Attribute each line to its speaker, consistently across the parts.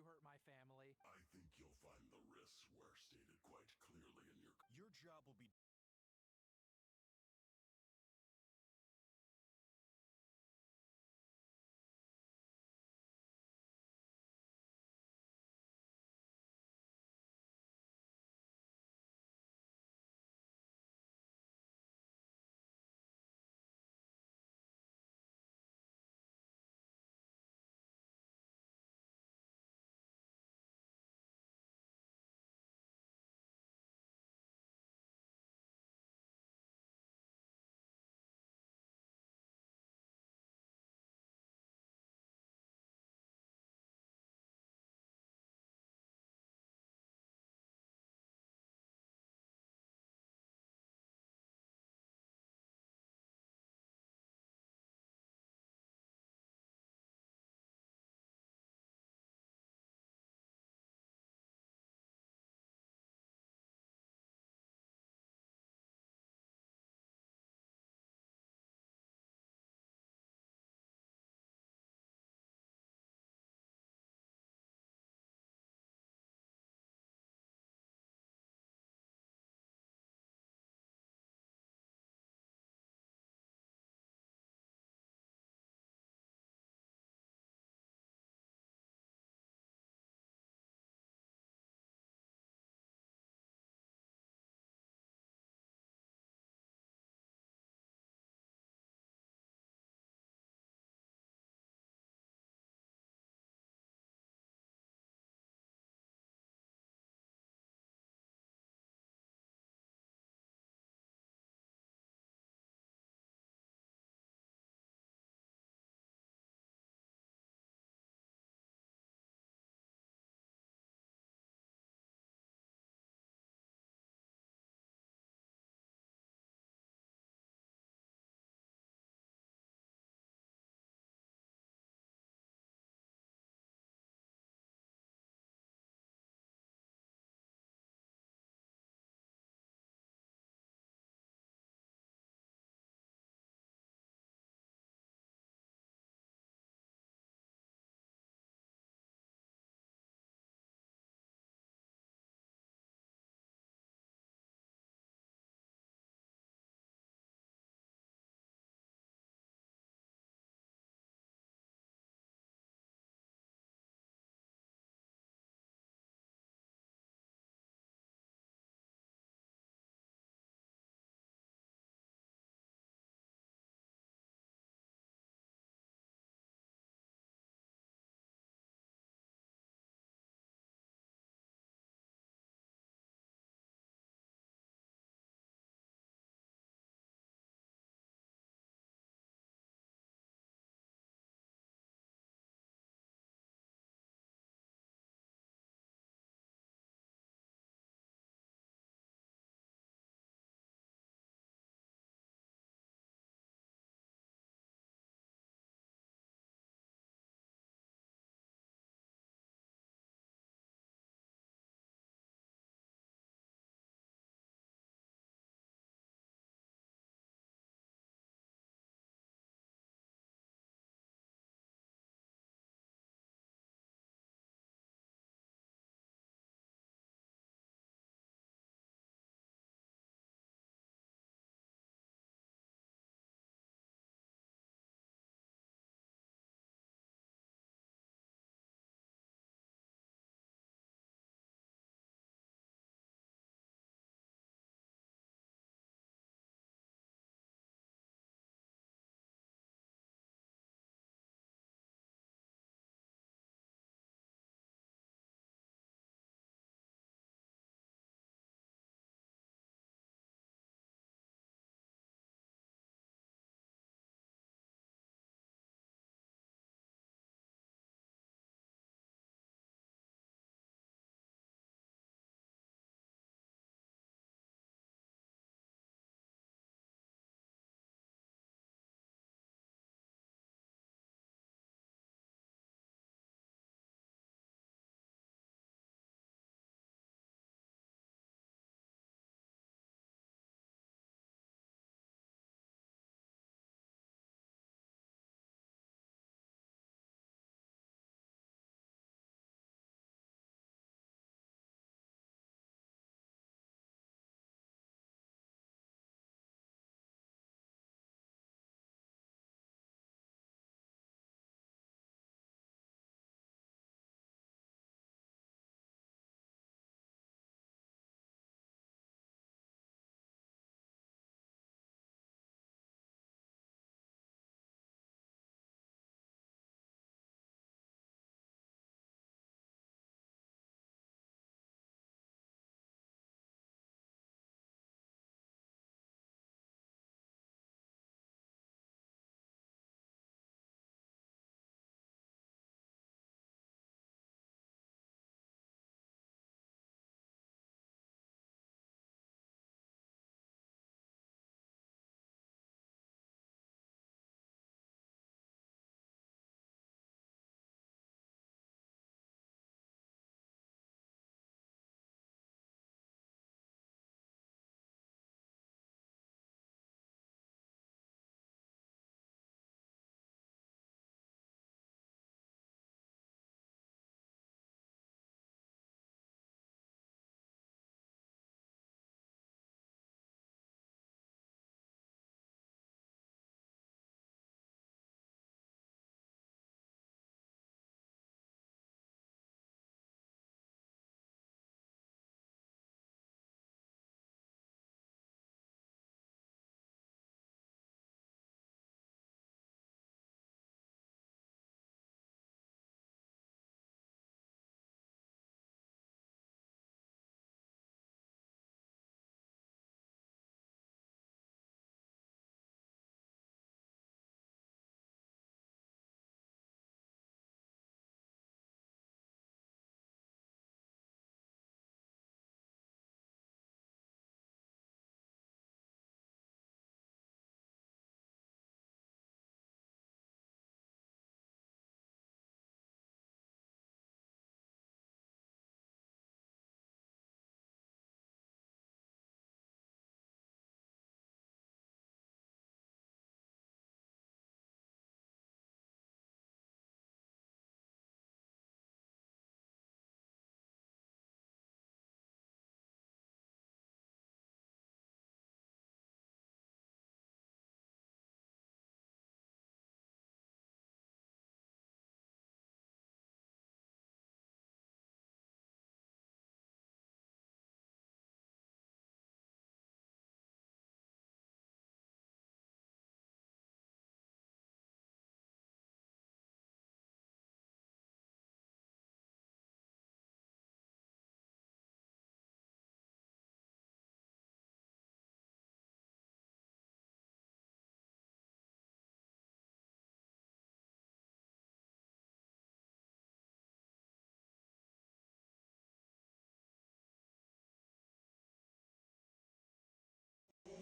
Speaker 1: hurt my family.
Speaker 2: I think you'll find the risks were stated quite clearly in your...
Speaker 3: Your job will be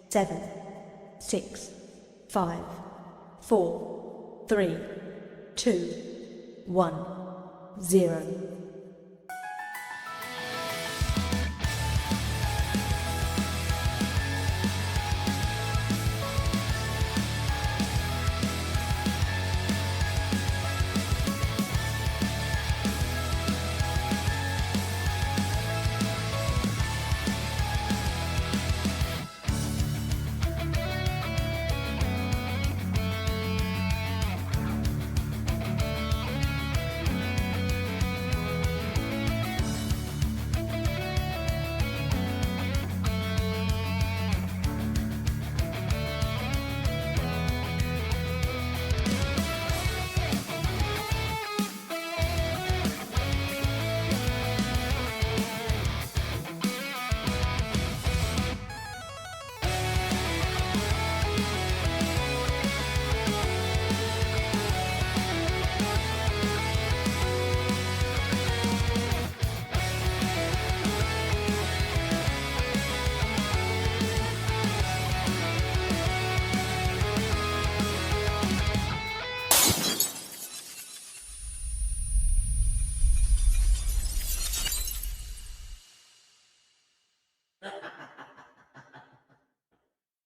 Speaker 1: 7, 6, 5, 4, 3, 2, 1, 0.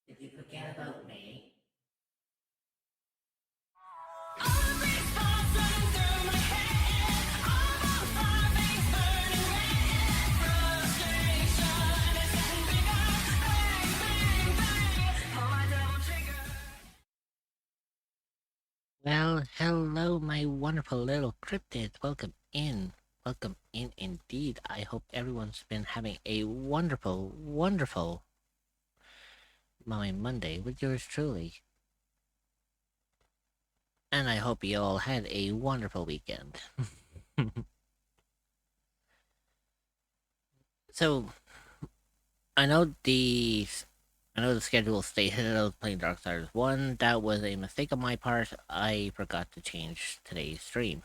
Speaker 3: Did you forget about me? Well, hello, my wonderful little cryptids. Welcome in. Welcome in indeed. I hope everyone's been having a wonderful, wonderful Monday with yours truly. And I hope you all had a wonderful weekend. So, I know the schedule stated I was playing Darksiders 1. That was a mistake on my part. I forgot to change today's stream.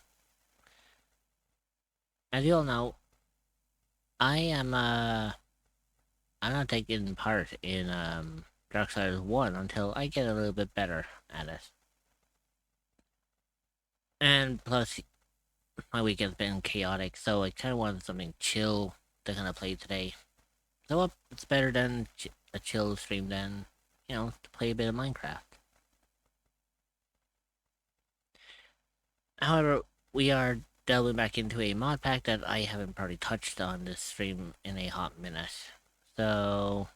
Speaker 3: As you all know, I'm not taking part in Darksiders 1 until I get a little bit better at it. And plus, my weekend's been chaotic, so I kind of wanted something chill to kind of play today. So what? It's better than a chill stream than, to play a bit of Minecraft. However, we are delving back into a mod pack that I haven't probably touched on this stream in a hot minute. So,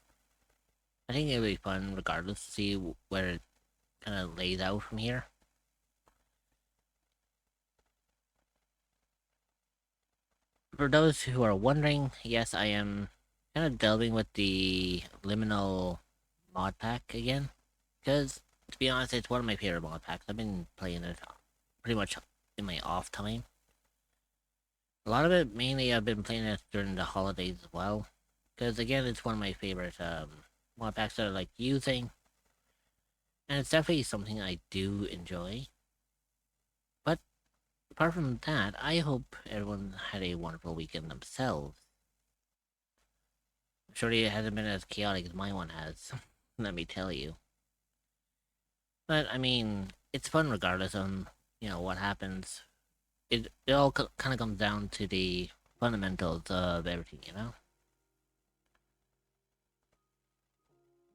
Speaker 3: I think it'll be fun regardless to see where it kind of lays out from here. For those who are wondering, yes, I am kind of delving with the liminal mod pack again. Because, to be honest, it's one of my favorite mod packs. I've been playing it pretty much in my off time. A lot of it, mainly, I've been playing it during the holidays as well. Because, again, it's one of my favorite mod packs that I like using. And it's definitely something I do enjoy. But, apart from that, I hope everyone had a wonderful weekend themselves. Surely it hasn't been as chaotic as my one has, let me tell you. But, I mean, it's fun regardless on, what happens. It all kind of comes down to the fundamentals of everything,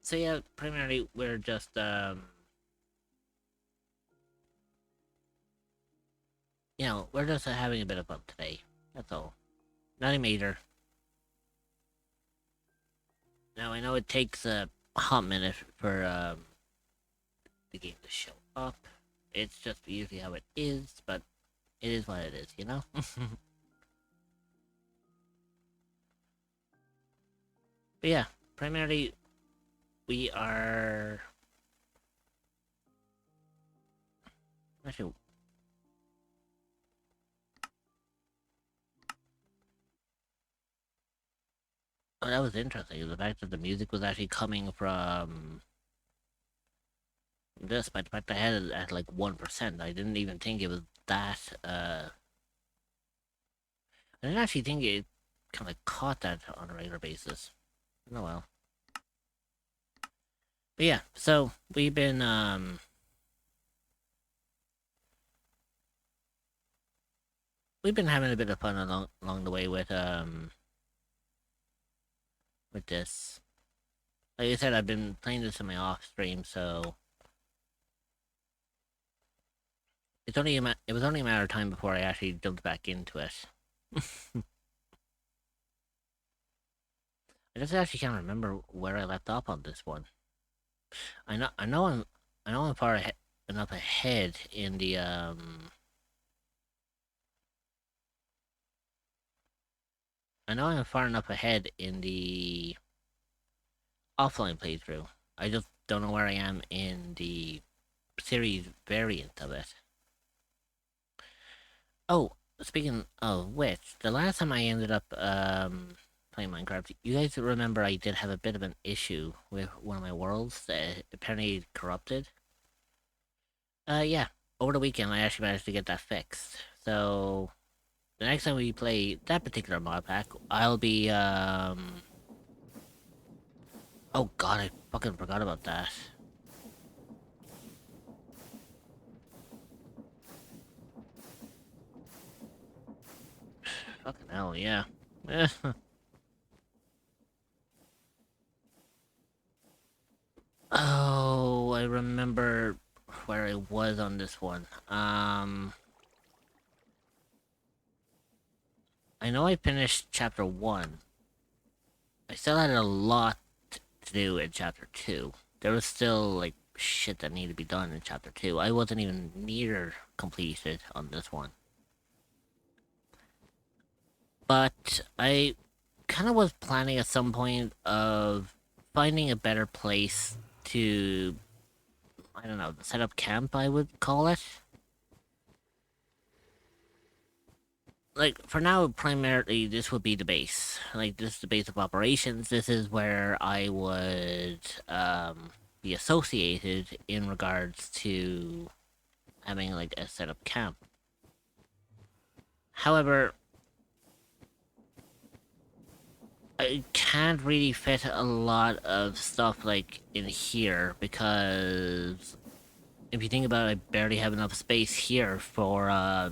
Speaker 3: So yeah, primarily we're just, we're just having a bit of fun today. That's all. Nothing major. Now, I know it takes a hot minute for, the game to show up. It's just usually how it is, but it is what it is, But yeah, primarily, we are... Actually... Oh, that was interesting. The fact that the music was actually coming from... this, but the fact I had it at like 1%. I didn't even think it was that, I didn't actually think it kind of caught that on a regular basis. Oh well. But yeah, so we've been having a bit of fun along the way with this. Like I said, I've been playing this in my off stream, so it was only a matter of time before I actually jumped back into it. I just actually can't remember where I left off on this one. I know I'm far enough ahead in the I know I'm far enough ahead in the offline playthrough. I just don't know where I am in the series variant of it. Oh, speaking of which, the last time I ended up playing Minecraft, you guys remember I did have a bit of an issue with one of my worlds that apparently corrupted. Yeah. Over the weekend, I actually managed to get that fixed. So the next time we play that particular mod pack, I'll be Oh god, I fucking forgot about that. Fucking hell, yeah. Oh, I remember where I was on this one. I know I finished chapter 1. I still had a lot to do in chapter 2. There was still, like, shit that needed to be done in chapter 2. I wasn't even near completed on this one. But I kind of was planning at some point of finding a better place to, I don't know, set up camp, I would call it. Like, for now, primarily, this would be the base. Like, this is the base of operations. This is where I would, be associated in regards to having, like, a set up camp. However, I can't really fit a lot of stuff, like, in here, because if you think about it, I barely have enough space here for, I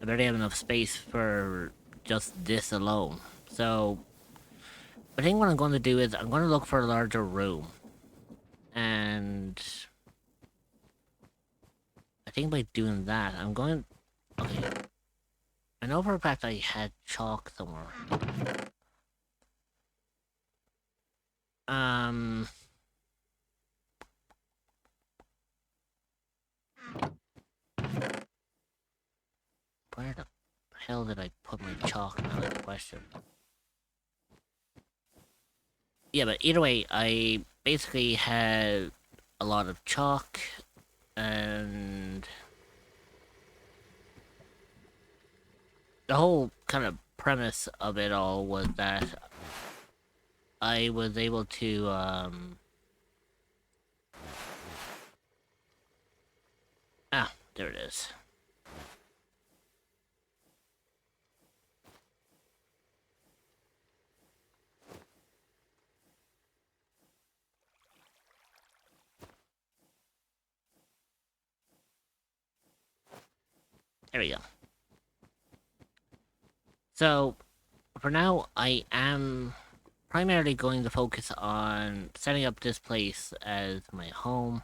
Speaker 3: barely have enough space for just this alone. So, I think what I'm going to do is I'm going to look for a larger room. And I think by doing that, I'm going... Okay. I know for a fact I had chalk somewhere. Um... Where the hell did I put my chalk? Now that's the question. Yeah, but either way, I basically had a lot of chalk, and the whole kind of premise of it all was that I was able to, there it is. There we go. So, for now, I am primarily going to focus on setting up this place as my home.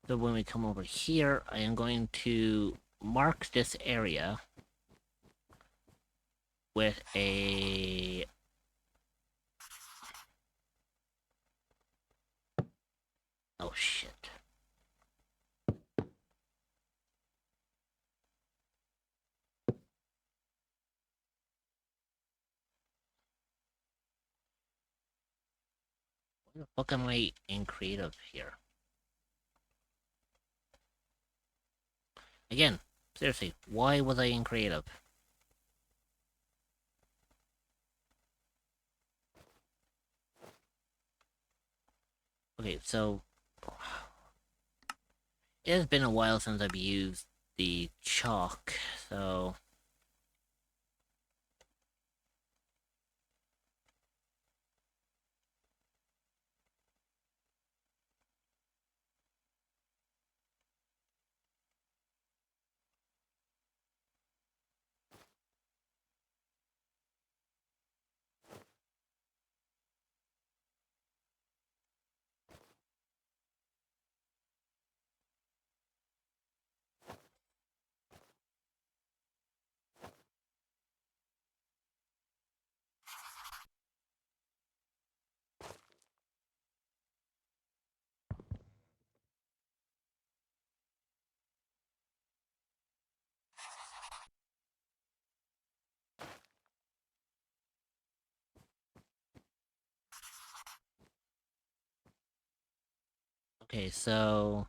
Speaker 3: So when we come over here, I am going to mark this area with a... Oh shit. Where the fuck am I in creative here? Again, seriously, why was I in creative? Okay, so... It has been a while since I've used the chalk, so... Okay, so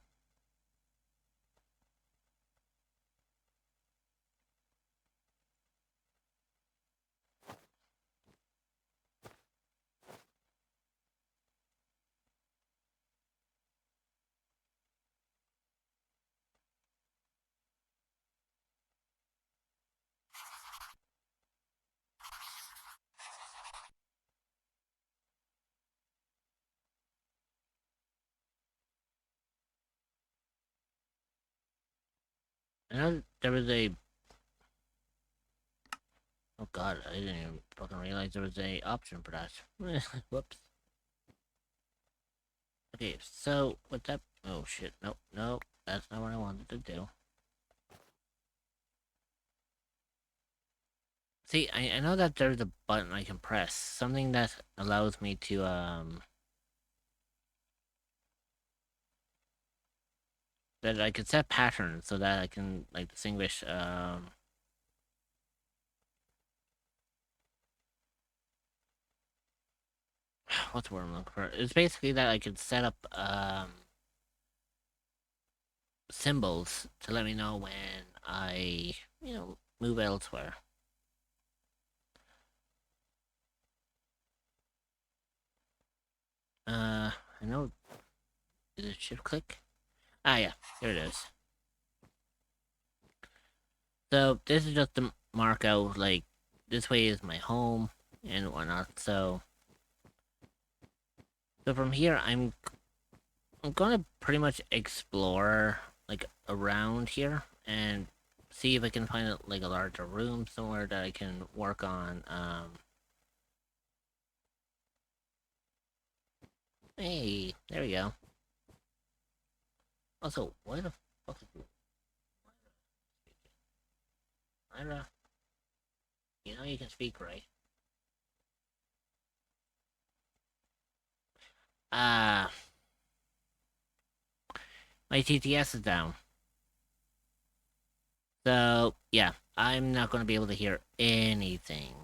Speaker 3: I know there was a. Oh god, I didn't even fucking realize there was a option for that. Whoops. Okay, so with that. Oh shit! Nope, nope. That's not what I wanted to do. See, I know that there's a button I can press, something that allows me to that I can set patterns so that I can like distinguish what's the word I'm looking for? It's basically that I could set up symbols to let me know when I move elsewhere. I know. Is it shift click? Ah, yeah, here it is. So this is just to mark out like this way is my home and whatnot. So from here, I'm gonna pretty much explore like around here and see if I can find like a larger room somewhere that I can work on. Hey, there we go. Also, why the fuck is Myra? You know you can speak, right? Uh, my TTS is down. So, yeah, I'm not gonna be able to hear anything.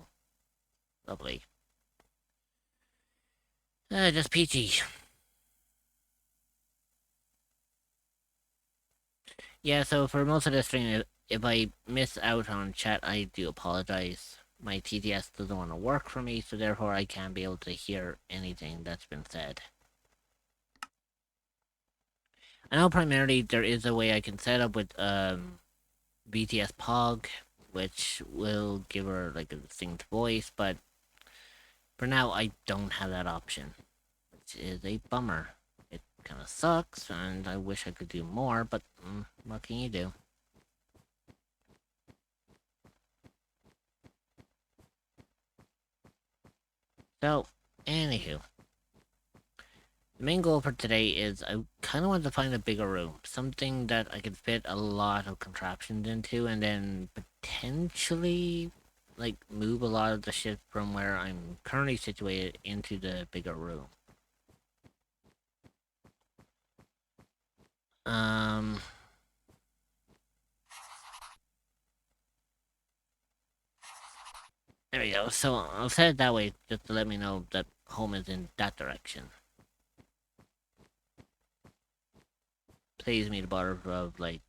Speaker 3: Lovely. Just peachy. Yeah, so for most of the stream, if I miss out on chat, I do apologize. My TTS doesn't want to work for me, so therefore I can't be able to hear anything that's been said. I know primarily there is a way I can set up with BTS Pog, which will give her like a distinct voice, but for now I don't have that option, which is a bummer. It kind of sucks, and I wish I could do more, but what can you do? So, anywho, the main goal for today is I kind of want to find a bigger room, something that I could fit a lot of contraptions into, and then potentially like move a lot of the shit from where I'm currently situated into the bigger room. Um, there we go. So I'll set it that way just to let me know that home is in that direction. Saves me the bother of like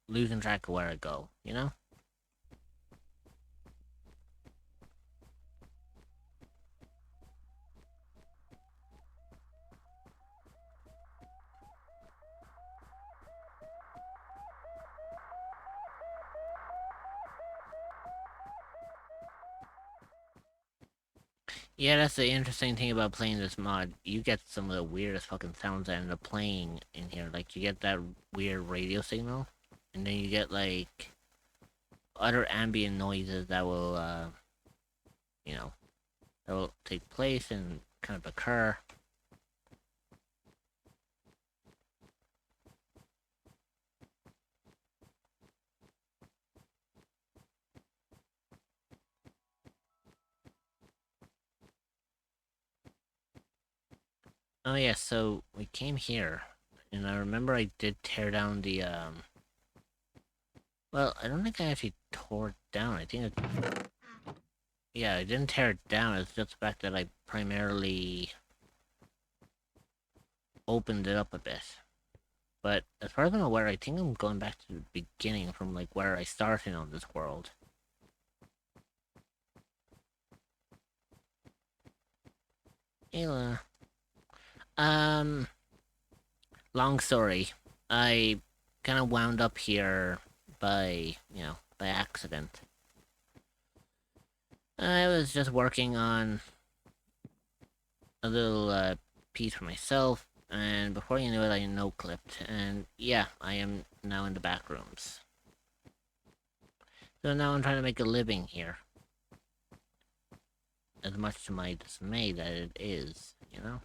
Speaker 3: losing track of where I go, you know? Yeah, that's the interesting thing about playing this mod. You get some of the weirdest fucking sounds that end up playing in here. Like, you get that weird radio signal, and then you get, like, other ambient noises that will, you know, that will take place and kind of occur. Oh, yeah, so we came here, and I remember I did tear down the, well, I don't think I actually tore it down. I think it, yeah, I didn't tear it down. It's just the fact that I primarily opened it up a bit. But as far as I'm aware, I think I'm going back to the beginning from like where I started on this world. Ayla. Um, long story. I kind of wound up here by, by accident. I was just working on a little piece for myself, and before you knew it, I no-clipped, and yeah, I am now in the back rooms. So now I'm trying to make a living here. As much to my dismay that it is, you know?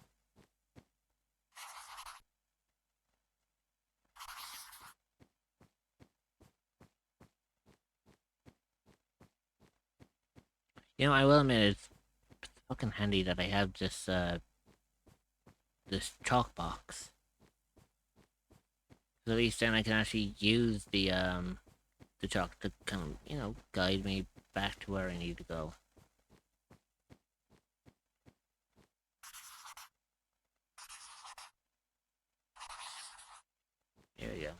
Speaker 3: I will admit it's fucking handy that I have this chalk box. So at least then I can actually use the chalk to kind of, guide me back to where I need to go. There you go.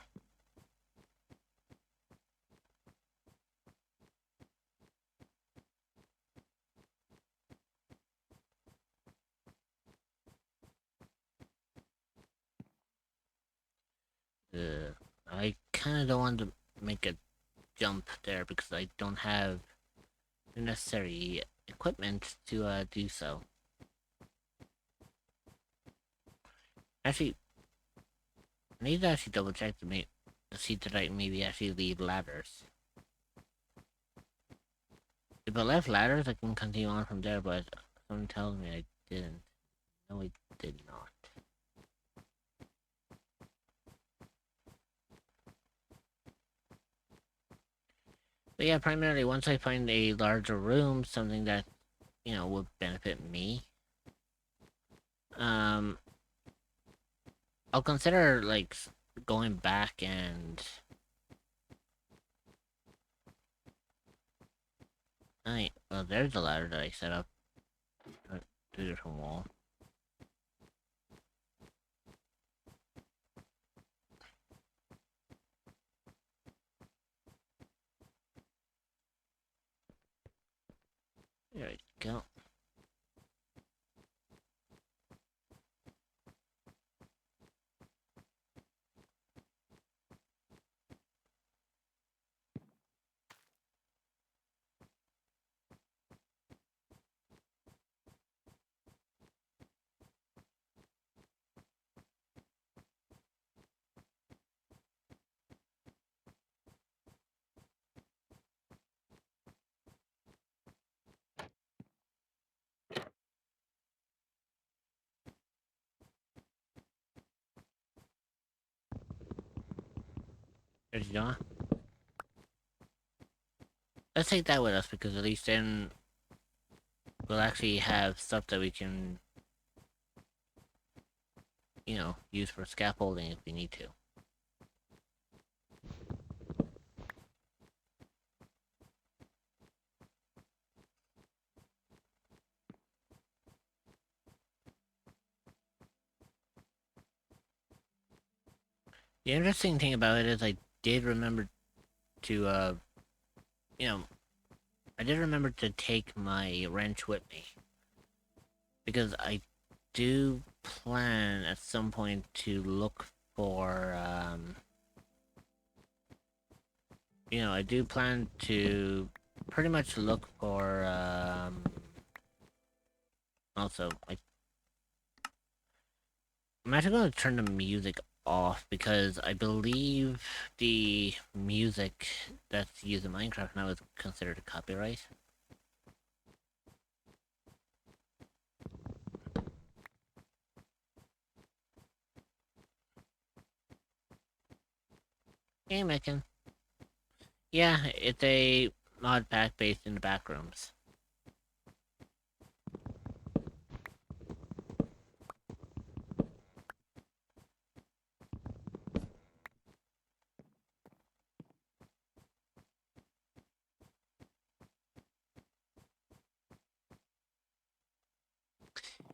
Speaker 3: I kind of don't want to make a jump there because I don't have the necessary equipment to do so. Actually, I need to actually double check to see that I maybe actually leave ladders. If I left ladders, I can continue on from there, but someone tells me I didn't. No, I did not. But yeah, primarily once I find a larger room, something that, would benefit me, um, I'll consider, like, going back and... well, there's the ladder that I set up to the different wall. There we go. There's John. Let's take that with us because at least then we'll actually have stuff that we can, use for scaffolding if we need to. The interesting thing about it is I did remember to, you know, I did remember to take my wrench with me. Because I do plan at some point to look for, I do plan to pretty much look for, also, I'm actually going to turn the music off because I believe the music that's used in Minecraft now is considered a copyright. Hey, Megan. Yeah, it's a mod pack based in the backrooms.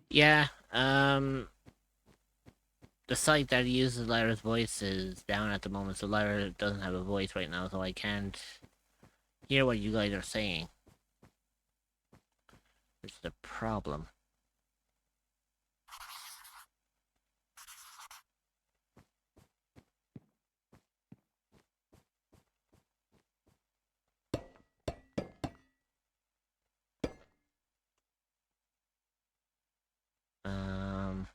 Speaker 3: Yeah, the site that uses Lyra's voice is down at the moment, so Lyra doesn't have a voice right now, so I can't hear what you guys are saying. Which is the problem. Um...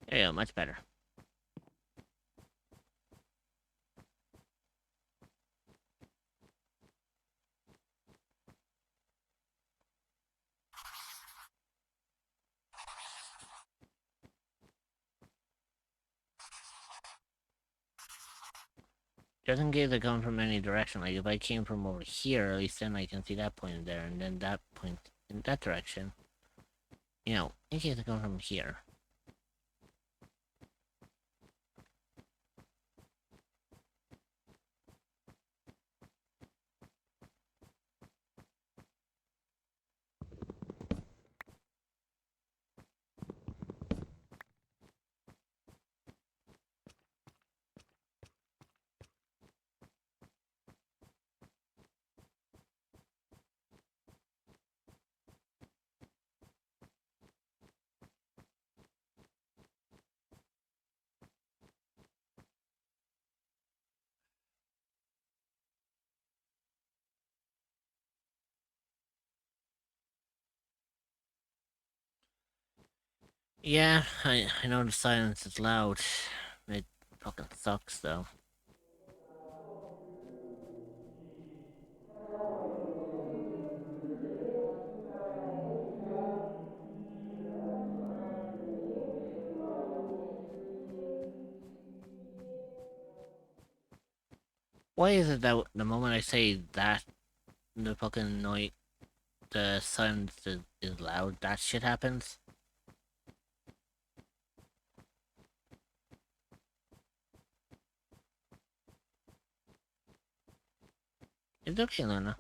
Speaker 3: There you go, much better. Just in case they're coming from any direction, like if I came from over here, at least then I can see that point there, and then that point in that direction. You know, in case they come from here. Yeah, I know the silence is loud. It fucking sucks though. Why is it that the moment I say that, the fucking noise, the silence is loud, that shit happens? It's okay, Luna.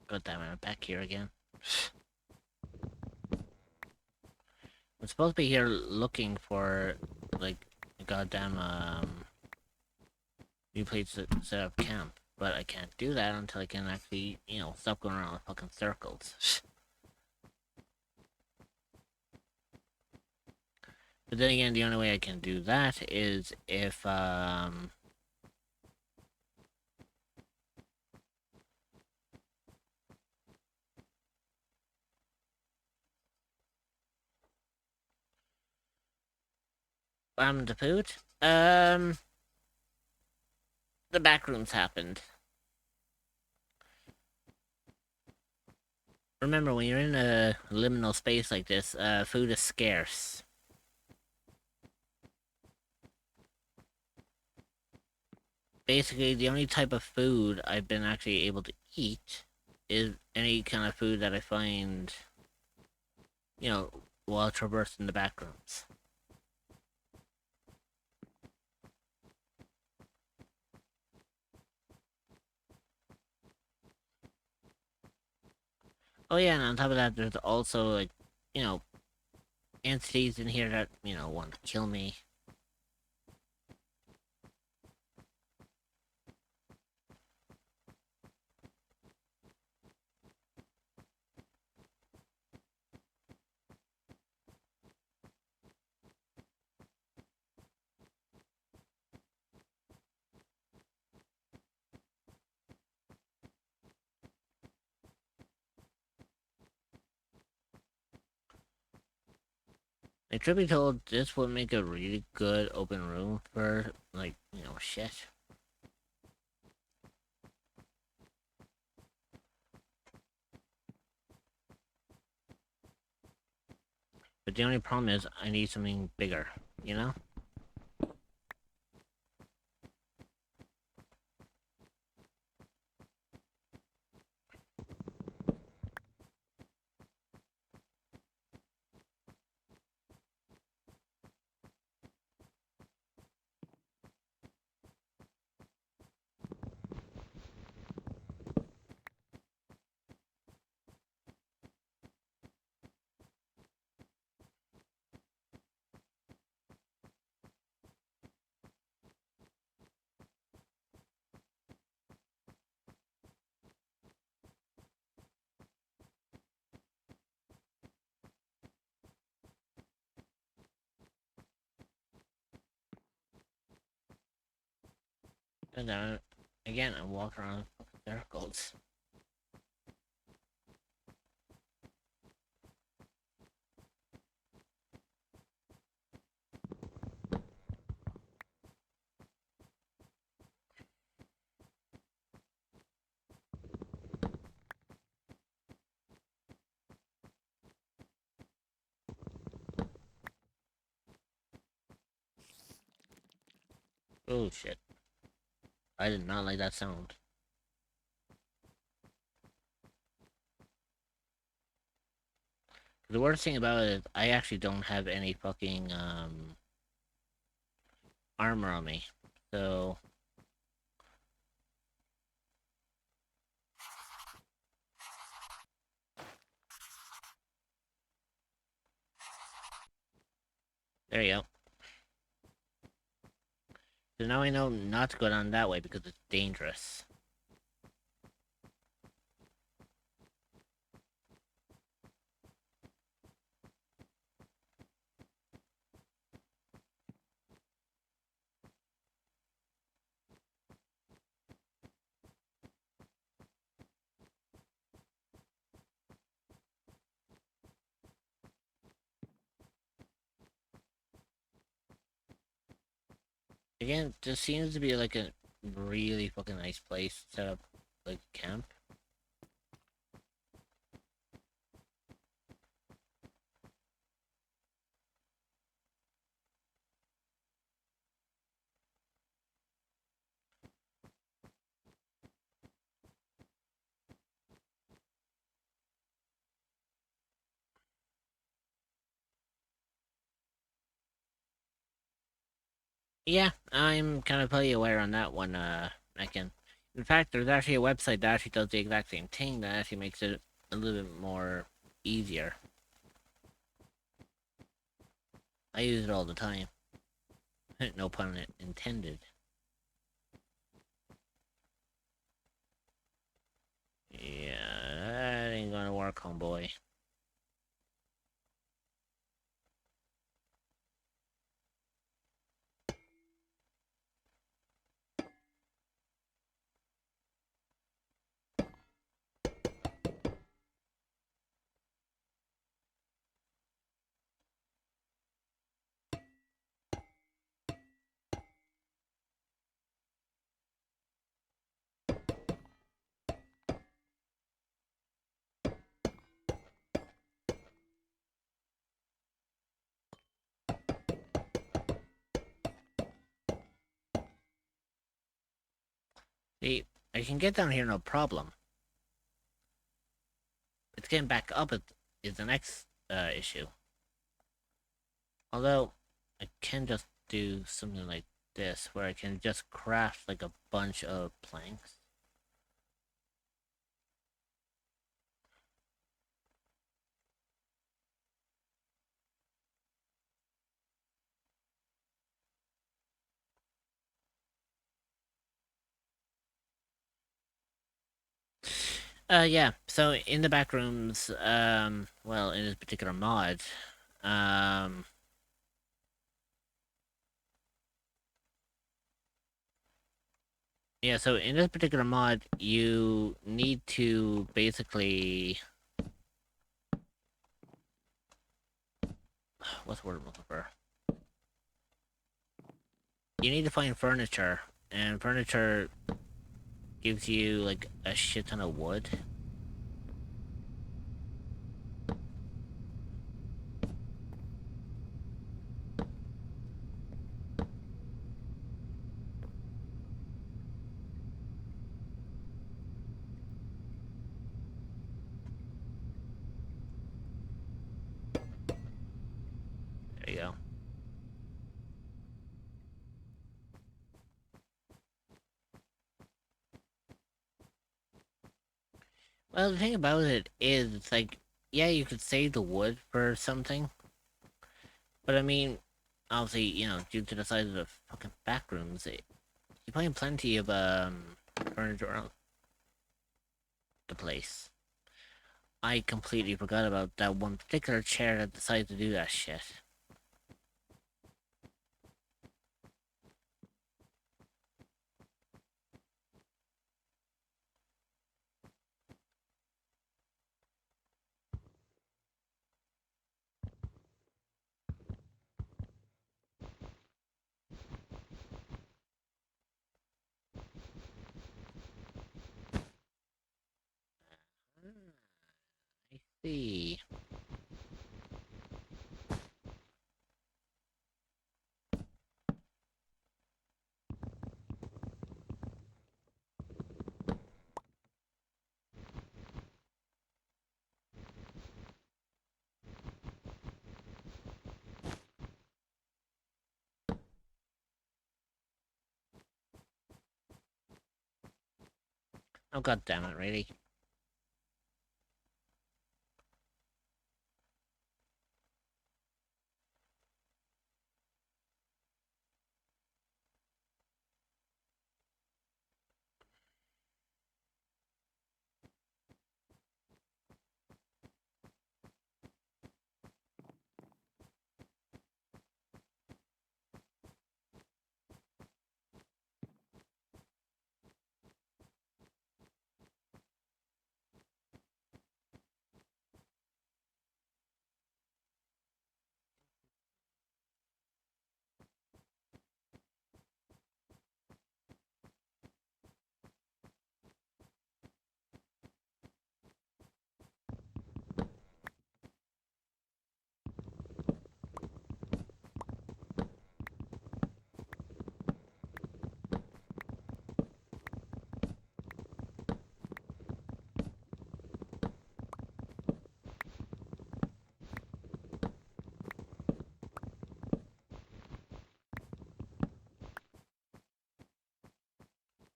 Speaker 3: God damn it, I'm back here again. I'm supposed to be here looking for, like, a goddamn, new place to set up camp. But I can't do that until I can actually, you know, stop going around in fucking circles. But then again, the only way I can do that is if, the food? The back rooms happened. Remember, when you're in a liminal space like this, food is scarce. Basically, the only type of food I've been actually able to eat is any kind of food that I find, you know, while traversing the back rooms. Oh yeah, and on top of that, there's also like, you know, entities in here that want to kill me. Like, truth be told, this would make a really good open room for like shit. But the only problem is I need something bigger, you know? And then again, I walk around fucking circles. Oh shit! I did not like that sound. The worst thing about it is I actually don't have any fucking armor on me, so there you go. So now I know not to go down that way because it's dangerous. Again, this seems to be like a really fucking nice place to set up like camp. Yeah, I'm kind of pretty aware on that one, Megan. In fact, there's actually a website that actually does the exact same thing that actually makes it a little bit more easier. I use it all the time. No pun intended. Yeah, that ain't gonna work, homeboy. See, I can get down here no problem. It's getting back up is the next issue. Although, I can just do something like this, where I can just craft like a bunch of planks. Yeah. So in the back rooms, well, in this particular mod, um, yeah. So in this particular mod, you need to basically, what's the word I'm looking for? You need to find furniture, and furniture gives you like a shit ton of wood. There you go. Well, the thing about it is, it's like, yeah, you could save the wood for something, but I mean, obviously, due to the size of the fucking back rooms, you find plenty of furniture around the place. I completely forgot about that one particular chair that decided to do that shit. Hmm, I see. Oh, god damn it, really?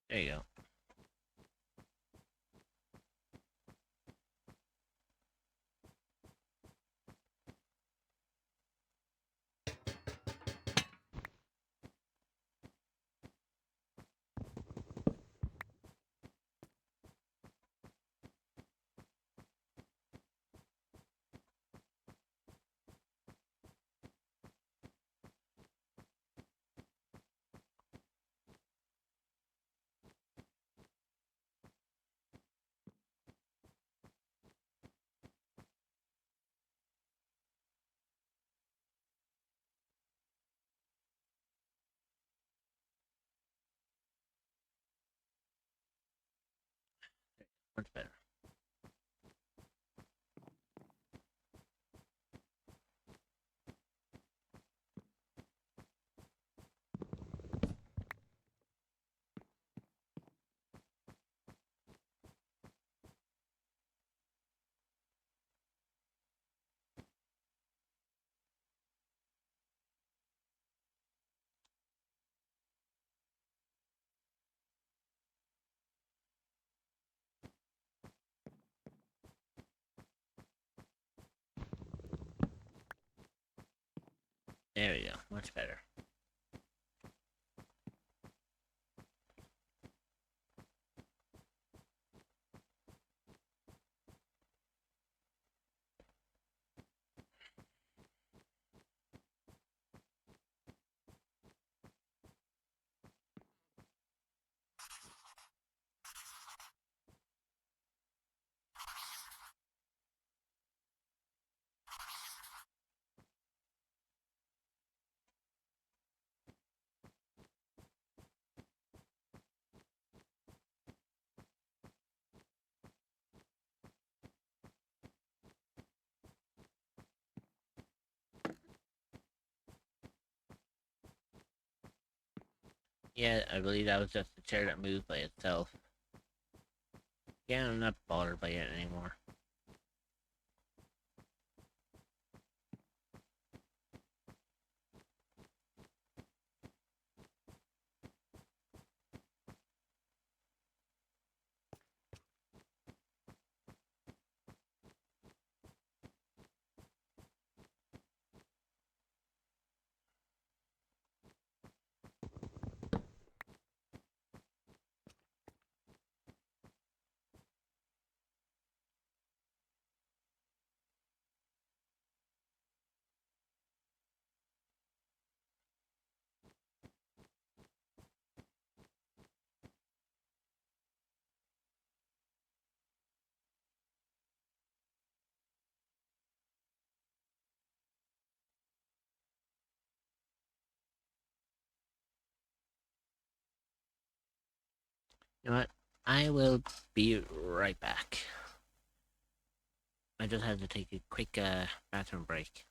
Speaker 3: There you go. Much better. There we go. Much better. Yeah, I believe that was just a chair that moved by itself. Yeah, I'm not bothered by it anymore. You know what? I will be right back. I just have to take a quick bathroom break.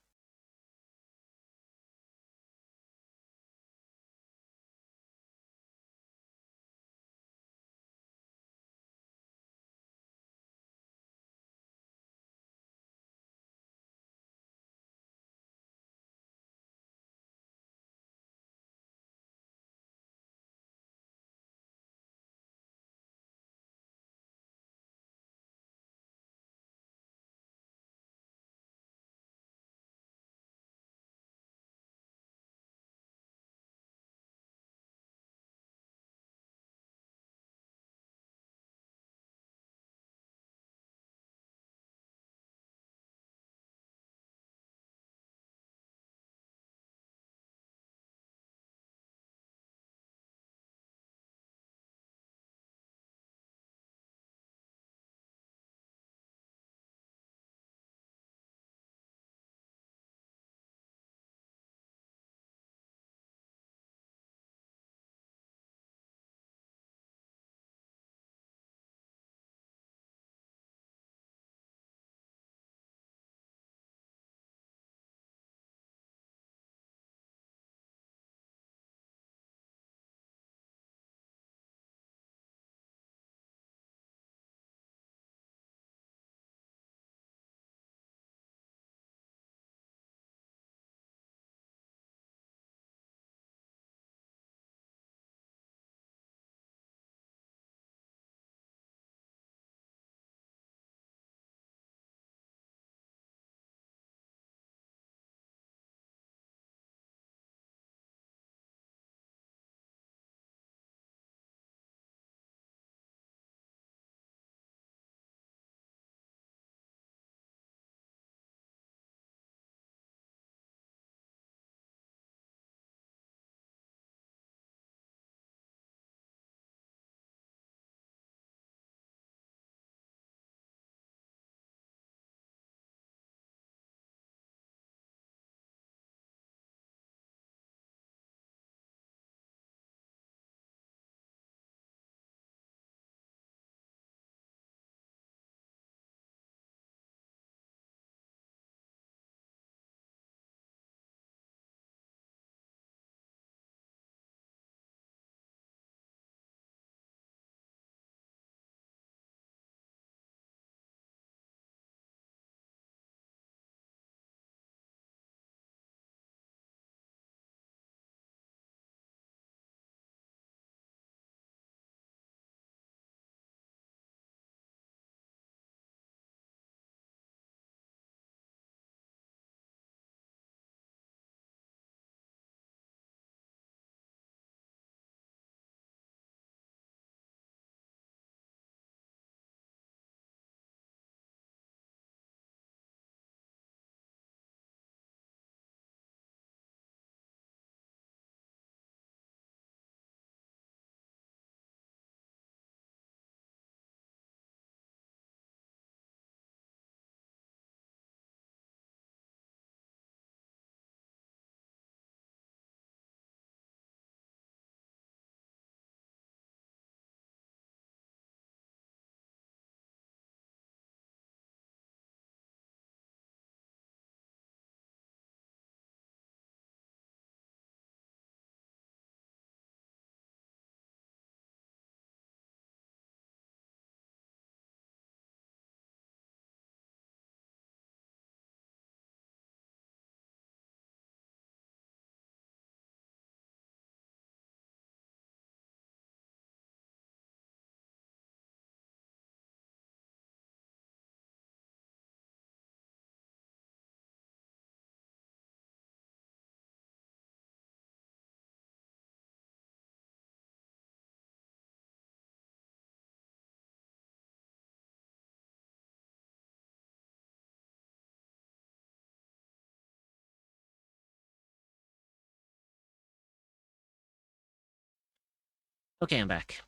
Speaker 3: Okay, I'm back.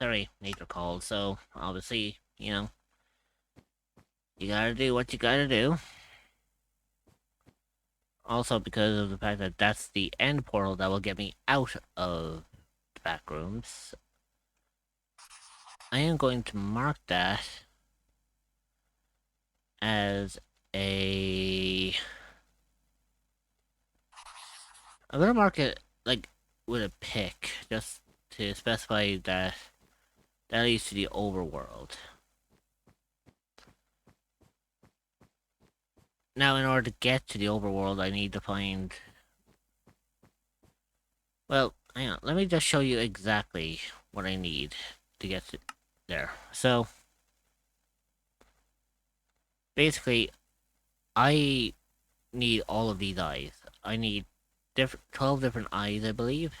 Speaker 3: Sorry, nature called, so obviously, you gotta do what you gotta do. Also, because of the fact that that's the end portal that will get me out of the back rooms, I am going to mark that as a. I'm gonna mark it like with a pick, just to specify that that leads to the overworld. Now, in order to get to the overworld, I need to find. Well, hang on. Let me just show you exactly what I need to get to there. So, basically, I need all of these eyes. I need 12 different eyes, I believe.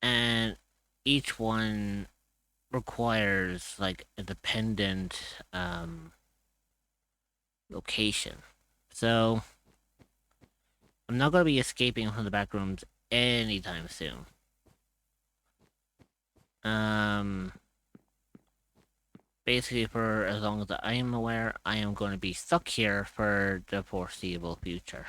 Speaker 3: And each one requires, like, a dependent, location. So, I'm not going to be escaping from the back rooms anytime soon. Basically, for as long as I am aware, I am going to be stuck here for the foreseeable future.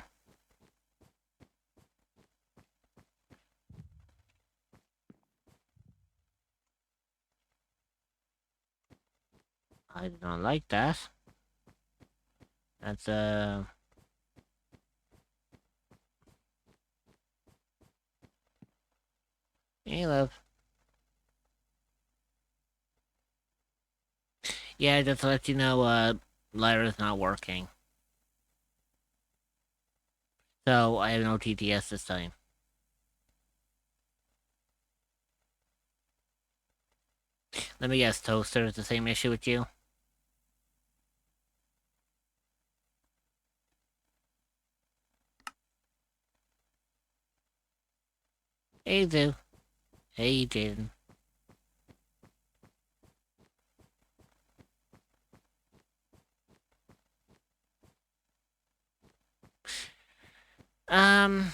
Speaker 3: I do not like that. That's, Hey, love. Yeah, just to let you know, Lyra's not working. So, I have no TTS this time. Let me guess, Toaster is the same issue with you? Hey, Zoo. Hey, Jaden. Um,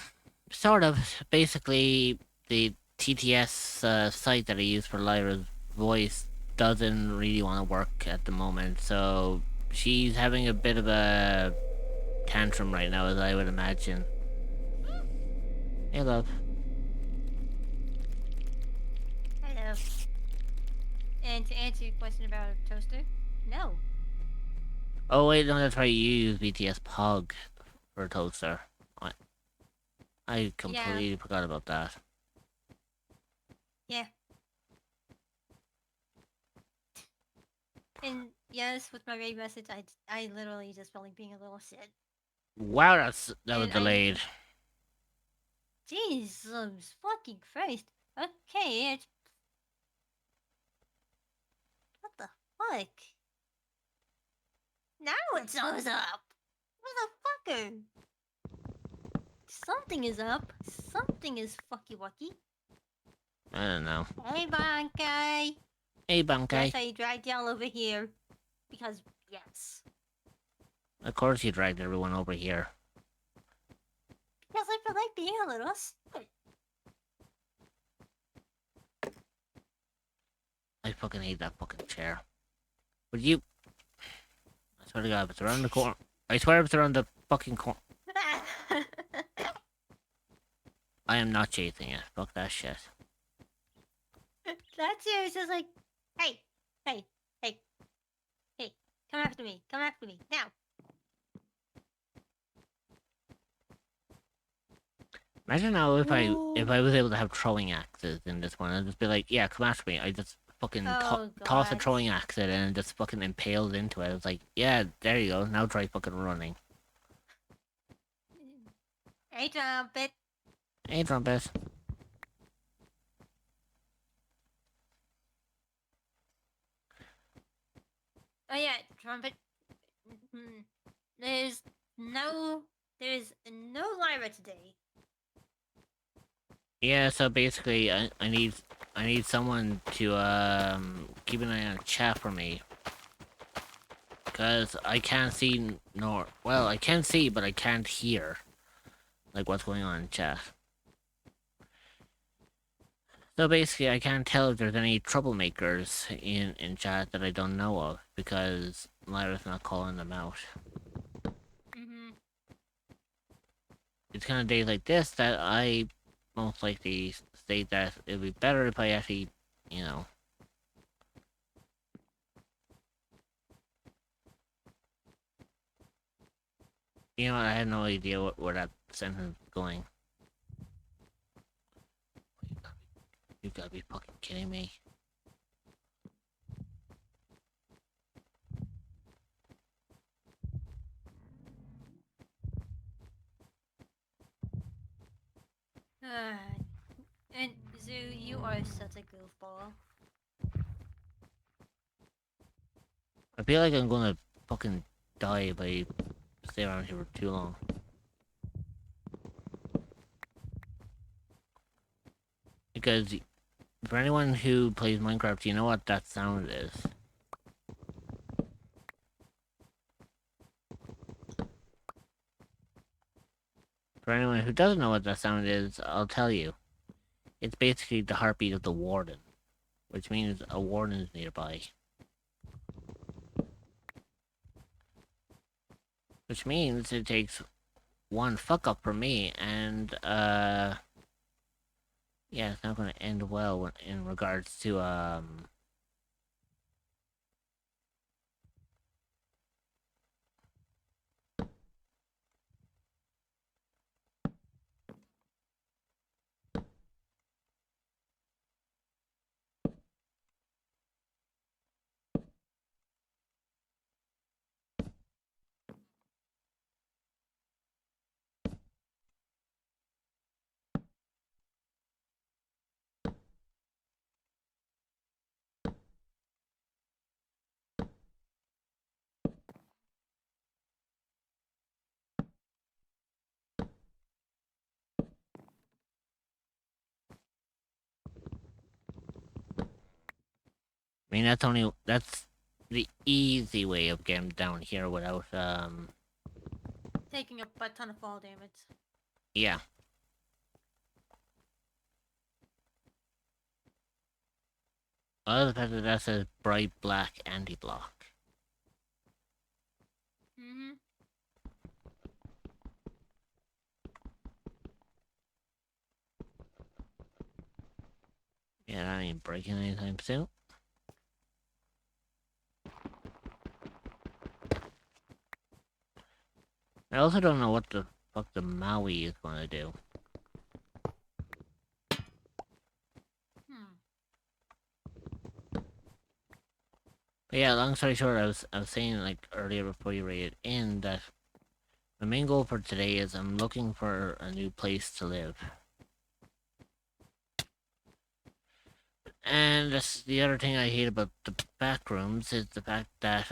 Speaker 3: sort of. Basically, the TTS site that I use for Lyra's voice doesn't really want to work at the moment, so she's having a bit of a tantrum right now, as I would imagine. Hey, love.
Speaker 4: Hello. And to answer your question about a toaster, no.
Speaker 3: Oh, wait, no, that's right, you use BTS Pog for a toaster. I completely forgot about that.
Speaker 4: Yeah. And yes, with my raid message, I literally just felt like being a little shit.
Speaker 3: Wow, that was
Speaker 4: And
Speaker 3: delayed.
Speaker 4: Jesus fucking Christ. Okay, it's... What the fuck? Now it shows up! Motherfucker! Something is up. Something is fucky wucky.
Speaker 3: I don't know.
Speaker 4: Hey, Bankai!
Speaker 3: Hey, Bankai.
Speaker 4: Yes, I dragged y'all over here. Because, yes.
Speaker 3: Of course you dragged everyone over here.
Speaker 4: Because I feel like being a little stupid.
Speaker 3: I fucking hate that fucking chair. Would you... I swear to God, if it's around the corner... I swear if it's around the fucking corner... I am not chasing it. Fuck that shit.
Speaker 4: That's serious. It's like, hey, hey, hey, hey, come after me. Come after me. Now.
Speaker 3: Imagine now if I was able to have throwing axes in this one, I'd just be like, yeah, come after me. I just fucking toss a throwing axe at it and just fucking impaled into it. It's like, yeah, there you go. Now try fucking running.
Speaker 4: Hey, Trumpet.
Speaker 3: Hey, Trumpet.
Speaker 4: Oh yeah, Trumpet. There's no Lyra today.
Speaker 3: Yeah, so basically, I need someone to keep an eye on chat for me, because I can't see well, I can see, but I can't hear, like, what's going on in chat. So basically, I can't tell if there's any troublemakers in chat that I don't know of because Lyra's not calling them out.
Speaker 4: Mm-hmm.
Speaker 3: It's kind of days like this that I most likely state that it'd be better if I actually, you know. You know, I have no idea where that sentence is going. You gotta be fucking kidding me.
Speaker 4: And Zoo, you are such a goofball.
Speaker 3: I feel like I'm gonna fucking die if I stay around here for too long. Because for anyone who plays Minecraft, you know what that sound is. For anyone who doesn't know what that sound is, I'll tell you. It's basically the heartbeat of the warden, which means a warden is nearby. Which means it takes one fuck up from me, and yeah, it's not gonna end well in regards to I mean, that's the easy way of getting down here without
Speaker 4: Taking a ton of fall damage.
Speaker 3: yeah. Other the fact that that says bright black anti-block.
Speaker 4: Mm-hmm.
Speaker 3: Yeah, that ain't breaking anytime soon. I also don't know what the fuck the Maui is gonna do.
Speaker 4: Hmm.
Speaker 3: But yeah, long story short, I was saying like earlier before you rated in that my main goal for today is I'm looking for a new place to live. And that's the other thing I hate about the back rooms is the fact that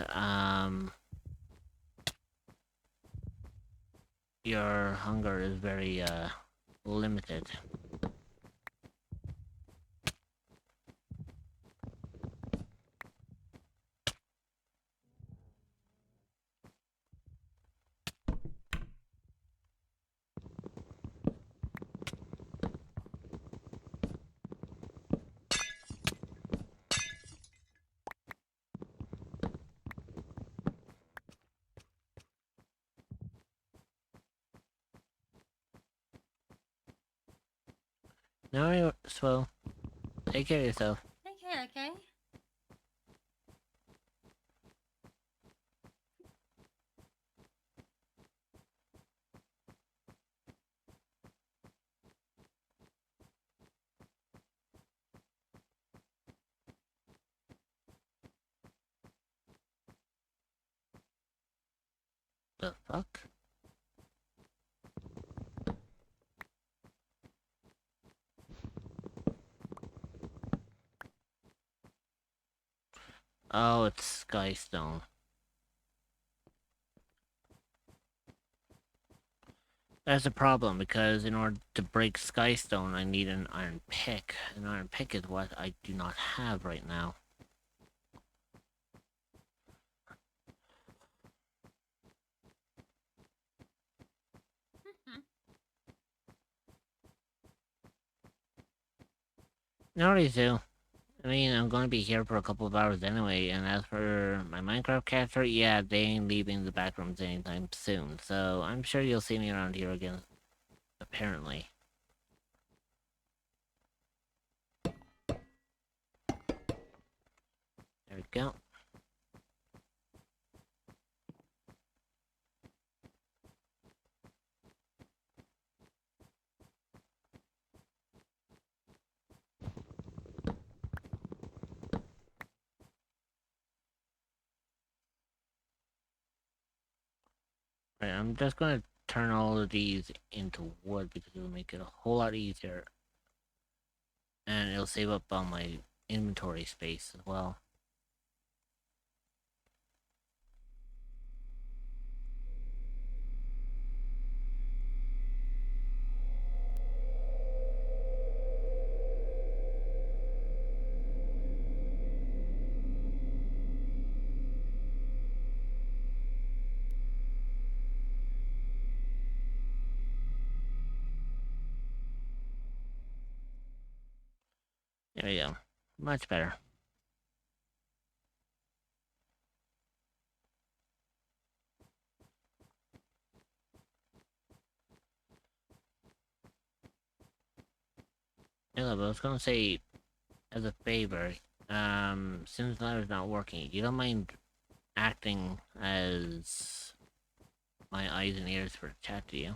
Speaker 3: your hunger is very limited. No, Swell, take care of yourself.
Speaker 4: Okay, okay.
Speaker 3: The fuck? Oh, it's Skystone. That's a problem because in order to break Skystone, I need an iron pick. An iron pick is what I do not have right now.
Speaker 4: Mm-hmm.
Speaker 3: No worries, do. I mean, I'm gonna be here for a couple of hours anyway, and as for my Minecraft character, yeah, they ain't leaving the back rooms anytime soon, so I'm sure you'll see me around here again, apparently. There we go. Right, I'm just gonna turn all of these into wood because it'll make it a whole lot easier. And it'll save up on my inventory space as well. There we go. Much better. Yeah, but I was gonna say, as a favor, since the letter's not working, you don't mind acting as my eyes and ears for chat, do you?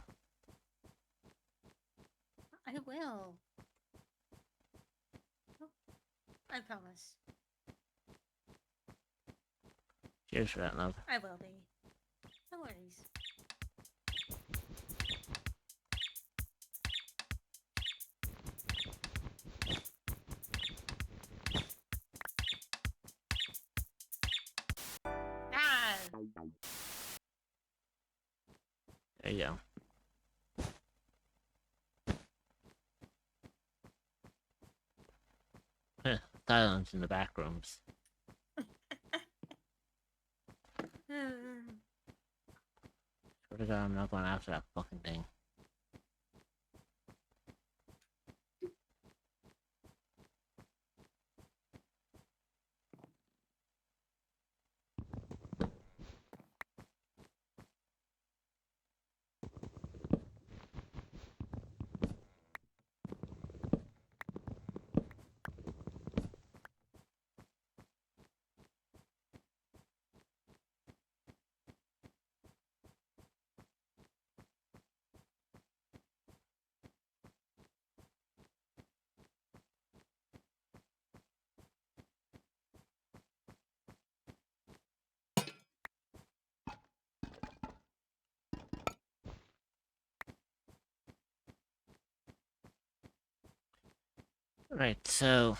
Speaker 4: I will. I promise.
Speaker 3: Cheers for that, love.
Speaker 4: I will be. No worries. Ah!
Speaker 3: There you go. Silence in the back rooms. Swear to God, I'm not going after that fucking thing. Right, so...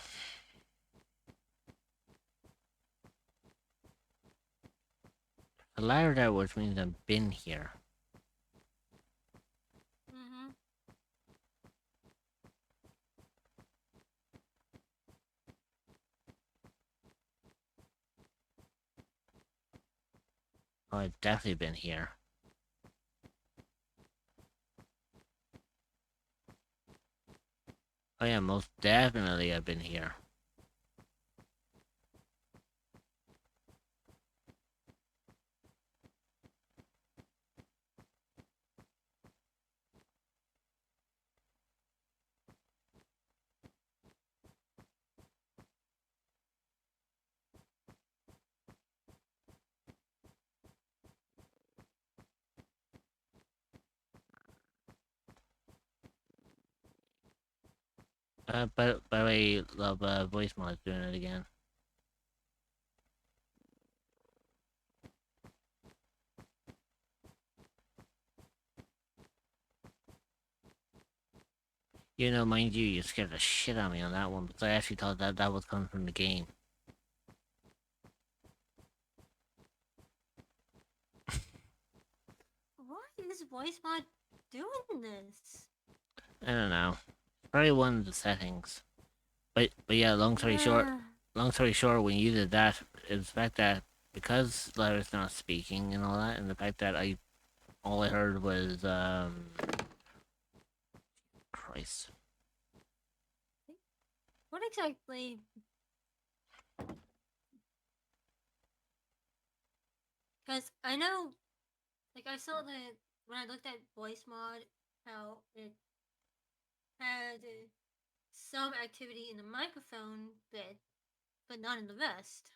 Speaker 3: the ladder there, which means I've been here.
Speaker 4: Mm-hmm.
Speaker 3: Oh, I've definitely been here. Oh yeah, most definitely I've been here. By the way, love, voice mod's doing it again. You know, mind you, you scared the shit out of me on that one, because I actually thought that that was coming from the game.
Speaker 4: Why is voice mod doing this?
Speaker 3: I don't know. Probably one of the settings. But yeah, long story short, when you did that, it's the fact that because Larry's not speaking and all that, and the fact that all I heard was, Christ.
Speaker 4: What exactly? Because I know, like, I saw that when I looked at voice mod, how it had some activity in the microphone bit, but not in the rest.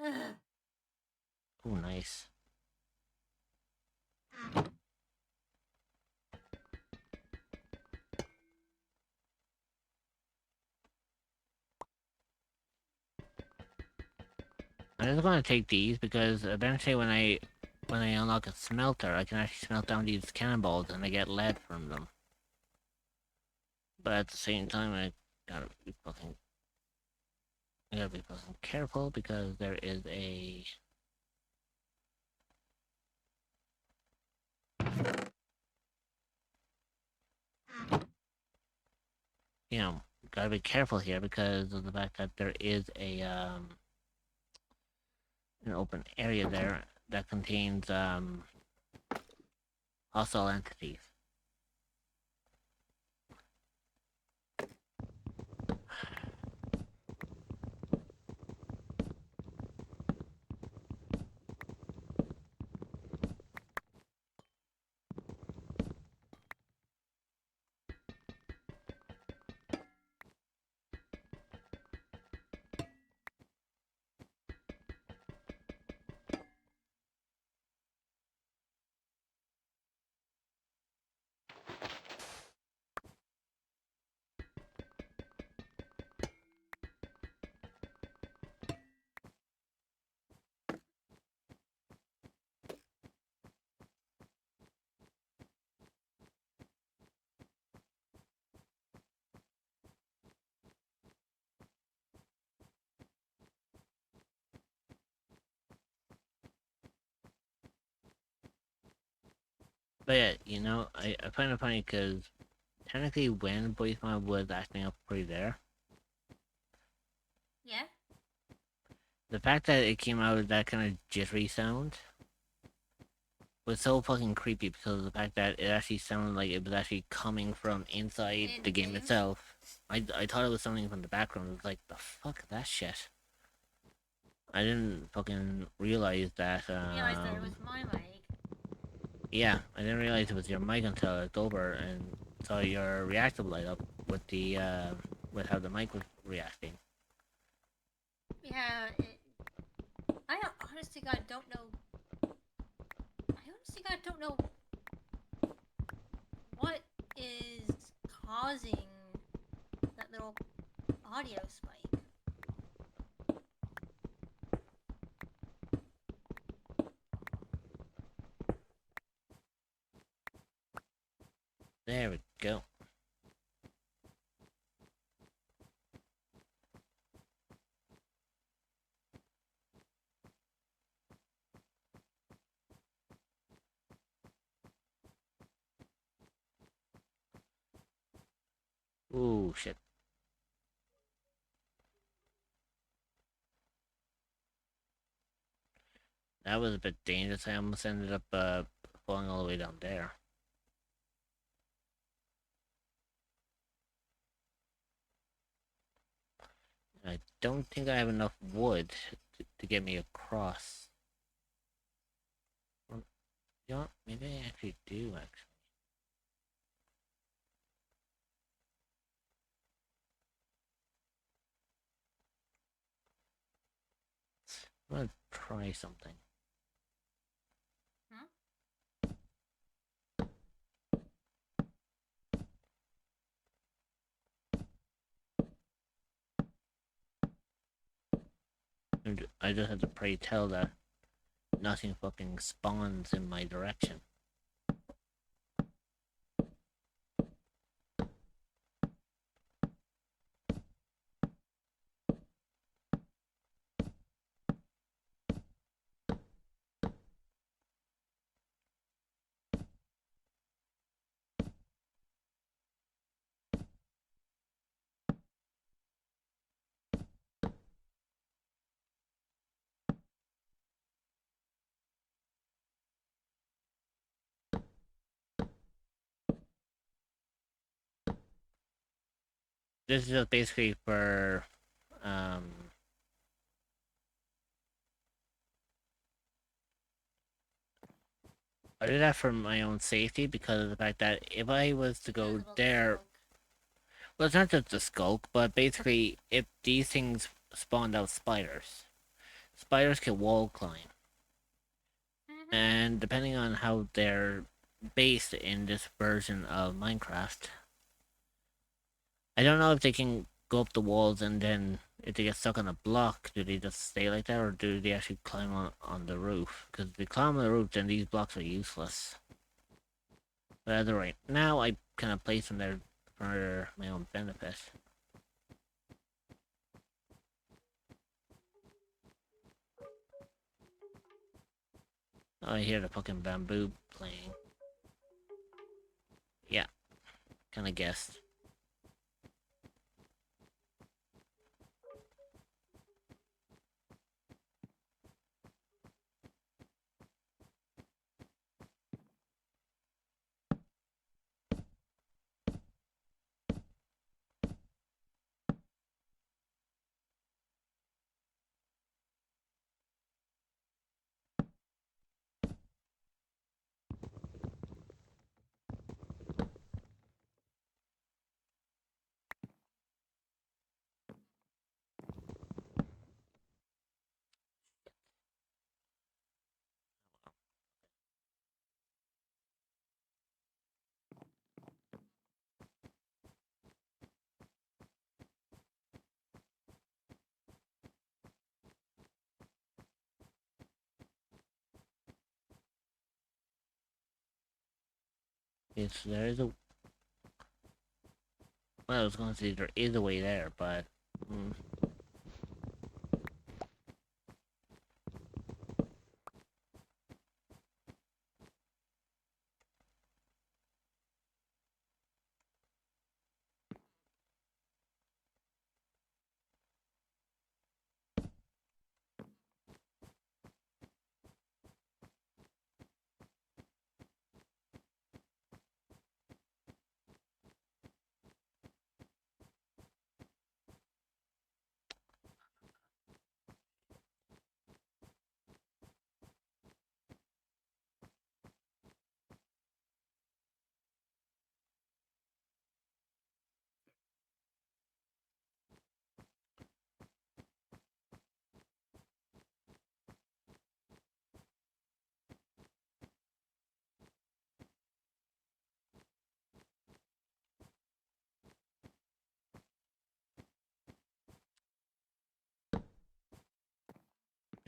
Speaker 4: Ugh.
Speaker 3: Oh, nice. I'm just gonna take these because eventually when I unlock a smelter, I can actually smelt down these cannonballs and I get lead from them. But at the same time, I gotta be fucking careful because there is a you know, gotta be careful here because of the fact that there is an open area there that contains hostile entities. But yeah, I find it funny because technically when voice mod was acting up pretty there,
Speaker 4: Yeah?
Speaker 3: the fact that it came out with that kind of jittery sound was so fucking creepy because of the fact that it actually sounded like it was actually coming from inside the game itself. I thought it was something from the background. It was like, the fuck is that shit? I didn't fucking realize that,
Speaker 4: I realized that it was my mic.
Speaker 3: yeah, I didn't realize it was your mic until it's over and saw your reactive light up with the, with how the mic was reacting.
Speaker 4: Yeah, I honestly, God, don't know. I honestly, God, don't know what is causing that little audio spike.
Speaker 3: There we go. Ooh, shit. That was a bit dangerous. I almost ended up, falling all the way down there. I don't think I have enough wood to get me across. Well, you know what? Maybe I actually do, actually. I'm gonna try something.
Speaker 4: Huh?
Speaker 3: I just have to pray tell that nothing fucking spawns in my direction. this is just basically for um I do that for my own safety because of the fact that if I was to
Speaker 4: Because
Speaker 3: go
Speaker 4: of all the
Speaker 3: there,
Speaker 4: smoke.
Speaker 3: well, it's not just the skulk, but basically, if these things spawned out spiders, spiders can wall climb,
Speaker 4: Mhm.
Speaker 3: and depending on how they're based in this version of Minecraft, I don't know if they can go up the walls and then if they get stuck on a block, do they just stay like that, or do they actually climb on the roof? Because if they climb on the roof, then these blocks are useless. But either right now, I kind of place them there for my own benefit. Oh, I hear the fucking bamboo playing. Yeah, kind of guessed. It's there is a. Well, I was going to say there is a way there, but.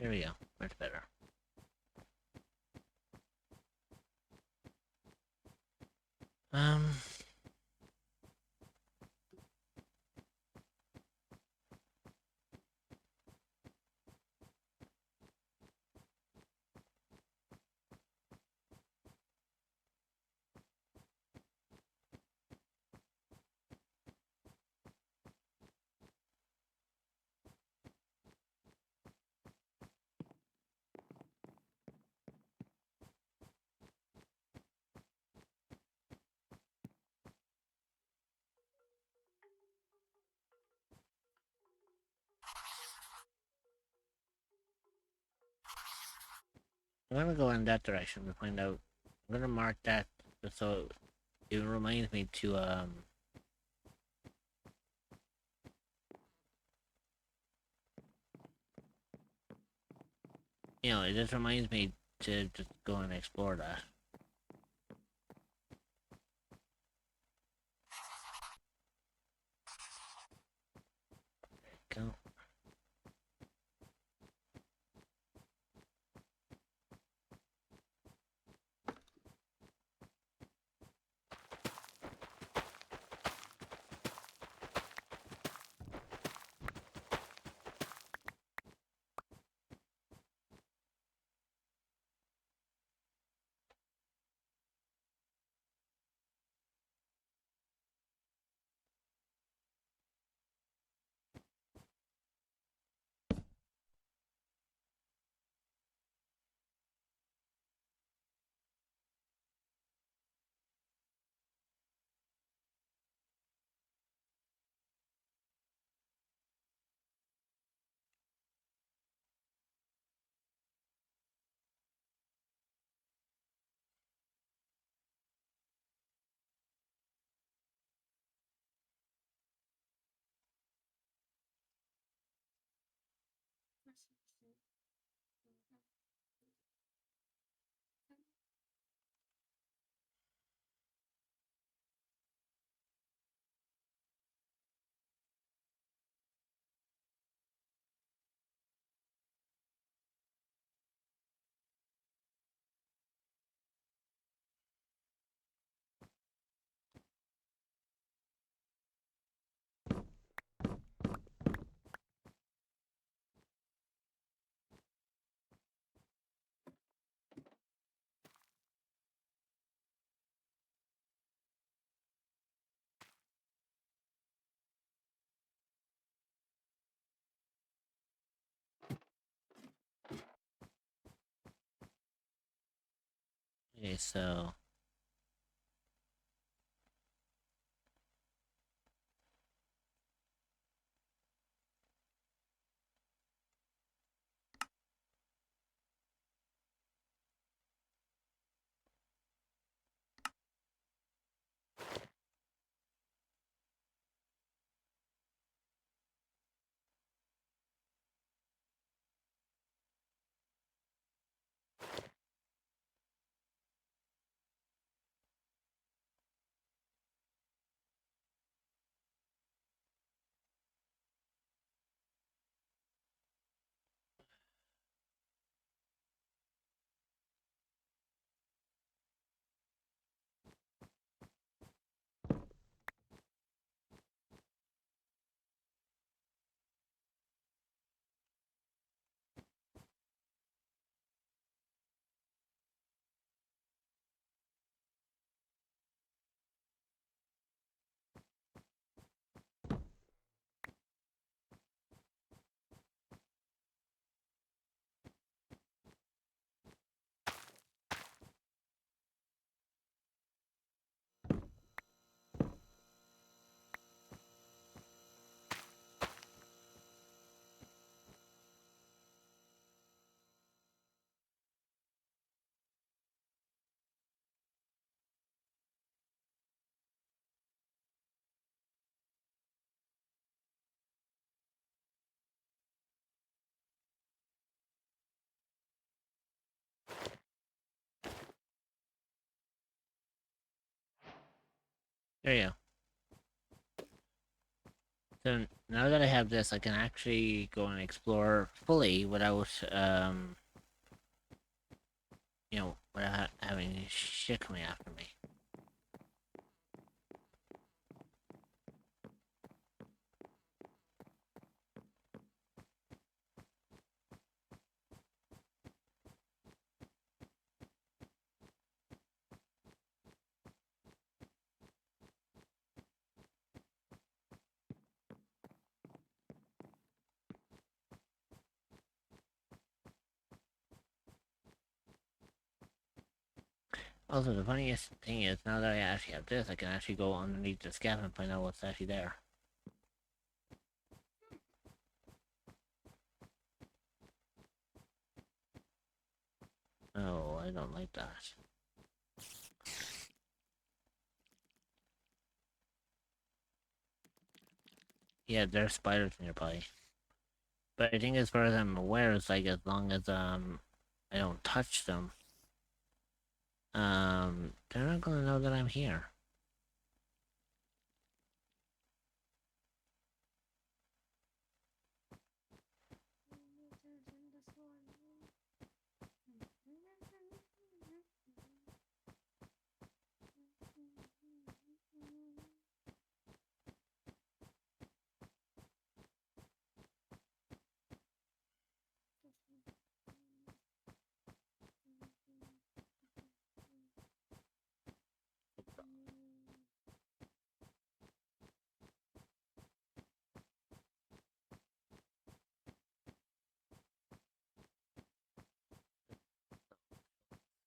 Speaker 3: There we go. Much better. Um. I'm gonna go in that direction to find out. I'm gonna mark that just so it reminds me to it just reminds me to just go and explore that. Go. Okay, so there you go. So now that I have this, I can actually go and explore fully without, without having shit coming after me. Also, the funniest thing is, now that I actually have this, I can actually go underneath the scab and find out what's actually there. Oh, I don't like that. Yeah, there's spiders nearby. But I think as far as I'm aware, it's like as long as I don't touch them, they're not gonna know that I'm here.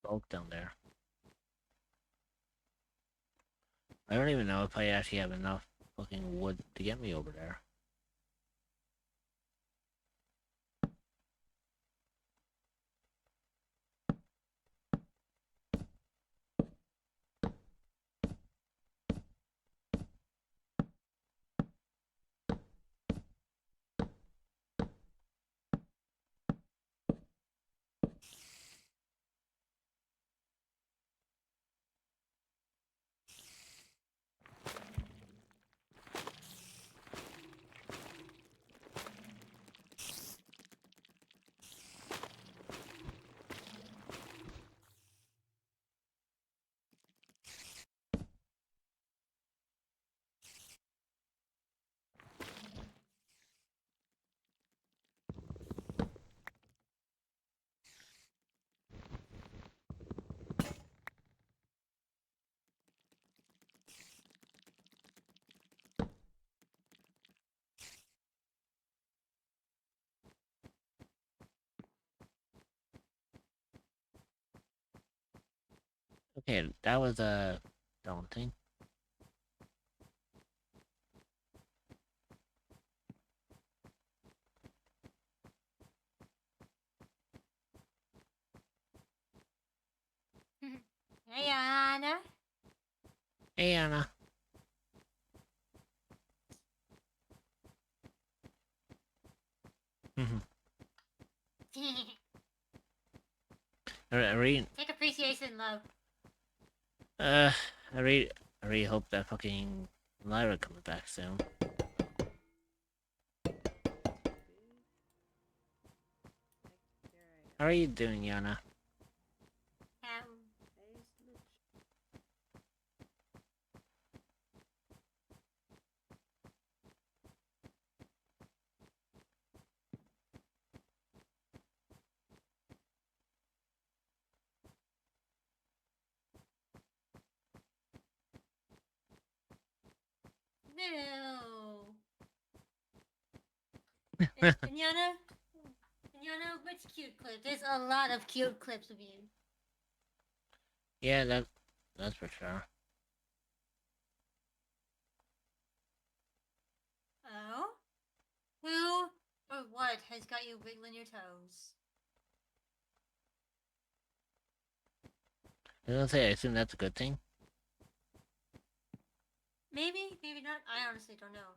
Speaker 3: Bulk down there. I don't even know if I actually have enough fucking wood to get me over there. Okay, that was daunting.
Speaker 4: Hey, Anna.
Speaker 3: Hey, Anna. Mhm. I really,
Speaker 4: Take appreciation, love.
Speaker 3: uh, I really hope that fucking Lyra comes back soon. How are you doing, Yana?
Speaker 4: No. Pinyana? Pinyana, which cute clip? There's a lot of cute clips of you.
Speaker 3: Yeah, that's for sure.
Speaker 4: Oh? Who or what has got you wiggling your toes?
Speaker 3: I was gonna say, I assume that's a good thing.
Speaker 4: Maybe, maybe not. I honestly don't know.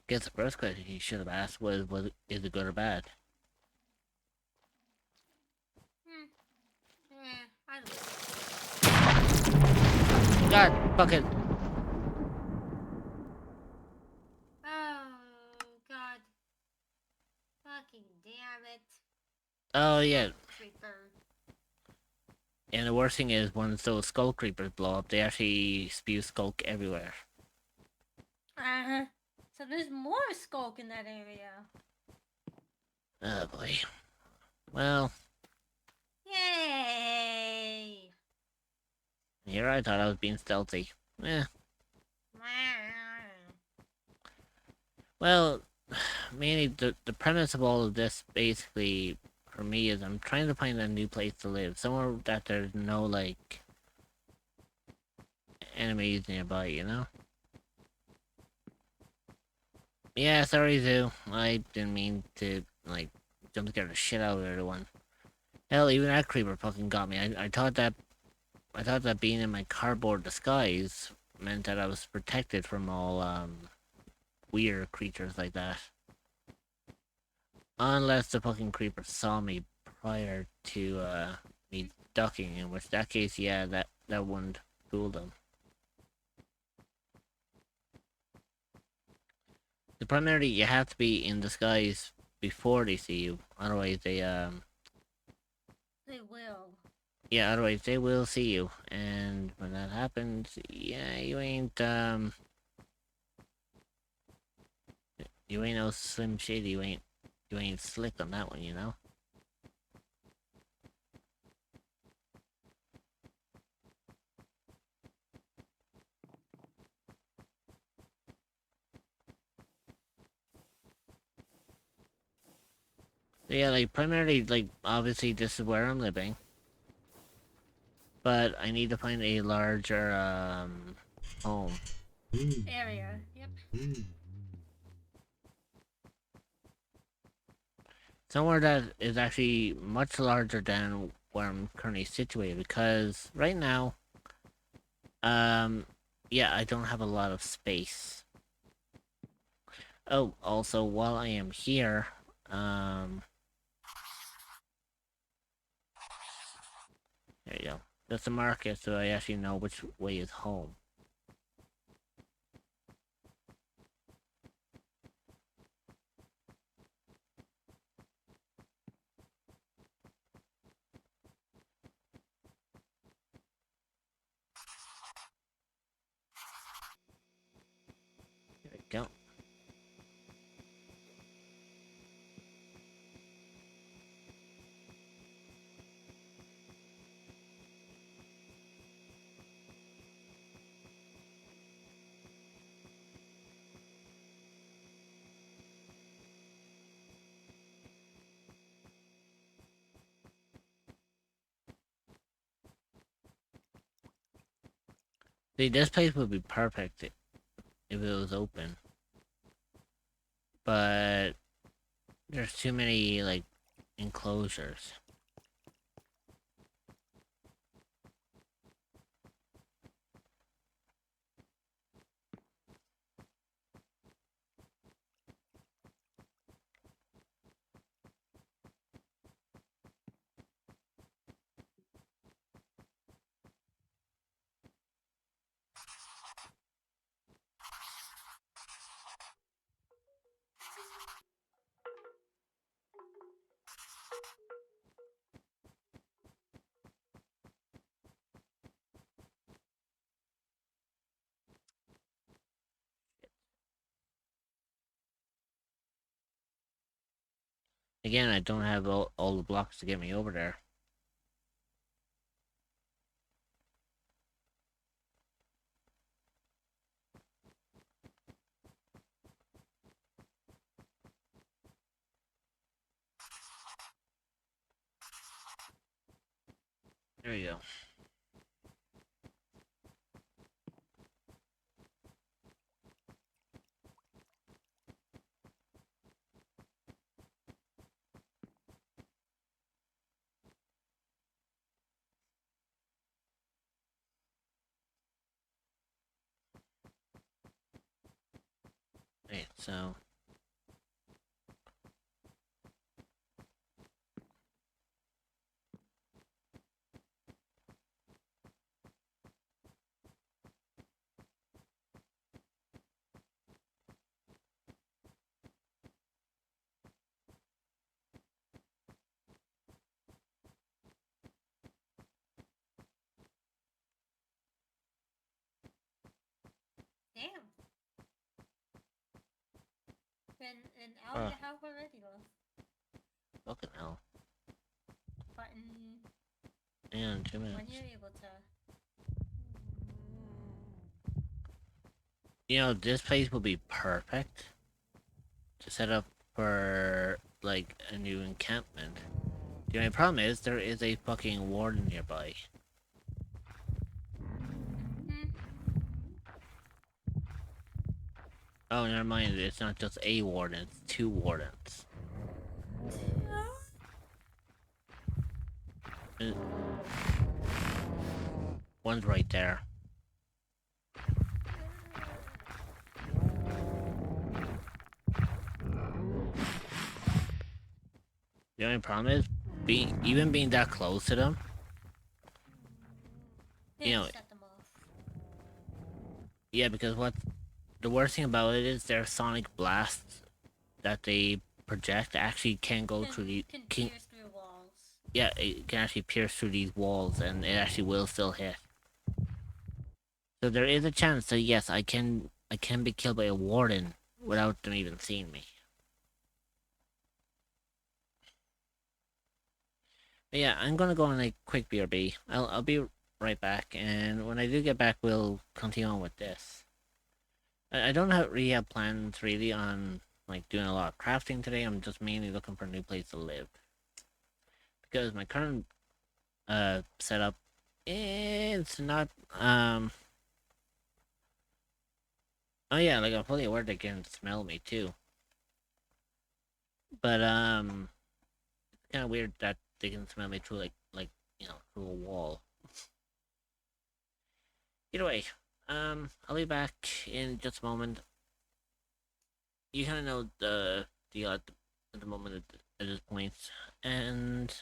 Speaker 3: Guess the first question he should have asked was is it good or bad?
Speaker 4: I don't know.
Speaker 3: God, fucking.
Speaker 4: Oh, God. Fucking damn it.
Speaker 3: Oh yeah,
Speaker 4: Creeper.
Speaker 3: and the worst thing is when those skull creepers blow up, they actually spew skulk everywhere.
Speaker 4: Uh-huh. So there's more skulk in that area.
Speaker 3: Oh boy. Well,
Speaker 4: Yay!
Speaker 3: here I thought I was being stealthy. Eh. Well, mainly the premise of all of this basically for me is I'm trying to find a new place to live, somewhere that there's no like enemies nearby, you know? Yeah, sorry Zoo. I didn't mean to like jump scare the shit out of everyone. Hell, even that creeper fucking got me. I thought that being in my cardboard disguise meant that I was protected from all weird creatures like that. Unless the fucking creeper saw me prior to me ducking, in which that case, yeah, that wouldn't fool them. The primarily you have to be in disguise before they see you, otherwise
Speaker 4: They will.
Speaker 3: yeah, otherwise they will see you, and when that happens, yeah, you ain't no Slim Shady, you ain't slick on that one, you know. So yeah, like primarily, like obviously this is where I'm living, but I need to find a larger home.
Speaker 4: Area. Yep.
Speaker 3: Somewhere that is actually much larger than where I'm currently situated, because right now, um, yeah, I don't have a lot of space. Oh, also, while I am here, there you go. That's the market, so I actually know which way is home. There we go. See, this place would be perfect if it was open. But there's too many, like, enclosures. Again, I don't have all the blocks to get me over there. There you go. Right, so
Speaker 4: Damn. Been an hour and a half already, love.
Speaker 3: fucking hell.
Speaker 4: Button.
Speaker 3: And 2
Speaker 4: When
Speaker 3: minutes.
Speaker 4: you're able to.
Speaker 3: You know, this place would be perfect to set up for, like, a new encampment. The only problem is there is a fucking warden nearby.
Speaker 4: Hmm.
Speaker 3: Oh, never mind. It's not just a warden; it's 2 wardens. Uh, One's right there. The only problem is even being that close to them. You know,
Speaker 4: Set them off.
Speaker 3: yeah, because what the worst thing about it is their sonic blasts that they project actually can go through the
Speaker 4: Can pierce through walls.
Speaker 3: yeah, it can actually pierce through these walls, and it actually will still hit. So there is a chance that yes, I can be killed by a warden without them even seeing me. But yeah, I'm gonna go on a quick BRB. I'll be right back, and when I do get back, we'll continue on with this. I don't really have plans really on like doing a lot of crafting today. I'm just mainly looking for a new place to live because my current setup, it's not oh yeah, like I'm fully aware they can smell me too, but it's kind of weird that they can smell me through like through a wall. Either way, I'll be back in just a moment. You kind of know the deal at the moment at this point, and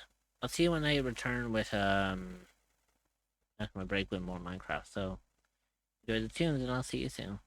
Speaker 3: I'll see you when I return with after my break with more Minecraft. So enjoy the tunes, and I'll see you soon.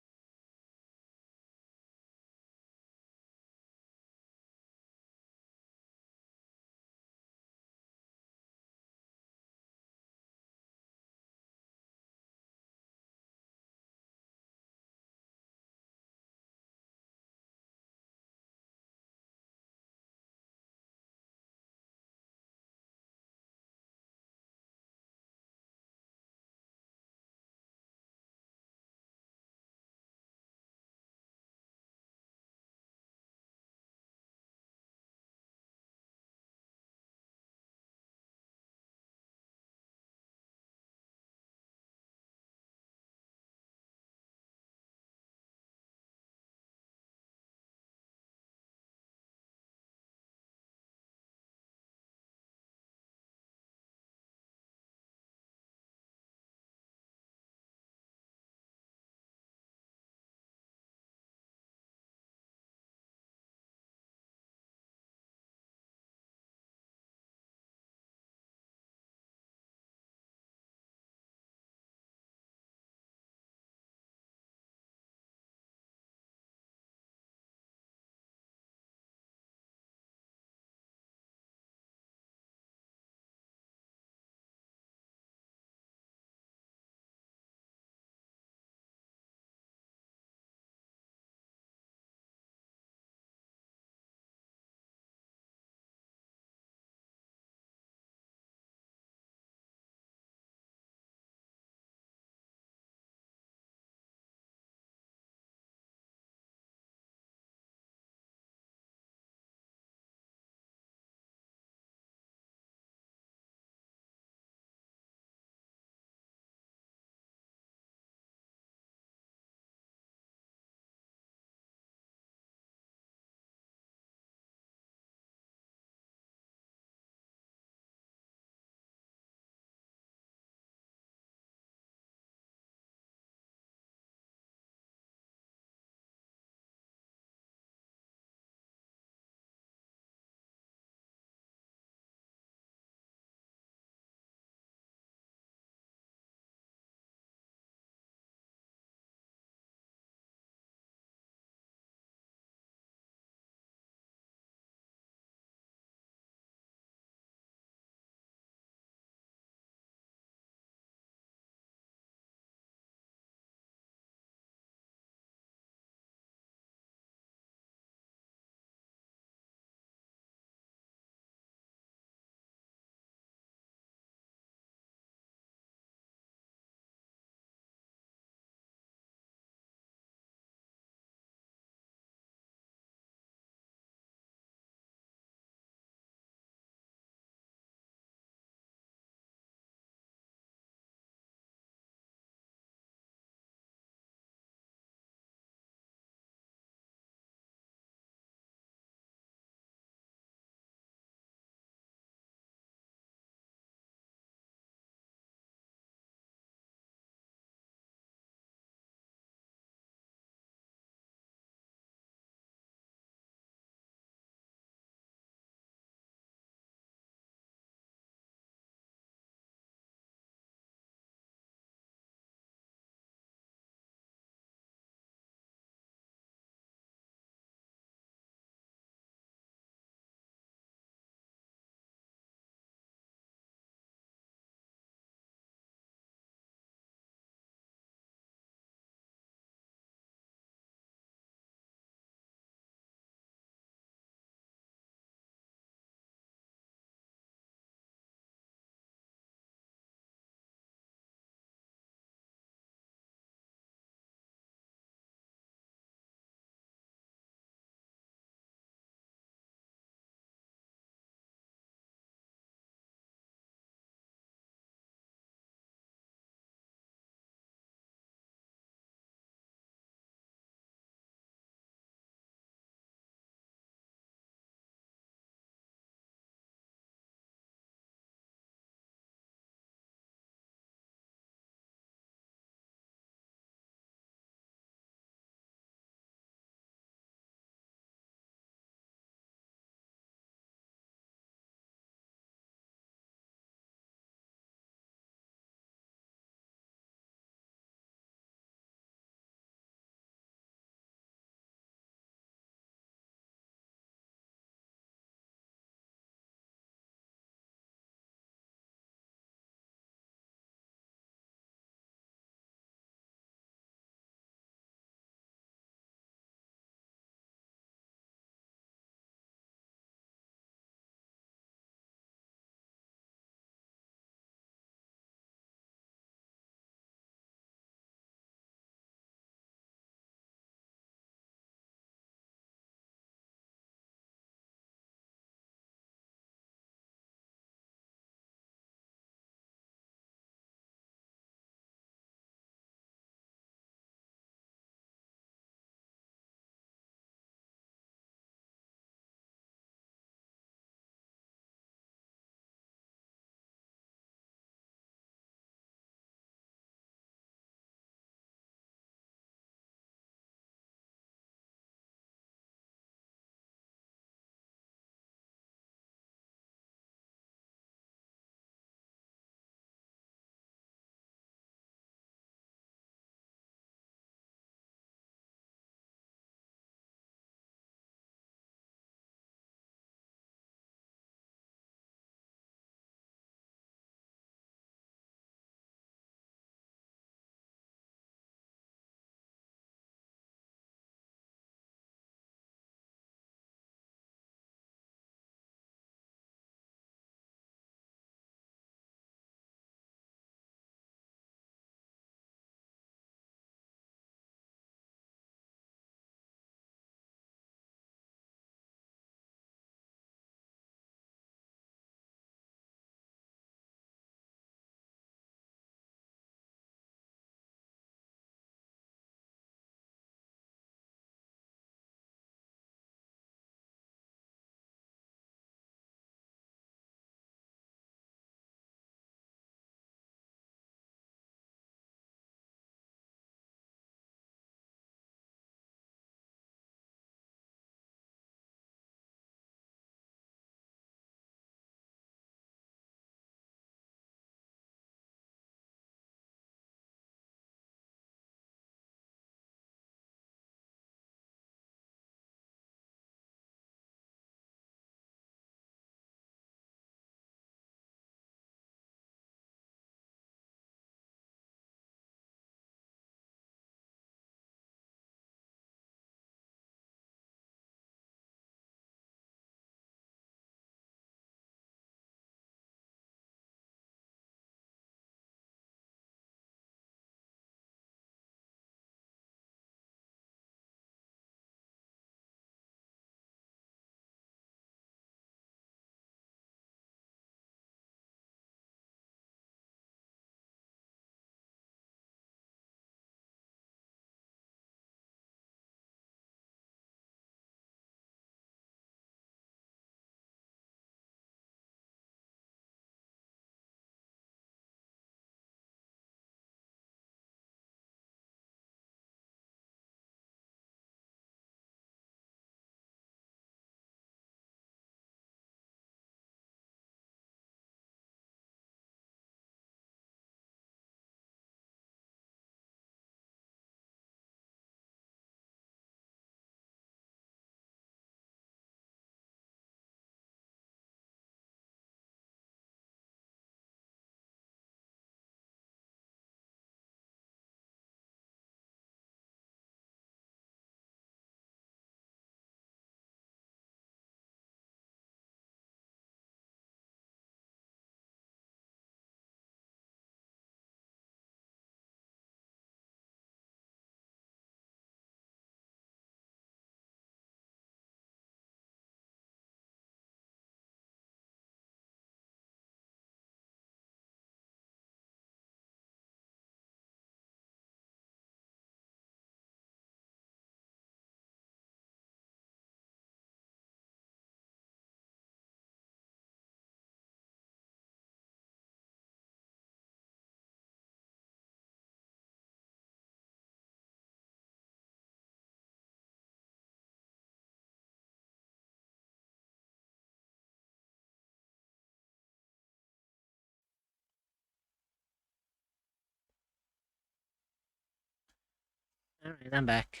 Speaker 3: Alright, I'm back.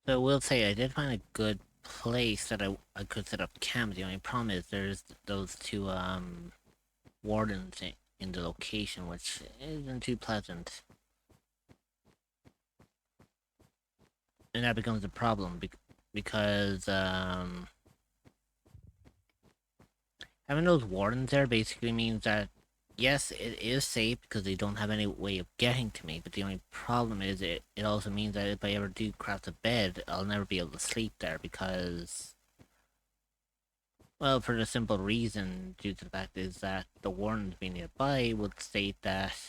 Speaker 3: So I will say I did find a good place that I could set up camp. The only problem is there's those two wardens in the location, which isn't too pleasant. And that becomes a problem because having those wardens there basically means that yes, it is safe because they don't have any way of getting to me, but the only problem is it also means that if I ever do craft a bed, I'll never be able to sleep there because, well, for the simple reason, due to the fact is that the wardens being nearby would state that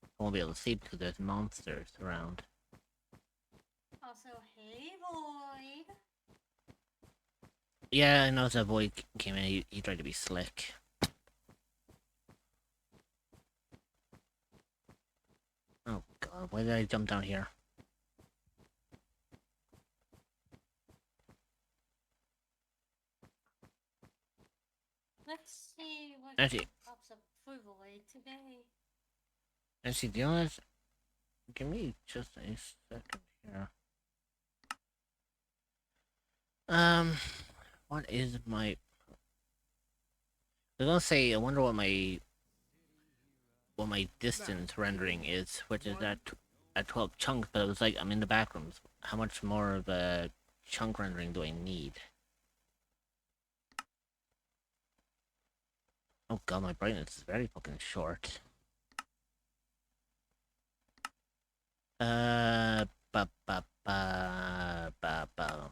Speaker 3: I won't be able to sleep because there's monsters around.
Speaker 4: Also, hey, Void.
Speaker 3: Yeah, I noticed that boy came in, he tried to be slick. Oh god, why did I jump down here?
Speaker 4: Let's see what
Speaker 3: Actually,
Speaker 4: pops up for Void today.
Speaker 3: do you know what? Give me just a second here. What is my... I was gonna say, I wonder what my distance rendering is, which is at 12 chunks, but it was like, I'm in the back rooms. How much more of a chunk rendering do I need? Oh god, my brightness is very fucking short. Ba ba ba ba ba.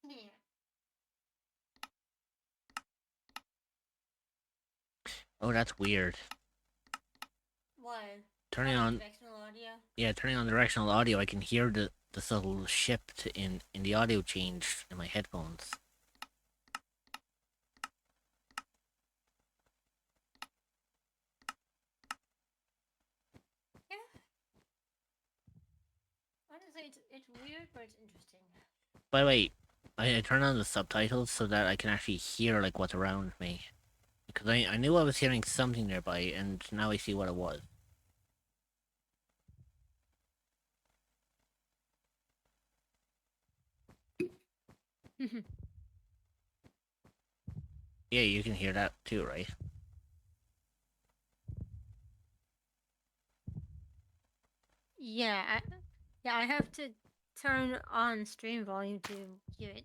Speaker 4: Yeah.
Speaker 3: Oh, that's weird.
Speaker 4: What?
Speaker 3: Turning
Speaker 4: Oh,
Speaker 3: on,
Speaker 4: directional audio?
Speaker 3: yeah, turning on directional audio, I can hear the subtle shift in the audio change in my headphones.
Speaker 4: Yeah. Honestly, it's weird, but it's interesting.
Speaker 3: By the way, I turned on the subtitles so that I can actually hear like what's around me. Because I knew I was hearing something nearby, and now I see what it was. Yeah, you can hear that too, right?
Speaker 4: Yeah, I have to turn on stream volume to hear it.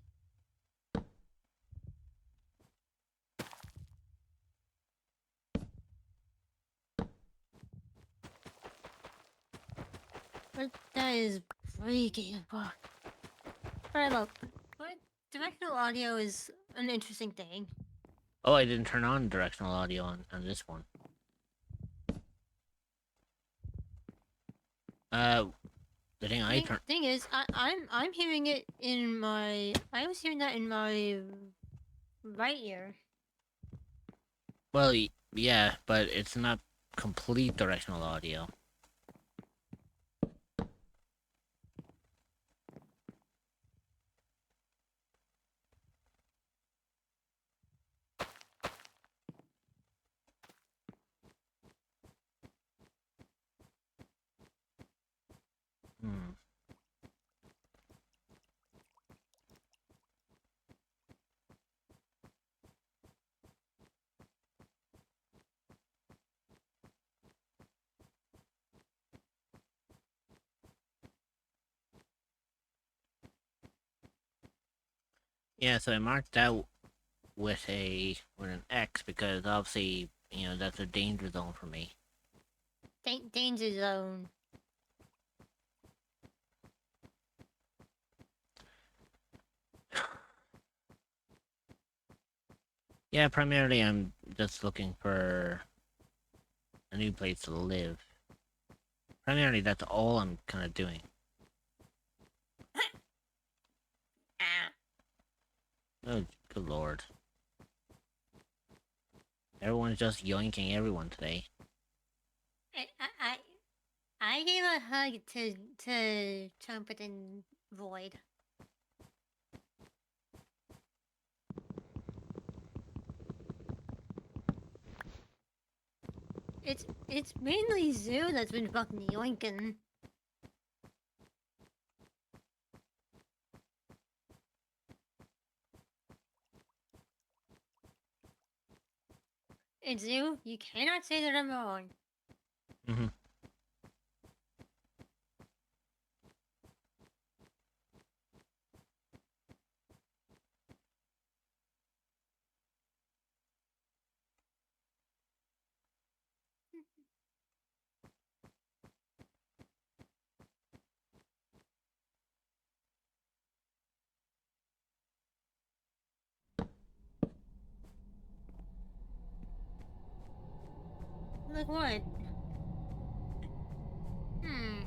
Speaker 4: But that is freaky as fuck. Alright, look. But directional audio is an interesting thing.
Speaker 3: Oh, I didn't turn on directional audio on this one. The thing I turned...
Speaker 4: Thing is, I'm hearing it in my... I was hearing that in my right ear.
Speaker 3: Well, yeah, but it's not complete directional audio. Hmm. Yeah, so I marked out with an X because obviously, that's a danger zone for me.
Speaker 4: Danger zone.
Speaker 3: Yeah, primarily I'm just looking for a new place to live. Primarily, that's all I'm kind of doing.
Speaker 4: Ah,
Speaker 3: Oh, good lord. Everyone's just yoinking everyone today.
Speaker 4: I, I, I gave a hug to Trumpet and Void. It's mainly Zoo that's been fucking yoinking. And Zoo, you cannot say that I'm wrong.
Speaker 3: Mm-hmm.
Speaker 4: Like what? Hmm.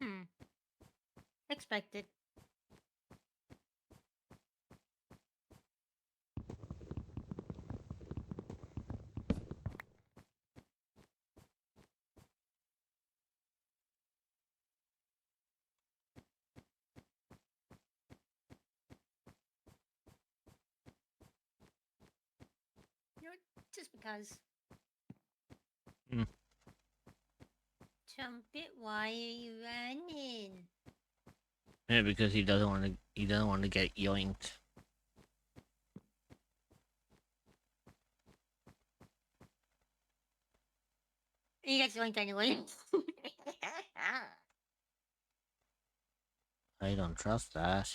Speaker 4: Hmm. Expected. You know, just because.
Speaker 3: Mm.
Speaker 4: Trumpet, why are you running?
Speaker 3: Yeah, because he doesn't want to. He doesn't want to get yoinked.
Speaker 4: You guys yoinked anyway.
Speaker 3: I don't trust that.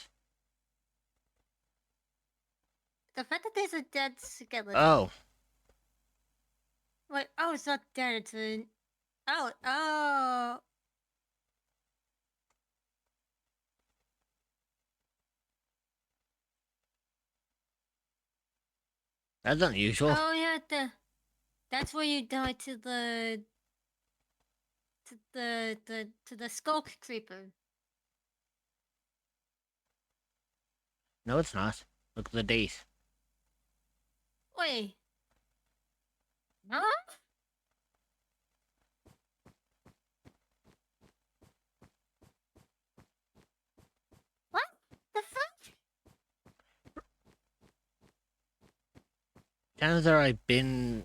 Speaker 4: The fact that there's a dead skeleton.
Speaker 3: Oh,
Speaker 4: Wait, oh, it's not dead, it's a... Oh.
Speaker 3: that's unusual.
Speaker 4: Oh, yeah, that's where you die to the... To the skulk creeper.
Speaker 3: No, it's not. Look at the date.
Speaker 4: Wait. Huh? What? The fuck?
Speaker 3: Chances are I've been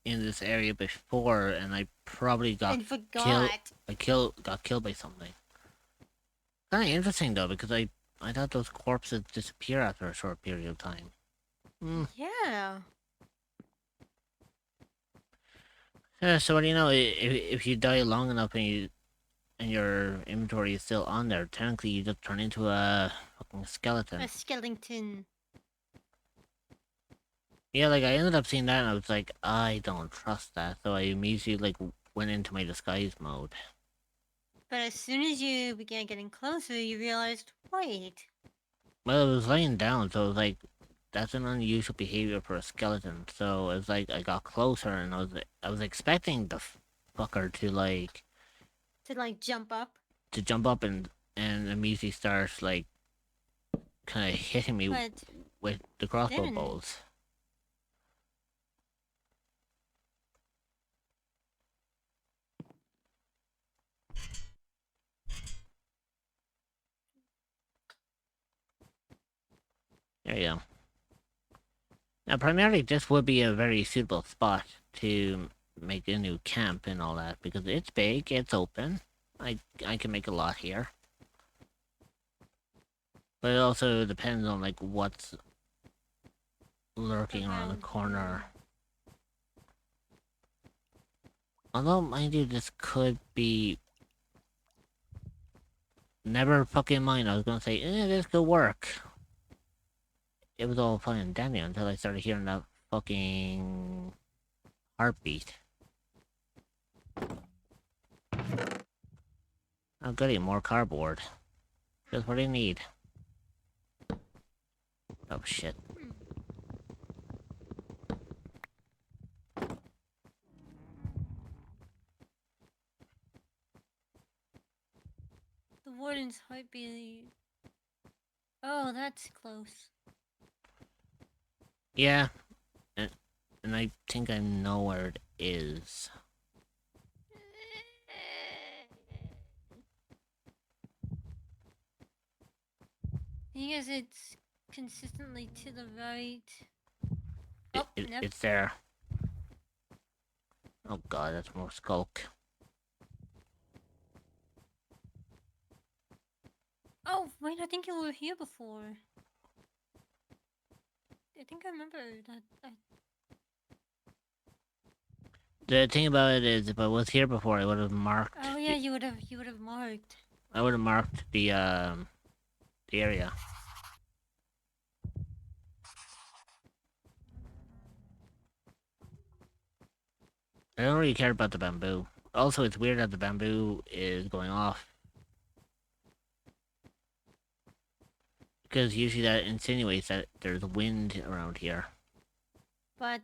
Speaker 3: in this area before, and I probably got
Speaker 4: And
Speaker 3: killed.
Speaker 4: forgot.
Speaker 3: Got killed by something. Kind of interesting though, because I thought those corpses disappear after a short period of time. Hmm.
Speaker 4: Yeah.
Speaker 3: So what do you know? If you die long enough and your inventory is still on there, technically you just turn into a fucking skeleton.
Speaker 4: A skeleton.
Speaker 3: Yeah, like I ended up seeing that and I was like, I don't trust that, so I immediately like went into my disguise mode.
Speaker 4: But as soon as you began getting closer, you realized, wait.
Speaker 3: Well, it was laying down, so it was like that's an unusual behavior for a skeleton. So it was like I got closer and I was expecting the fucker
Speaker 4: To like jump up.
Speaker 3: to jump up and immediately start like kind of hitting me
Speaker 4: But
Speaker 3: with the crossbow
Speaker 4: didn't.
Speaker 3: bolts. There you go. Now, primarily, this would be a very suitable spot to make a new camp and all that because it's big, it's open. I can make a lot here, but it also depends on like lurking around the
Speaker 4: around
Speaker 3: corner.
Speaker 4: here.
Speaker 3: Although, mind you, this could be... Never fucking mind, I was gonna say, this could work. It was all fun and dandy until I started hearing that fucking... heartbeat. Oh goody, more cardboard. Just what I need. Oh shit.
Speaker 4: The warden's heartbeat. Oh, that's close.
Speaker 3: Yeah, and I think I know where it is.
Speaker 4: I guess it's consistently to the right.
Speaker 3: It,
Speaker 4: Oh, nope.
Speaker 3: It's there. Oh god, that's more skulk.
Speaker 4: Oh, wait, I think you were here before. I think I remember that.
Speaker 3: The thing about it is, if I was here before, I would have marked.
Speaker 4: Oh yeah, you would have marked.
Speaker 3: I would have marked the area. I don't really care about the bamboo. Also, it's weird that the bamboo is going off. Because usually that insinuates that there's wind around here.
Speaker 4: But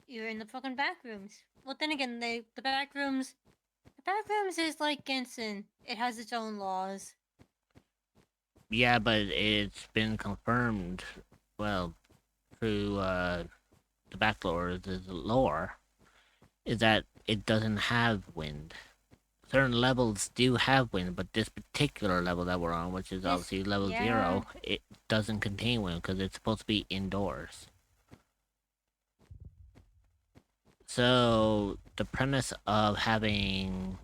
Speaker 4: you're in the fucking back rooms. Well, then again, the back rooms is like Genshin. It has its own laws.
Speaker 3: Yeah, but it's been confirmed, well, through the backlore, the lore, is that it doesn't have wind. Certain levels do have wind, but this particular level that we're on, which is obviously level 0, it doesn't contain wind because it's supposed to be indoors. So, the premise of having...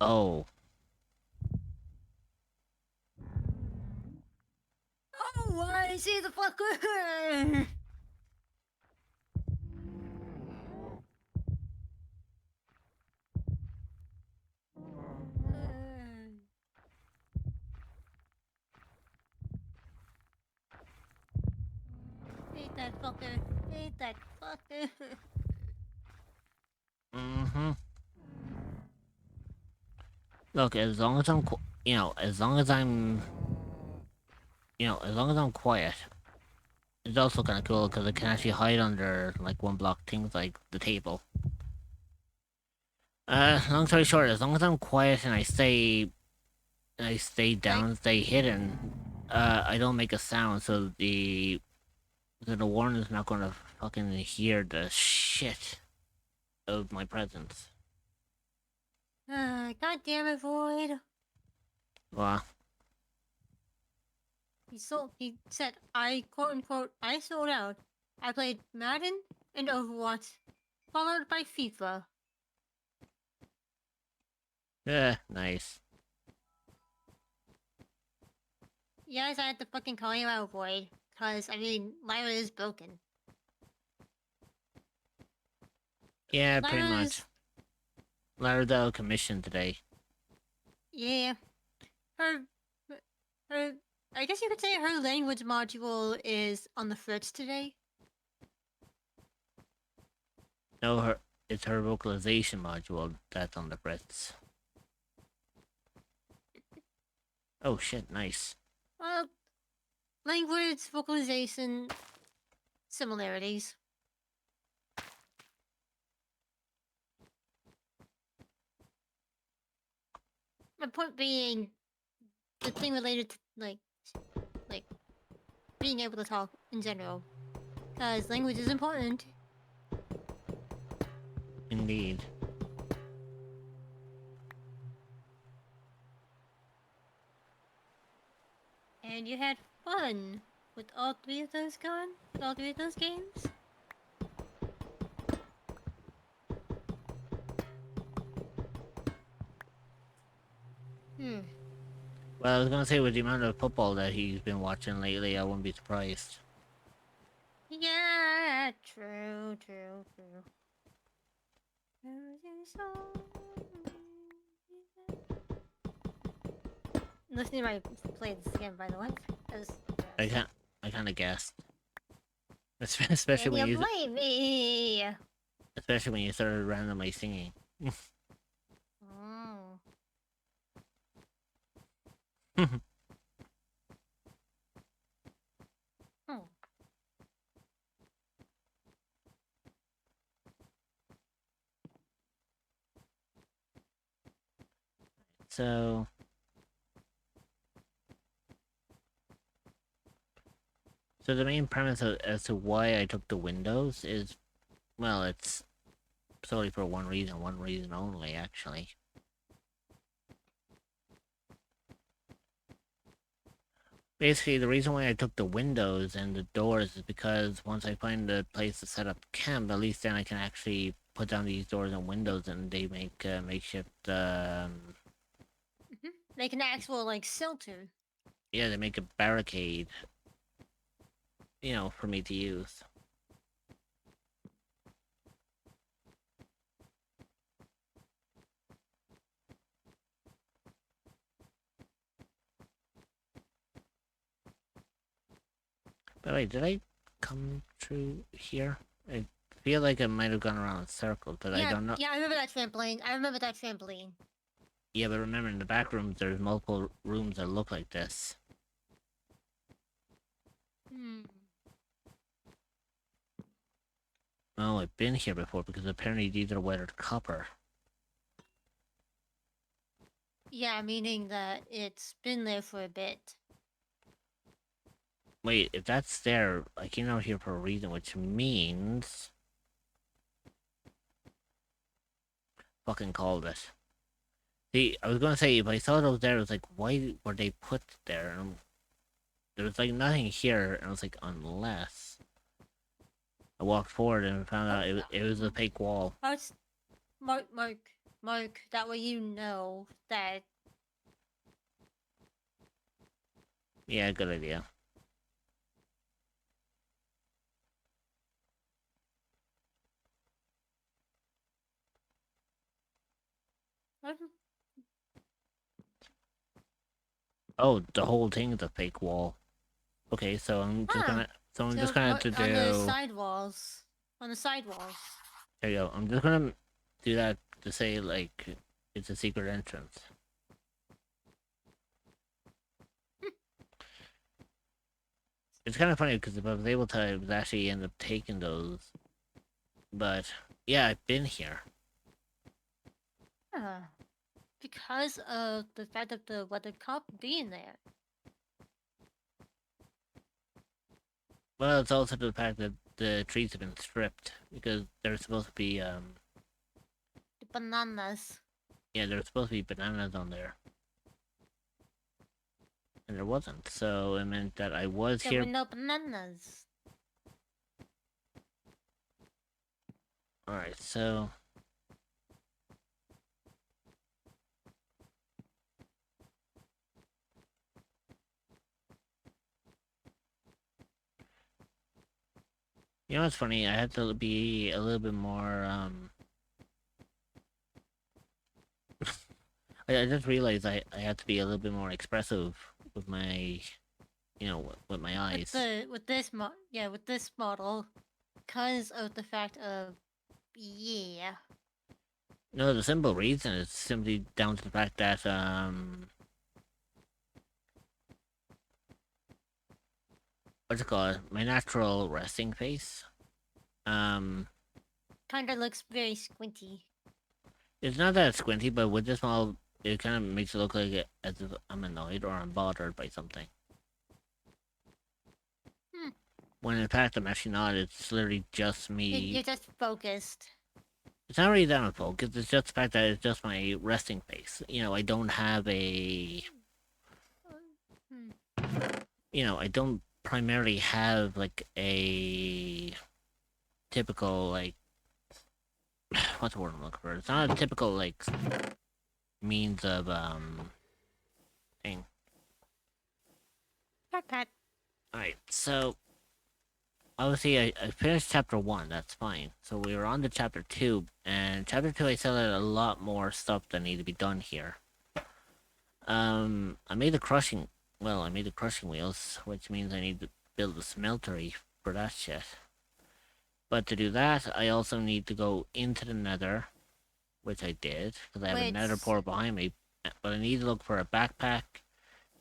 Speaker 3: Oh.
Speaker 4: Oh, I see the fucker! Hate that fucker. Hate that fucker.
Speaker 3: Mm-hmm. Look, as long as I'm, as long as I'm, as long as I'm quiet, it's also kind of cool because I can actually hide under, like, one block things like the table. Long story short, as long as I'm quiet and I stay down, stay hidden, I don't make a sound, so the warden is not gonna fucking hear the shit of my presence.
Speaker 4: God damn it, Void.
Speaker 3: Well,
Speaker 4: He said, I quote unquote, I sold out. I played Madden and Overwatch, followed by FIFA.
Speaker 3: nice.
Speaker 4: Yes, I had to fucking call you out, Void. Cause, I mean, Lyra is broken.
Speaker 3: Yeah, pretty much.
Speaker 4: Lyra's...
Speaker 3: Lyra's out of commission today.
Speaker 4: Yeah. Her... I guess you could say her language module is on the fritz today.
Speaker 3: No, it's her vocalization module that's on the Brits. Oh shit, nice.
Speaker 4: Well, language, vocalization, similarities. My point being, the thing related to, like, being able to talk in general. Because language is important.
Speaker 3: Indeed.
Speaker 4: And you had fun with all three of those games? Hmm.
Speaker 3: Well, I was gonna say with the amount of football that he's been watching lately, I wouldn't be surprised.
Speaker 4: Yeah, true. Listening to my play this again, by the way.
Speaker 3: I can't. I kind of guessed,
Speaker 4: Can you blame me?
Speaker 3: especially when you started randomly singing.
Speaker 4: Oh. Oh.
Speaker 3: So, the main premise as to why I took the windows is, well, it's solely for one reason only, actually. Basically, the reason why I took the windows and the doors is because once I find a place to set up camp, at least then I can actually put down these doors and windows, and they make makeshift.
Speaker 4: Like an actual like shelter.
Speaker 3: Yeah, they make a barricade. You know, for me to use. But wait, did I come through here? I feel like I might have gone around in circles, but
Speaker 4: Yeah,
Speaker 3: I don't know.
Speaker 4: yeah, I remember that trampoline.
Speaker 3: Yeah, but remember, in the back rooms, there's multiple rooms that look like this.
Speaker 4: Hmm.
Speaker 3: Oh, I've been here before because apparently these are weathered copper.
Speaker 4: Yeah, meaning that it's been there for a bit.
Speaker 3: Wait, if that's there, I came out here for a reason, which means... Fucking called it. See, I was gonna say, if I saw those there, I was like, why were they put there? And there was like nothing here, and I was like, unless... I walked forward and found out it was a fake wall.
Speaker 4: Mark, that way you know that.
Speaker 3: Yeah, good idea. Oh, the whole thing is a fake wall. Okay, so I'm just gonna... So I'm just gonna have to
Speaker 4: on the
Speaker 3: do...
Speaker 4: sidewalls. On the sidewalls.
Speaker 3: There you go. I'm just gonna do that to say, like, it's a secret entrance. It's kind of funny because if I was able to, I would actually end up taking those. But, yeah, I've been here.
Speaker 4: Yeah. Because of the fact of the weather cop being there.
Speaker 3: Well, it's also the fact that the trees have been stripped because there's supposed to be,
Speaker 4: The bananas.
Speaker 3: yeah, there's supposed to be bananas on there. And there wasn't, so it meant that I was
Speaker 4: There
Speaker 3: here.
Speaker 4: were no bananas.
Speaker 3: Alright, so... You know what's funny? I had to be a little bit more, I just realized I had to be a little bit more expressive with my, you know, with my eyes.
Speaker 4: With this model, because of the fact of yeah.
Speaker 3: No, the simple reason is simply down to the fact that, what's it called? My natural resting face,
Speaker 4: Kinda looks very squinty.
Speaker 3: it's not that squinty, but with this model, it kind of makes it look like as if I'm annoyed or I'm bothered by something. When in fact I'm actually not. It's literally just me.
Speaker 4: You're just focused.
Speaker 3: It's not really that I'm focused. It's just the fact that it's just my resting face. You know, I don't have a. You know, I don't primarily have like a typical like. What's the word I'm looking for? It's not a typical like means of thing.
Speaker 4: Pat pat.
Speaker 3: Alright, so obviously I finished chapter 1, that's fine. So we were on to chapter 2, and chapter 2 I still had a lot more stuff that needed to be done here. I made the crushing wheels, which means I need to build a smeltery for that shit. But to do that, I also need to go into the nether, which I did, because I have a nether portal behind me. But I need to look for a backpack,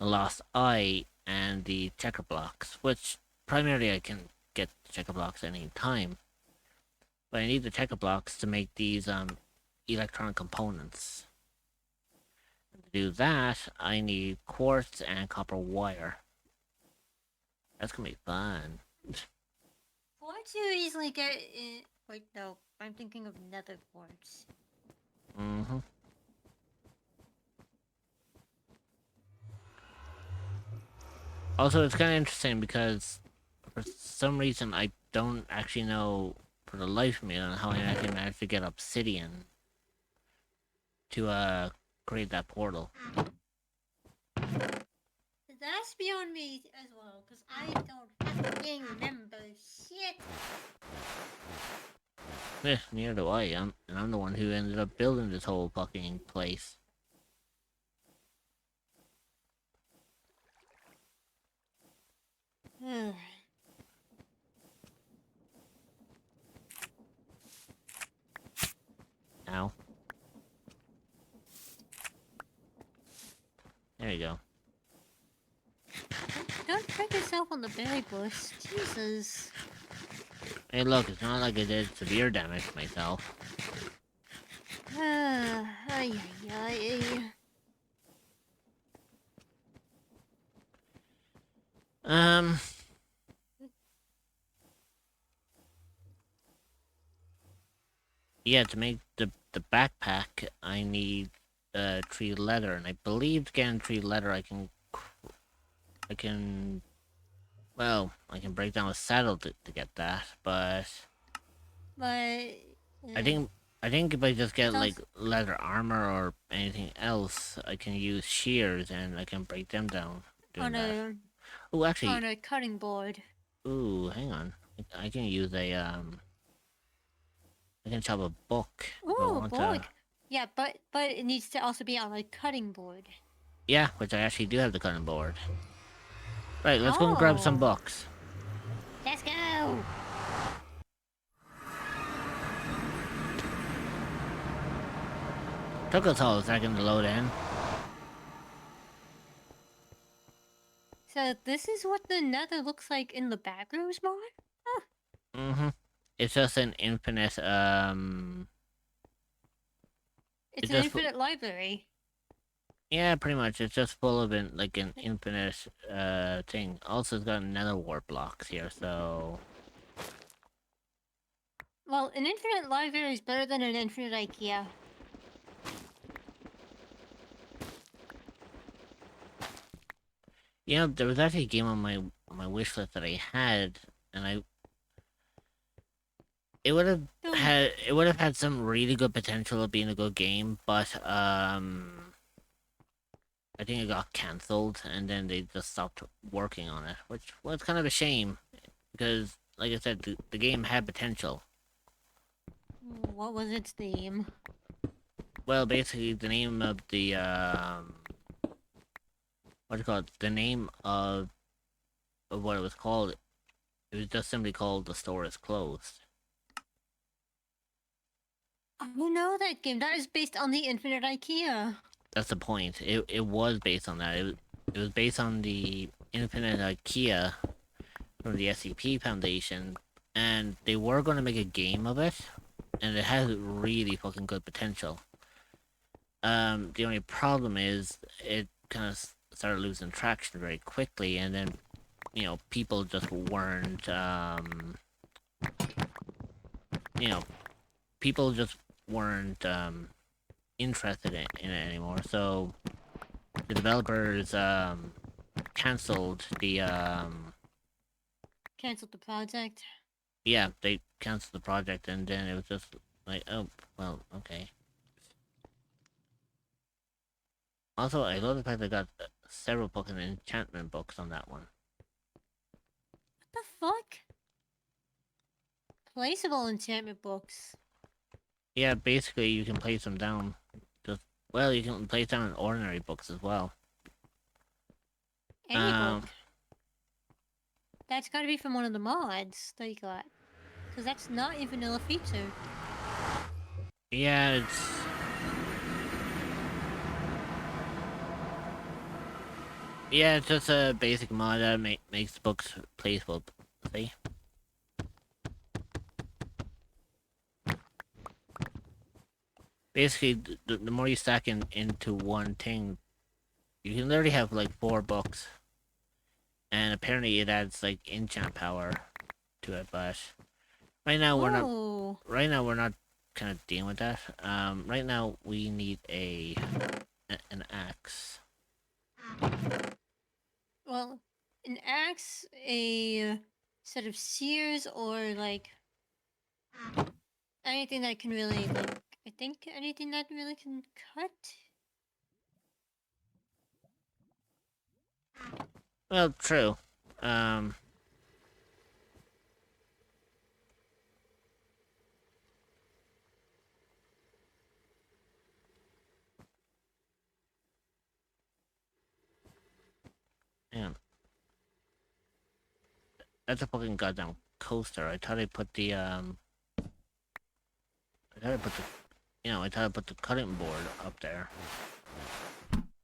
Speaker 3: a lost eye, and the checker blocks, which primarily I can get the checker blocks any time. But I need the checker blocks to make these electronic components. And to do that, I need quartz and copper wire. That's gonna be fun.
Speaker 4: Quartz you easily get in. Wait, no. I'm thinking of nether quartz.
Speaker 3: Mm-hmm. Also, it's kind of interesting because for some reason I don't actually know for the life of me on how I actually managed to get obsidian to create that portal.
Speaker 4: That's beyond me as well, because I don't fucking remember shit.
Speaker 3: Yeah, neither do I. I'm the one who ended up building this whole fucking place. Ow. There you go.
Speaker 4: Don't prick yourself on the berry bush. Jesus.
Speaker 3: Hey, look, it's not like I did severe damage to myself.
Speaker 4: Ay, ay, ay.
Speaker 3: Um. Yeah, to make the backpack, I need tree leather, and I believe to get tree leather, I can break down a saddle to get that, but
Speaker 4: But.
Speaker 3: I think if I just get
Speaker 4: Sounds-
Speaker 3: like leather armor or anything else, I can use shears and I can break them down doing
Speaker 4: on
Speaker 3: that.
Speaker 4: a
Speaker 3: Oh, actually,
Speaker 4: on a cutting board.
Speaker 3: ooh, hang on. I can use I can chop a book if I
Speaker 4: Ooh,
Speaker 3: want
Speaker 4: boy.
Speaker 3: to.
Speaker 4: Yeah, but it needs to also be on a cutting board.
Speaker 3: Yeah, which I actually do have the cutting board. Right, let's go and grab some
Speaker 4: Oh.
Speaker 3: books.
Speaker 4: Let's go.
Speaker 3: Took us all a second to load in.
Speaker 4: So this is what the nether looks like in the back rooms mod?
Speaker 3: Mm-hmm. It's just an infinite,
Speaker 4: It's
Speaker 3: It
Speaker 4: an
Speaker 3: just
Speaker 4: infinite library.
Speaker 3: yeah, pretty much. It's just full of like an infinite, thing. Also, it's got nether wart blocks here, so...
Speaker 4: Well, an infinite library is better than an infinite IKEA.
Speaker 3: You know, there was actually a game on my wish list that I had, and it would have had some really good potential of being a good game, but I think it got cancelled, and then they just stopped working on it, which was kind of a shame, because, like I said, the game had potential.
Speaker 4: What was its theme?
Speaker 3: Well, basically, the name of the what do you call it? The name of what it was called, it was just simply called "The Store Is Closed."
Speaker 4: Oh no, that game. That is based on the infinite IKEA.
Speaker 3: That's the point. It was based on that. It was based on the Infinite IKEA from the SCP Foundation, and they were going to make a game of it, and it has really fucking good potential. The only problem is it kind of started losing traction very quickly, and then, you know, people just weren't, you know, people just weren't, interested in it anymore, so the developers, canceled the,
Speaker 4: Cancelled the project.
Speaker 3: yeah, they canceled the project, and then it was just like, oh, well, okay. Also, I love the fact they got several fucking enchantment books on that one.
Speaker 4: What the fuck? Placeable enchantment books.
Speaker 3: Yeah, basically you can place them down. Just well, you can place down ordinary books as well.
Speaker 4: Any book. That's gotta be from one of the mods that you got. Because that's not a vanilla feature.
Speaker 3: Yeah, it's. Yeah, it's just a basic mod that makes books placeable. See? Basically, the more you stack into one thing, you can literally have like 4 books. And apparently it adds like enchant power to it, but right now we're not.
Speaker 4: Oh.
Speaker 3: Right now we're not kind of dealing with that. Right now we need an axe.
Speaker 4: Well, an axe, a set of shears, or like anything that can really like. I think anything that really can cut.
Speaker 3: Well, true. Um. Man, that's a fucking goddamn coaster. I thought I put the I thought I put the, I thought I put the cutting board up there.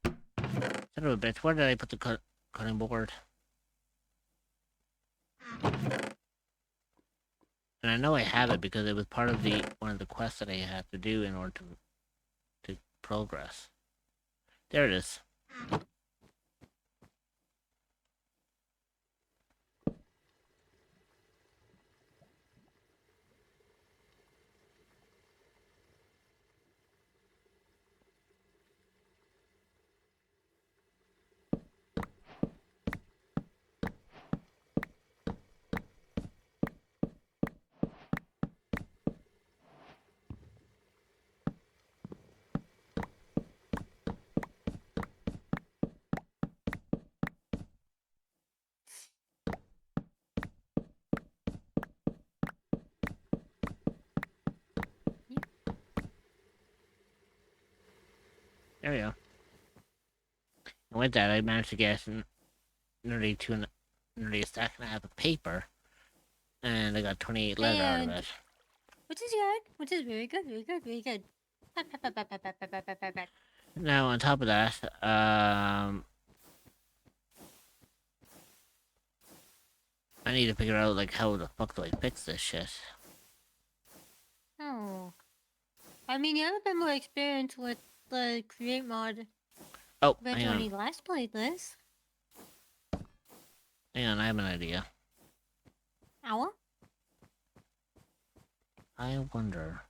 Speaker 3: Son of a bitch, where did I put the cutting board? And I know I have it because it was part of one of the quests that I had to do in order to progress. There it is. There we go. And with that, I managed to get nearly nearly a stack and a half of paper, and I got 28 leather out of
Speaker 4: And
Speaker 3: it.
Speaker 4: which is good. Which is very good. Very good. Very good.
Speaker 3: Now on top of that, I need to figure out like how the fuck do I fix this shit.
Speaker 4: Oh. I mean, you have a bit more experience with the create mod
Speaker 3: Oh,
Speaker 4: compared
Speaker 3: hang
Speaker 4: to when
Speaker 3: on.
Speaker 4: you last played this.
Speaker 3: Hang on, I have an idea.
Speaker 4: Hour?
Speaker 3: I wonder.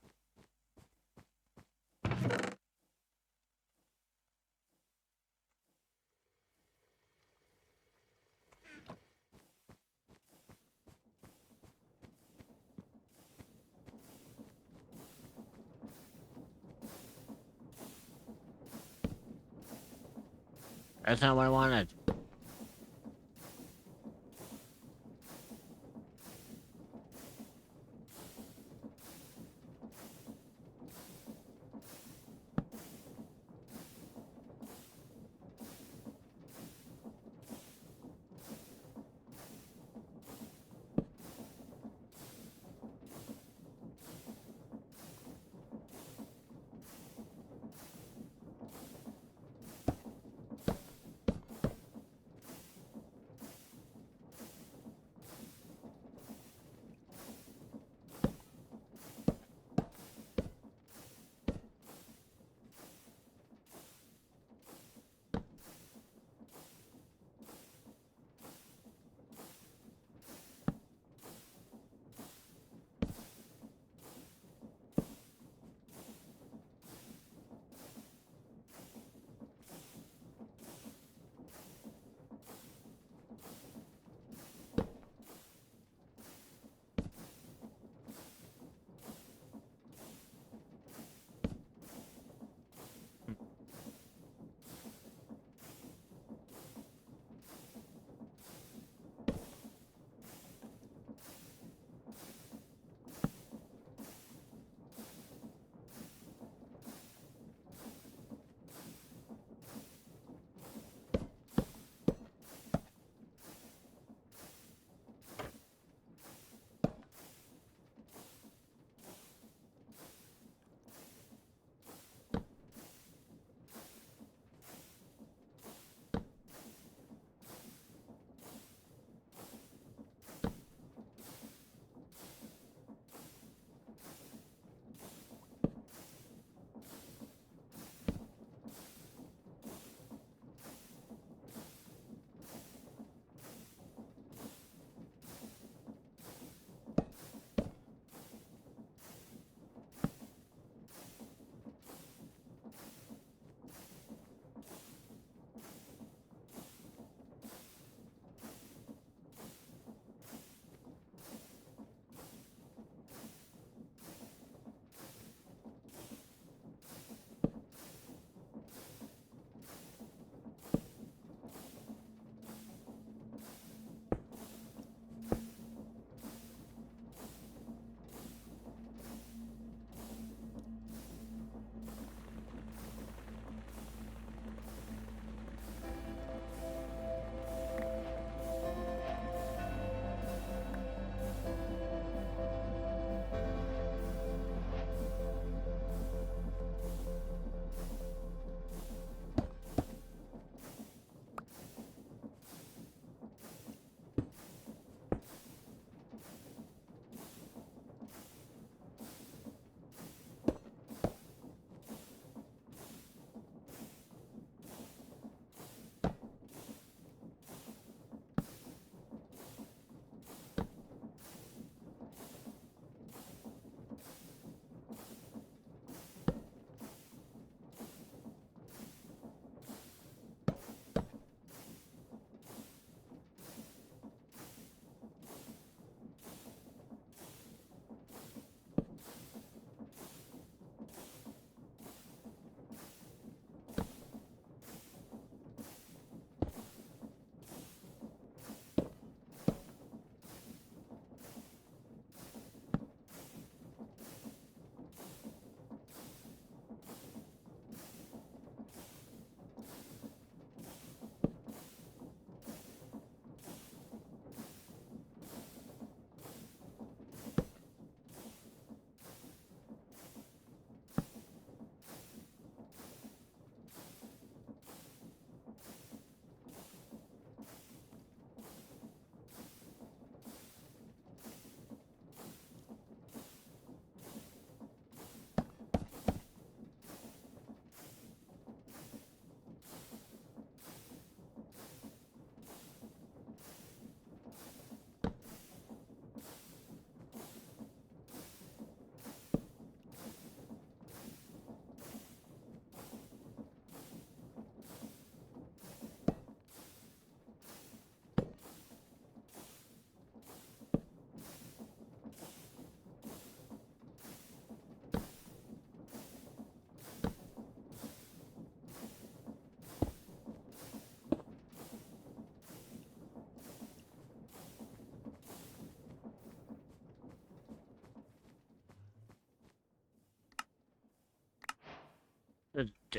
Speaker 3: That's not what I wanted.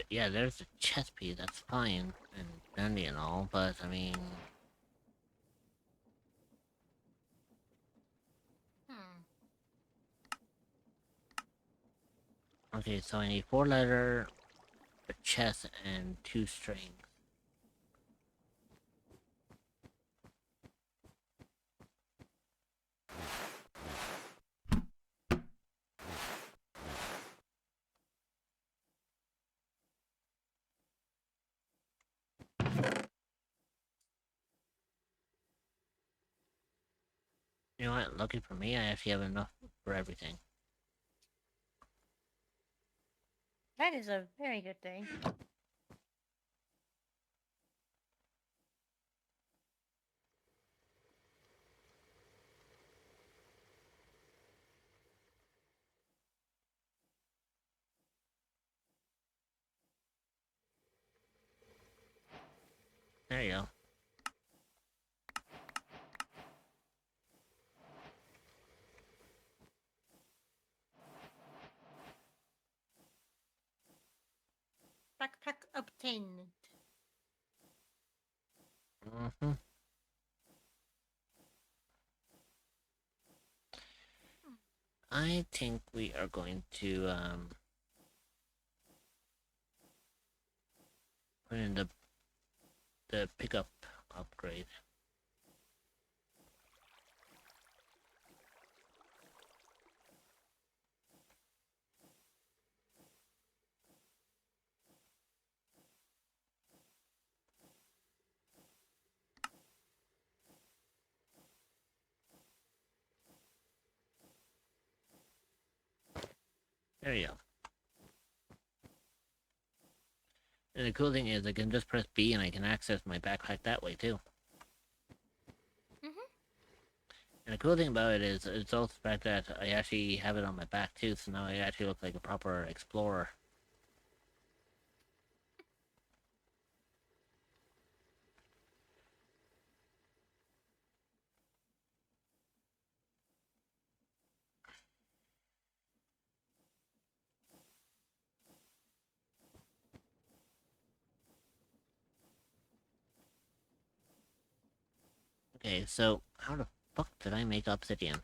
Speaker 3: Yeah, there's a chess piece, that's fine and dandy and all, but I mean...
Speaker 4: Hmm.
Speaker 3: Okay, so I need 4 leather, a chest, and 2 strings. You know what, lucky for me, I actually have enough for everything.
Speaker 4: That is a very good thing.
Speaker 3: There you go.
Speaker 4: Backpack obtained.
Speaker 3: Mm-hmm. I think we are going to, put in the pickup upgrade. There you go. And the cool thing is I can just press B and I can access my backpack that way too.
Speaker 4: Mm-hmm.
Speaker 3: And the cool thing about it is it's also the fact that I actually have it on my back too, so now I actually look like a proper explorer. Okay, so how the fuck did I make obsidian?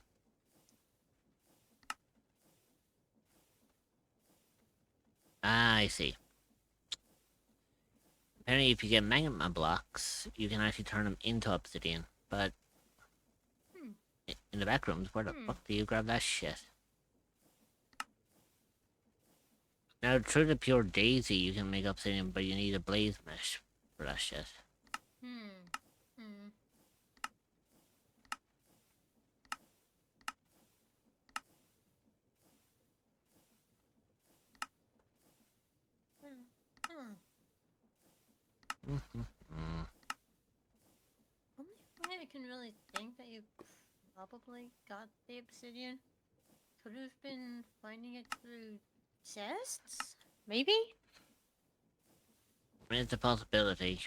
Speaker 3: Ah, I see. Apparently if you get magma blocks, you can actually turn them into obsidian, but
Speaker 4: Hmm.
Speaker 3: in the back rooms, where the
Speaker 4: Hmm.
Speaker 3: fuck do you grab that shit? Now, through the pure daisy, you can make obsidian, but you need a blaze mesh for that shit.
Speaker 4: Hmm. Hmm. Hmm. Hmm.
Speaker 3: Mm-hmm.
Speaker 4: Only way I can really think that you probably got the obsidian could have been finding it through chests? Maybe?
Speaker 3: It's a possibility.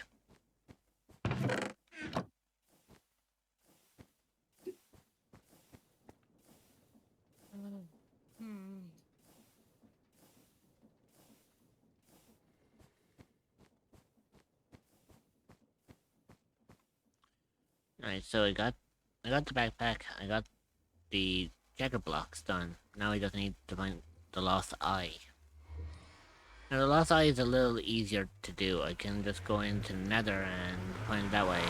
Speaker 4: Hmm.
Speaker 3: Alright, so I got the backpack, I got the checker blocks done. Now I just need to find the lost eye. Now the lost eye is a little easier to do. I can just go into Nether and find it that way.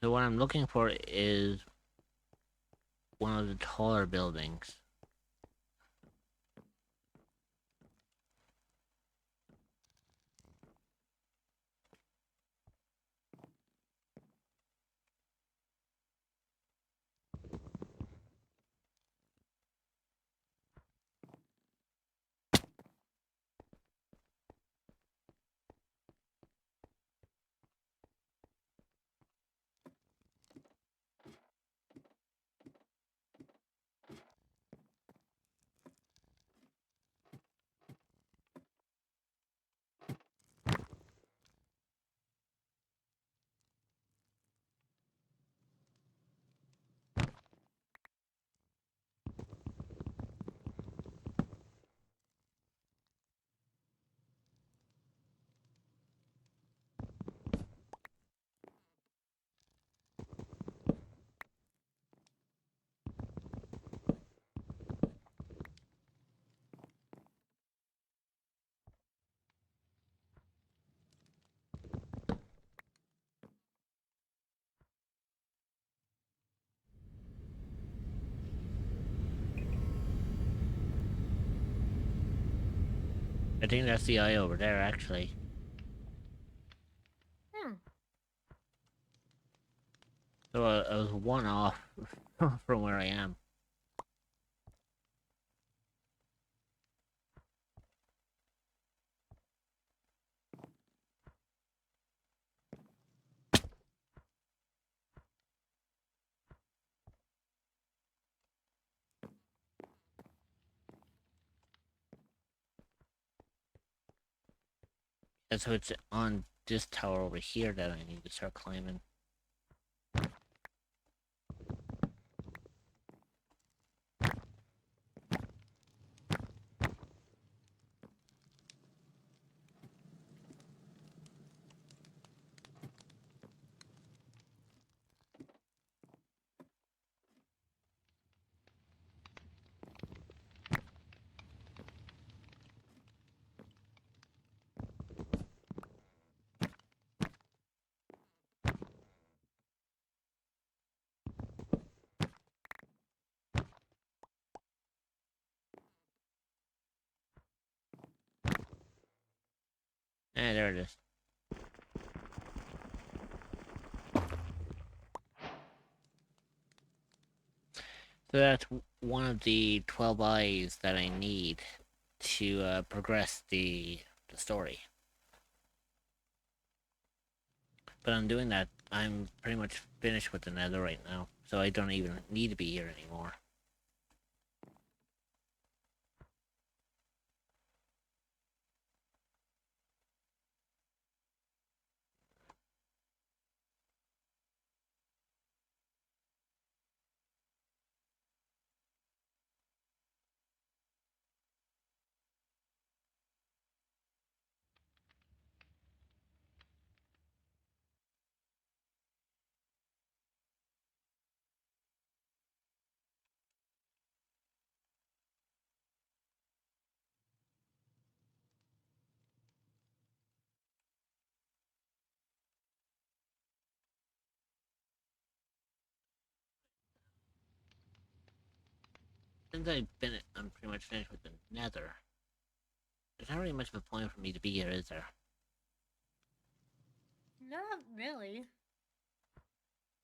Speaker 3: So what I'm looking for is one of the taller buildings. I think that's the eye over there, actually.
Speaker 4: Hmm.
Speaker 3: So I was one off from where I am. And so it's on this tower over here that I need to start climbing. There it is. So that's one of the 12 eyes that I need to progress the story. But I'm doing that. I'm pretty much finished with the nether right now, so I don't even need to be here anymore. Since I'm pretty much finished with the nether. There's not really much of a point for me to be here, is there?
Speaker 4: Not really.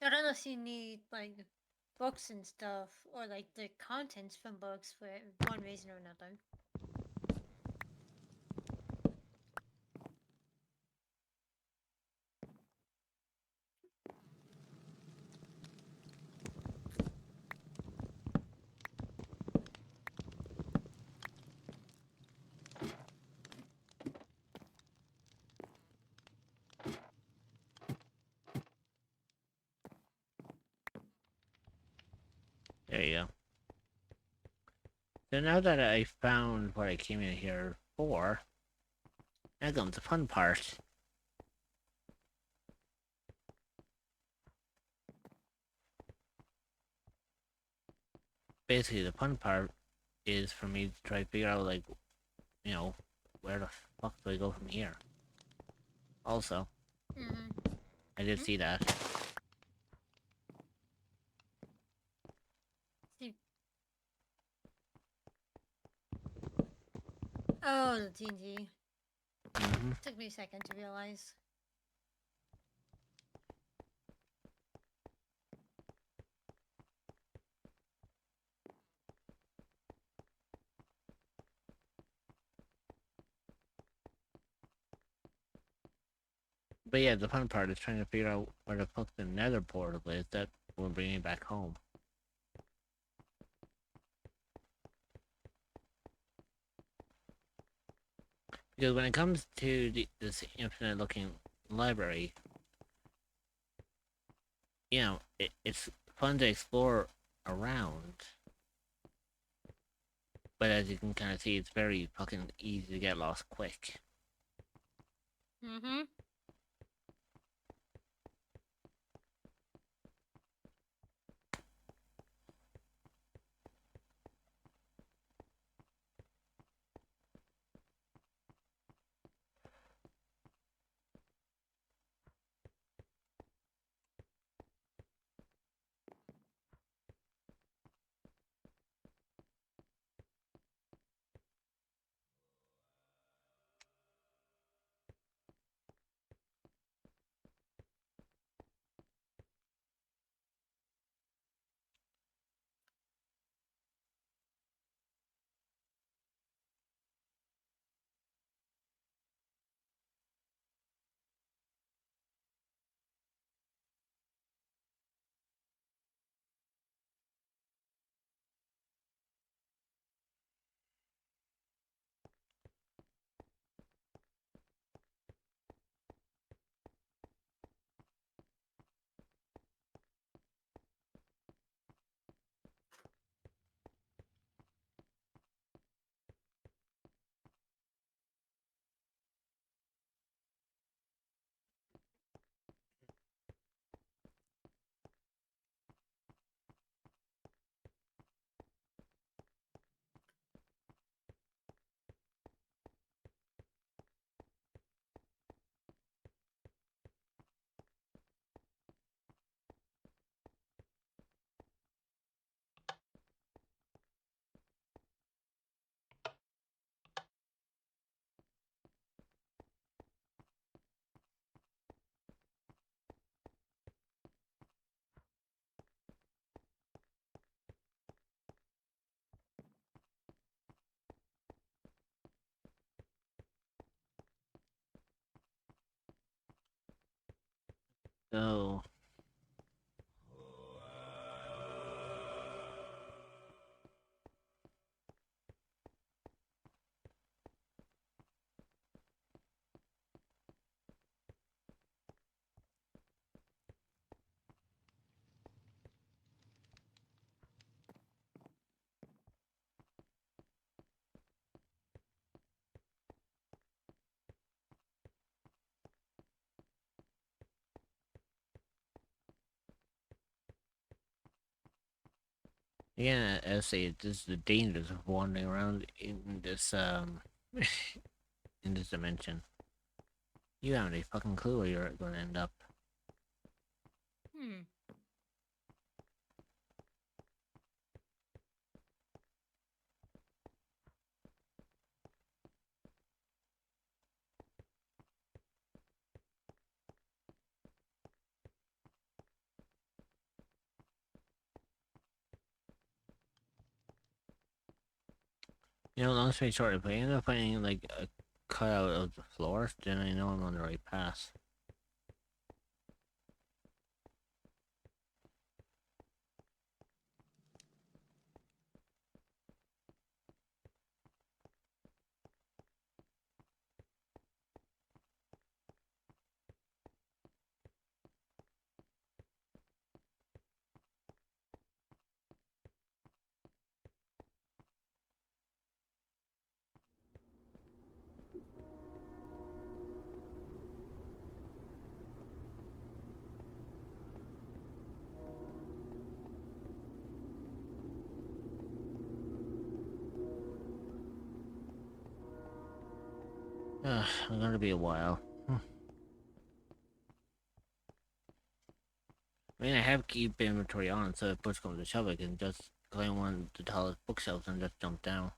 Speaker 4: Not unless you need like books and stuff, or like the contents from books for one reason or another.
Speaker 3: There you go. So now that I found what I came in here for, now comes the fun part. Basically, the fun part is for me to try to figure out, like, you know, where the fuck do I go from here? Also, I did see that.
Speaker 4: See. Oh, the TNT.
Speaker 3: Mm-hmm.
Speaker 4: Took me a second to realize.
Speaker 3: But yeah, the fun part is trying to figure out where the fuck the nether portal is that will bring me back home. Because when it comes to this infinite looking library, you know, it's fun to explore around. But as you can kind of see, it's very fucking easy to get lost quick.
Speaker 4: Mm-hmm.
Speaker 3: So yeah, as I say, this is the dangers of wandering around in this in this dimension. You haven't a fucking clue where you're going to end up.
Speaker 4: Hmm.
Speaker 3: You know, long story short, if I end up finding like a cutout of the floor, then I know I'm on the right path. I'm gonna be a while. I mean, I have keep inventory on, so if push comes to shove, I can just climb one of the tallest bookshelves and just jump down.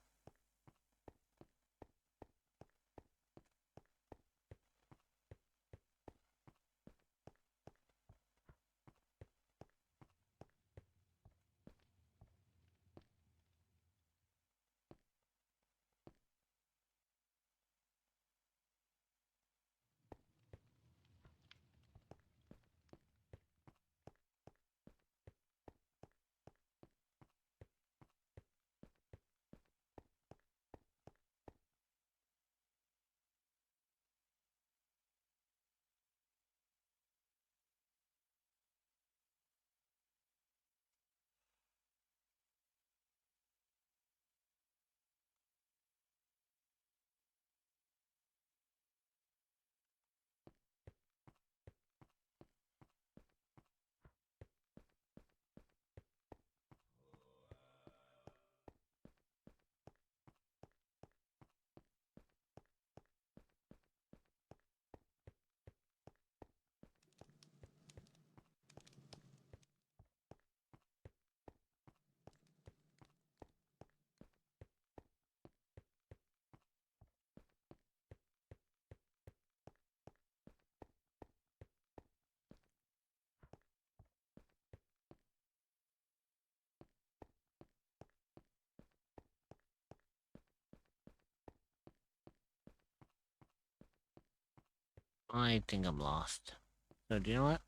Speaker 3: I think I'm lost. So, do you know what?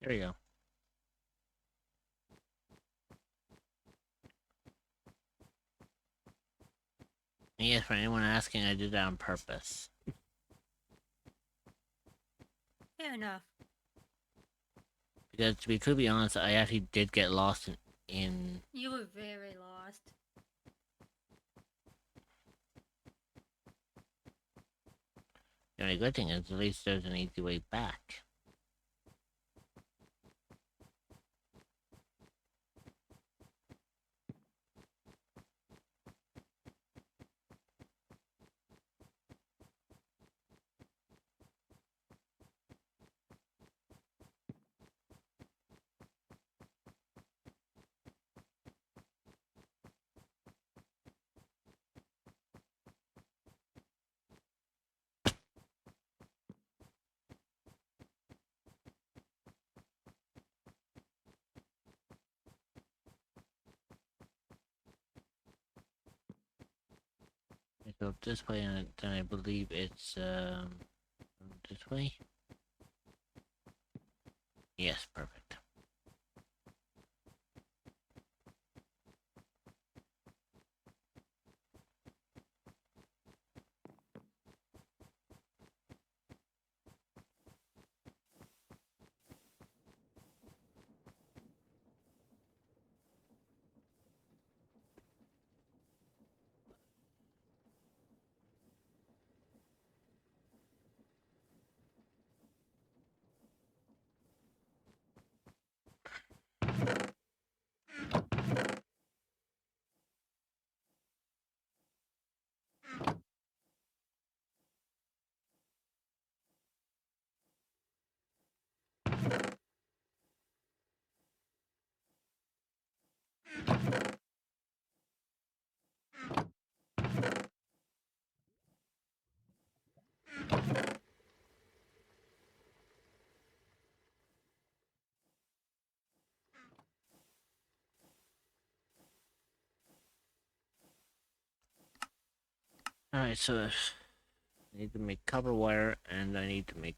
Speaker 3: There you go. And yes, for anyone asking, I did that on purpose.
Speaker 4: Fair enough.
Speaker 3: Because, to be completely honest, I actually did get lost in
Speaker 4: You were very lost.
Speaker 3: the only good thing is at least there's an easy way back. Go this way, and then I believe it's this way. Yes, perfect. Alright, so I need to make copper wire, and I need to make.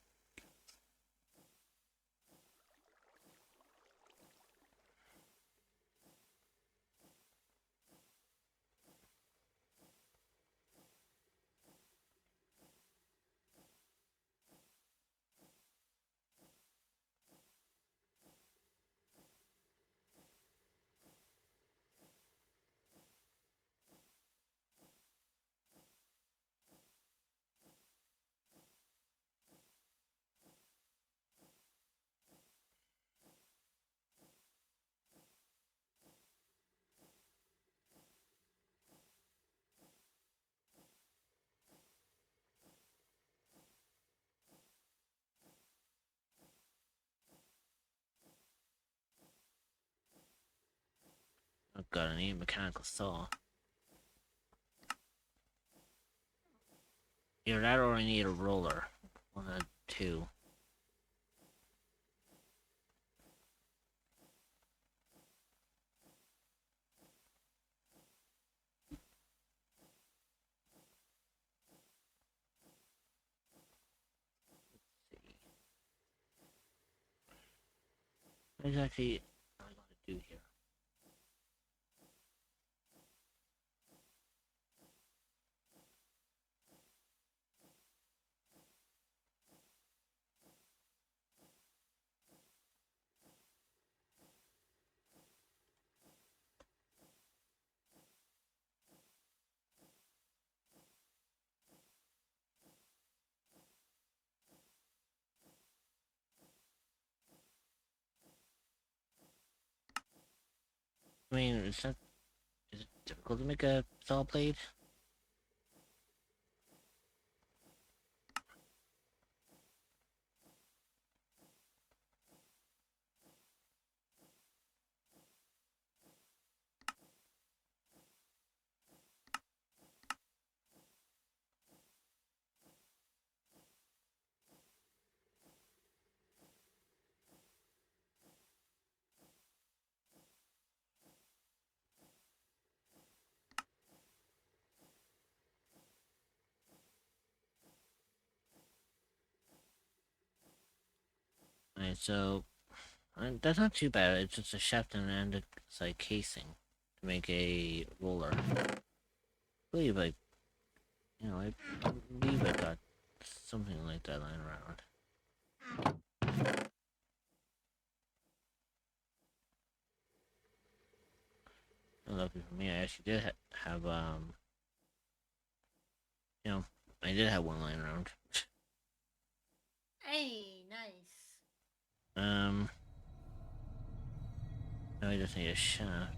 Speaker 3: Oh god, I need a mechanical saw. Either that or I need a roller. One of the two. What exactly am I going to do here? I mean, is it difficult to make a saw blade? Alright, so that's not too bad. It's just a shaft and a side casing to make a roller. I believe I believe I got something like that lying around. Lucky for me, I actually did have you know, I did have one lying around.
Speaker 4: Hey, nice.
Speaker 3: Now I just need a shaft.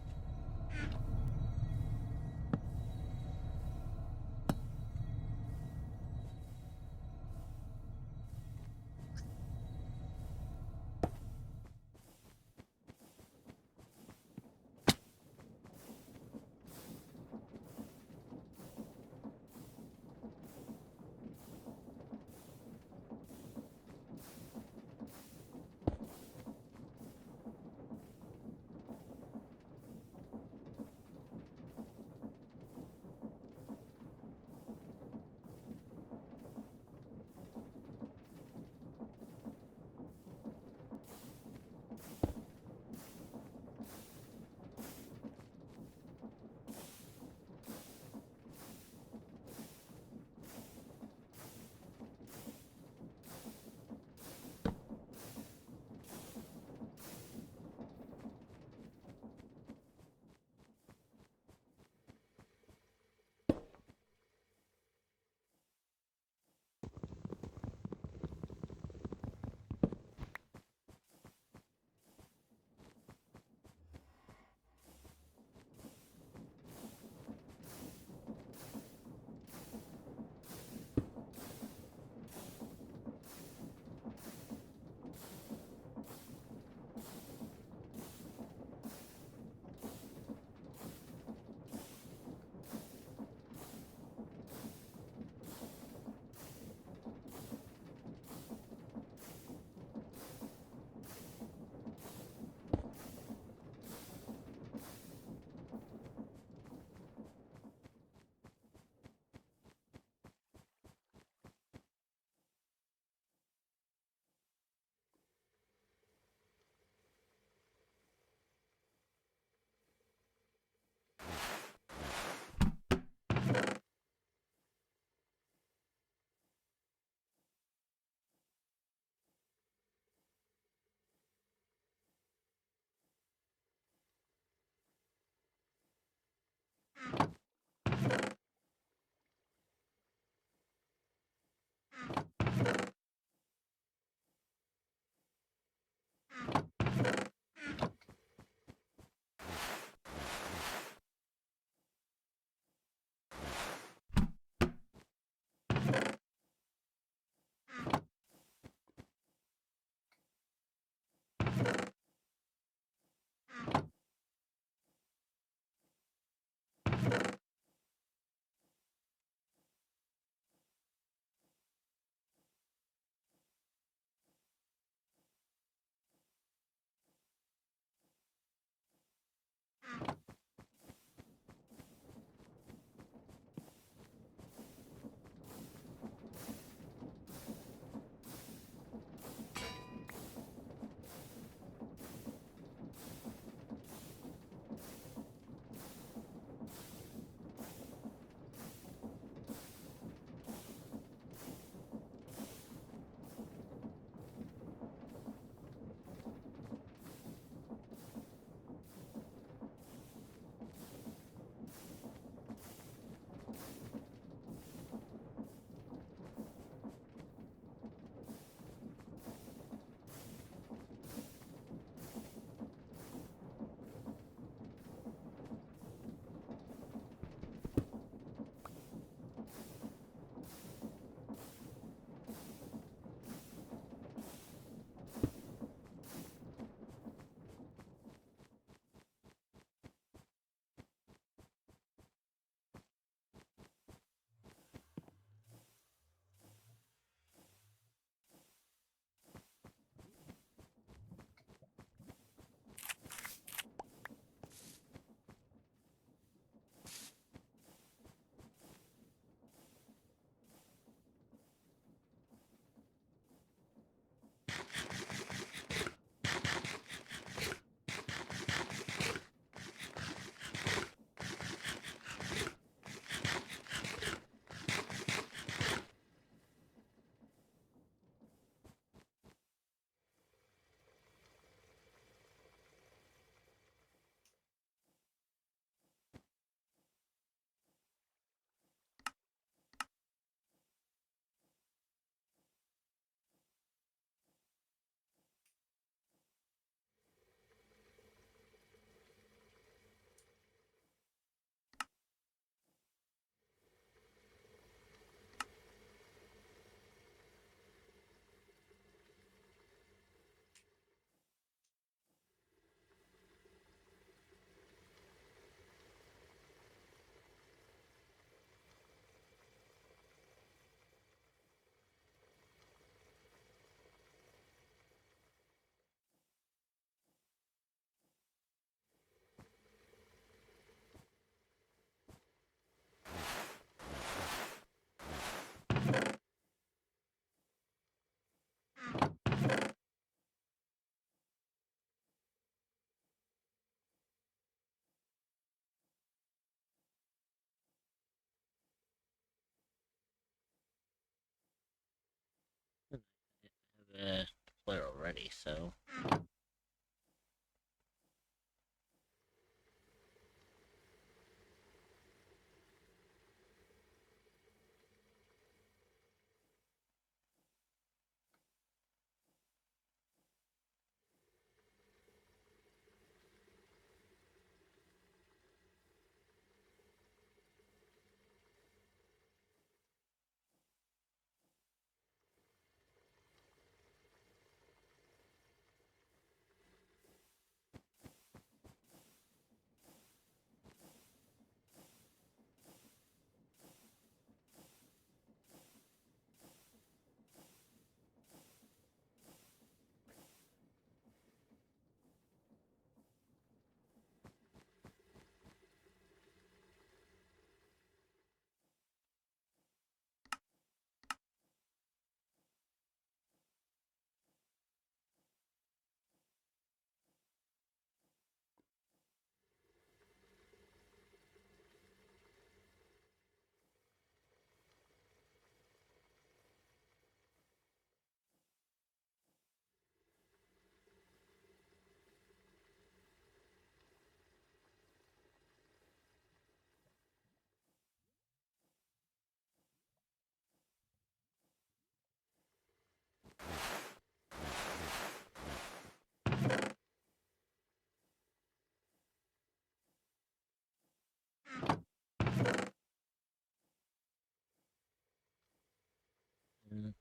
Speaker 3: deployed already, so. Mm.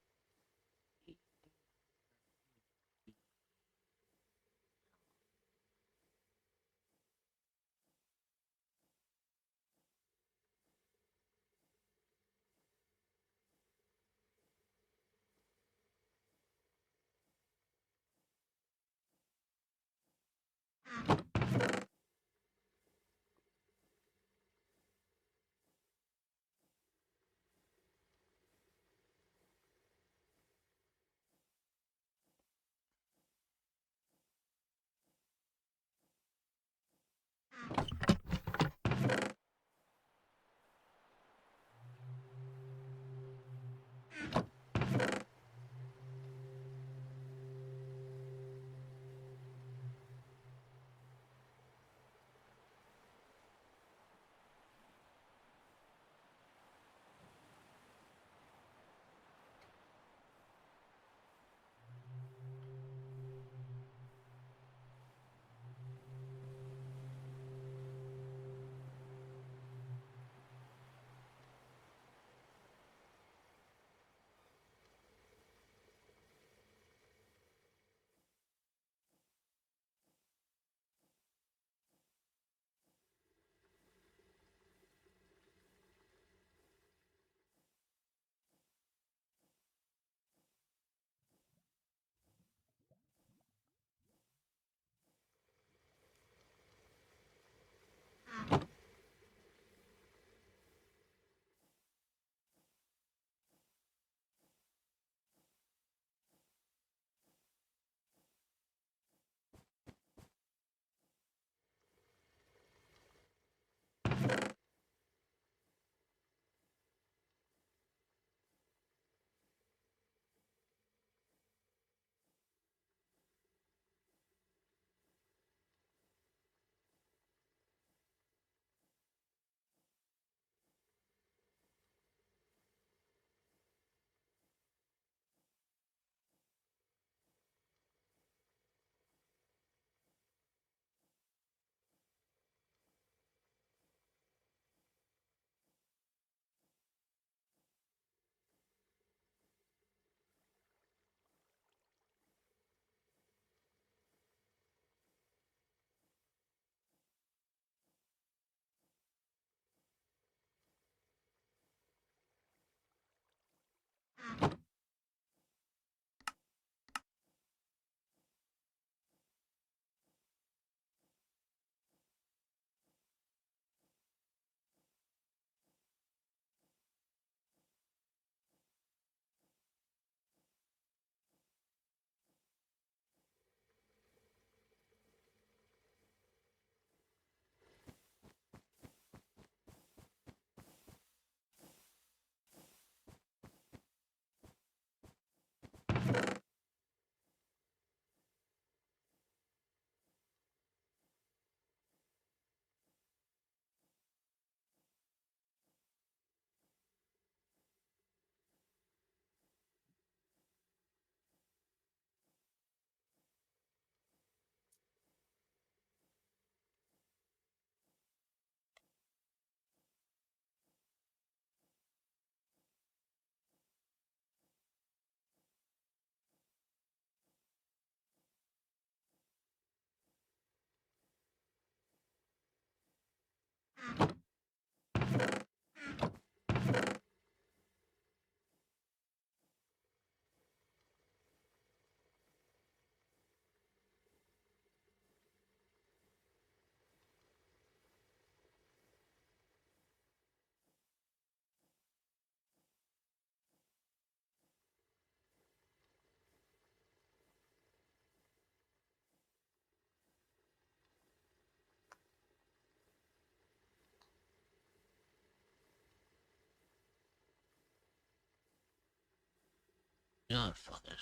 Speaker 3: Oh, fuck it.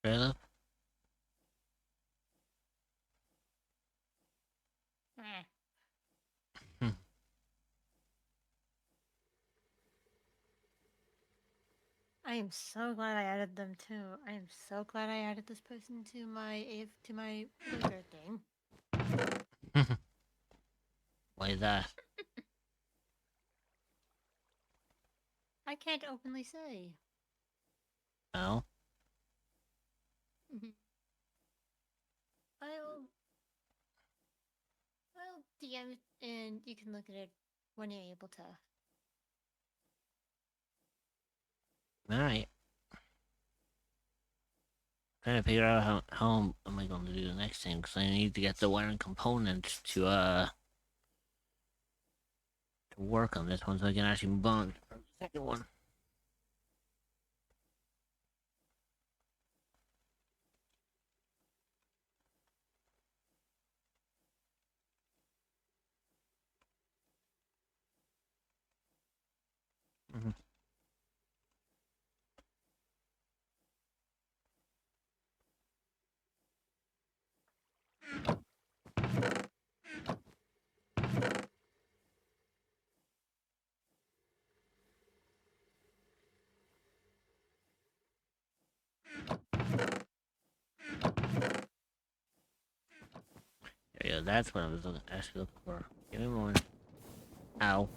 Speaker 3: Really?
Speaker 4: Eh.
Speaker 3: Hmm.
Speaker 4: I am so glad I added them too. I am so glad I added this person to my looter thing.
Speaker 3: Why is that?
Speaker 4: I can't openly say.
Speaker 3: No?
Speaker 4: I'll I'll DM it and you can look at it when you're able to.
Speaker 3: Alright. Trying to figure out how am I going to do the next thing, because I need to get the wiring components to work on this one so I can actually move on to the second one. Mm-hmm. Yeah, that's what I was actually looking for. Give me a moment. Ow.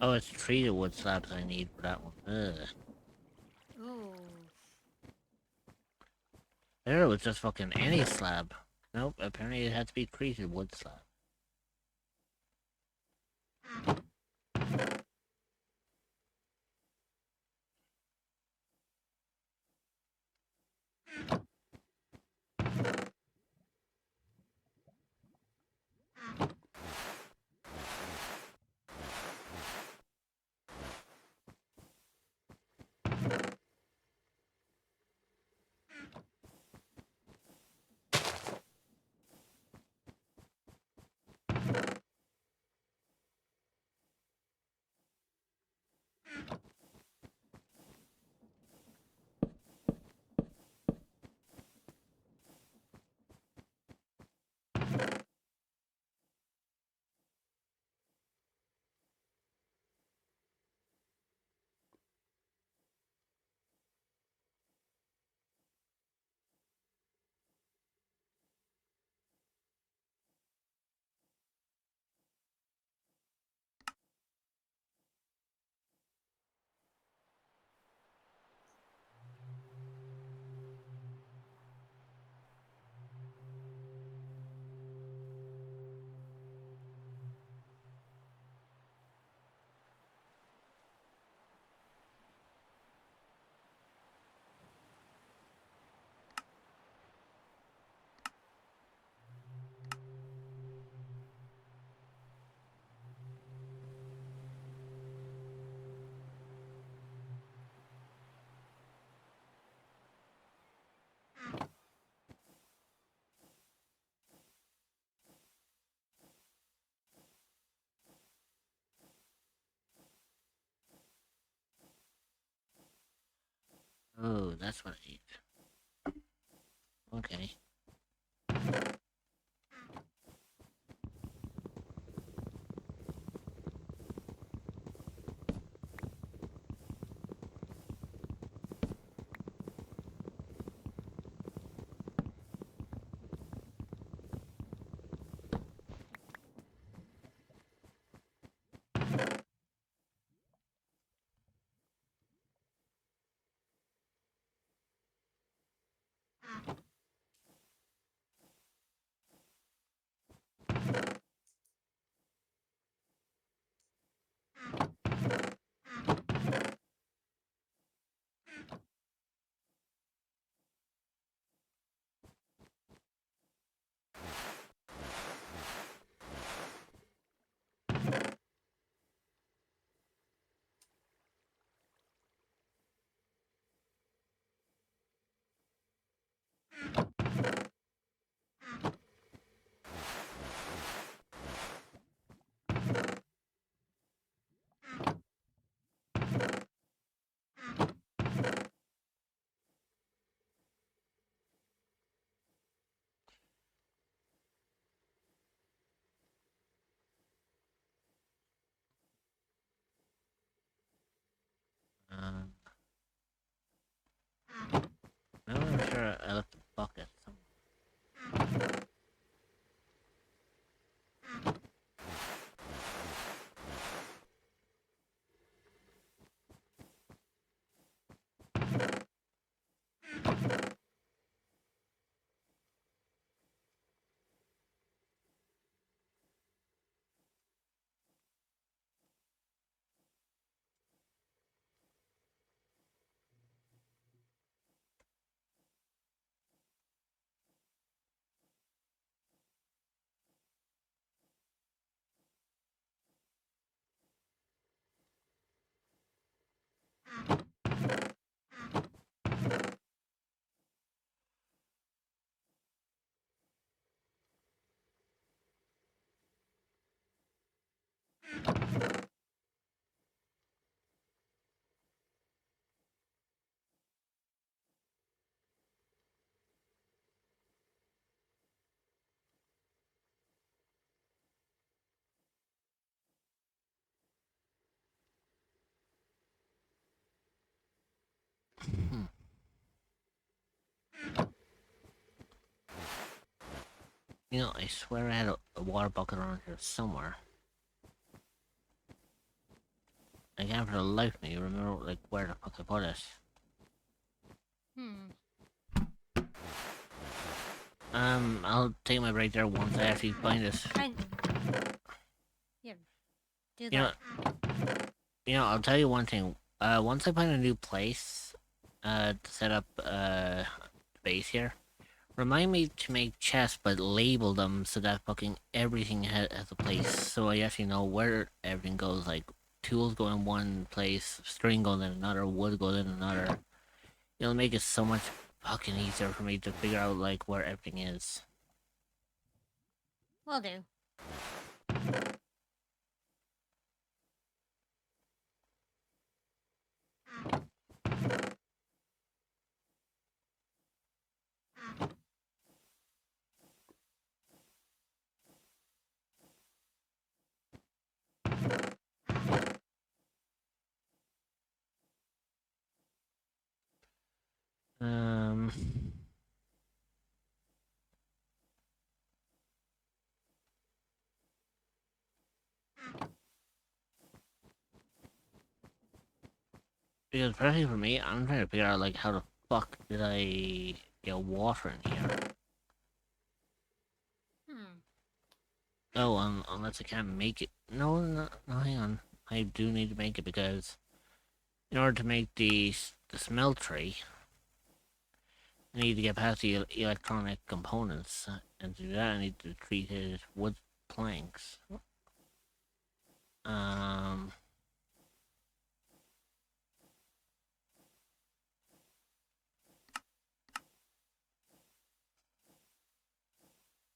Speaker 3: Oh, it's treated wood slabs I need for that one. Ugh.
Speaker 4: Ooh.
Speaker 3: There it was just fucking any slab. Nope, apparently it had to be treated wood slab. Oh, that's what I need. Okay. Um, no, I'm sure I left the bucket somewhere. Hmm. You know, I swear I had a water bucket around here somewhere. I can't for the life of me remember like where the fuck I put it.
Speaker 4: Hmm.
Speaker 3: I'll take my break there once I actually find it.
Speaker 4: Yeah. Do
Speaker 3: You know,
Speaker 4: that.
Speaker 3: I'll tell you one thing. Once I find a new place, to set up base here, remind me to make chests, but label them so that fucking everything has a place, so I actually know where everything goes. Like tools go in one place, string goes in another, wood goes in another. It'll make it so much fucking easier for me to figure out like where everything is.
Speaker 4: Will do.
Speaker 3: Um. Because personally for me, I'm trying to figure out like how the fuck did I get water in here?
Speaker 4: Hmm.
Speaker 3: Oh, unless I can't make it. No, no, no, hang on. I do need to make it because in order to make the smeltery, I need to get past the electronic components, and to do that, I need to treat his wood planks. Um,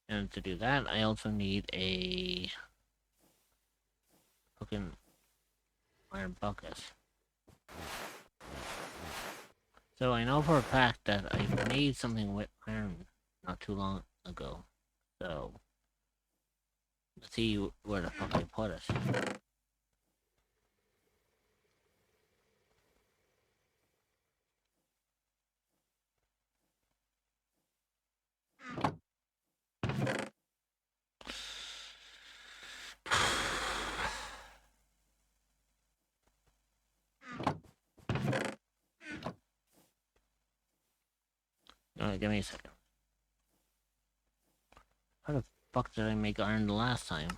Speaker 3: and to do that, I also need a fucking iron bucket. So I know for a fact that I made something with iron not too long ago. So let's see where the fuck I put it. Give me a second. How the fuck did I make iron the last time?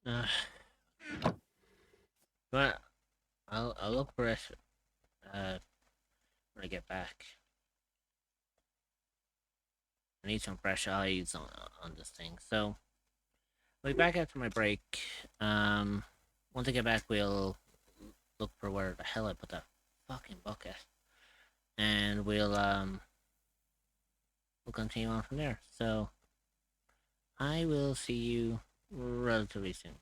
Speaker 3: Uh, but I'll look for it when I get back. I need some fresh eyes on this thing. So I'll be back after my break. Once I get back, we'll look for where the hell I put that fucking bucket, and we'll continue on from there. So I will see you relatively soon.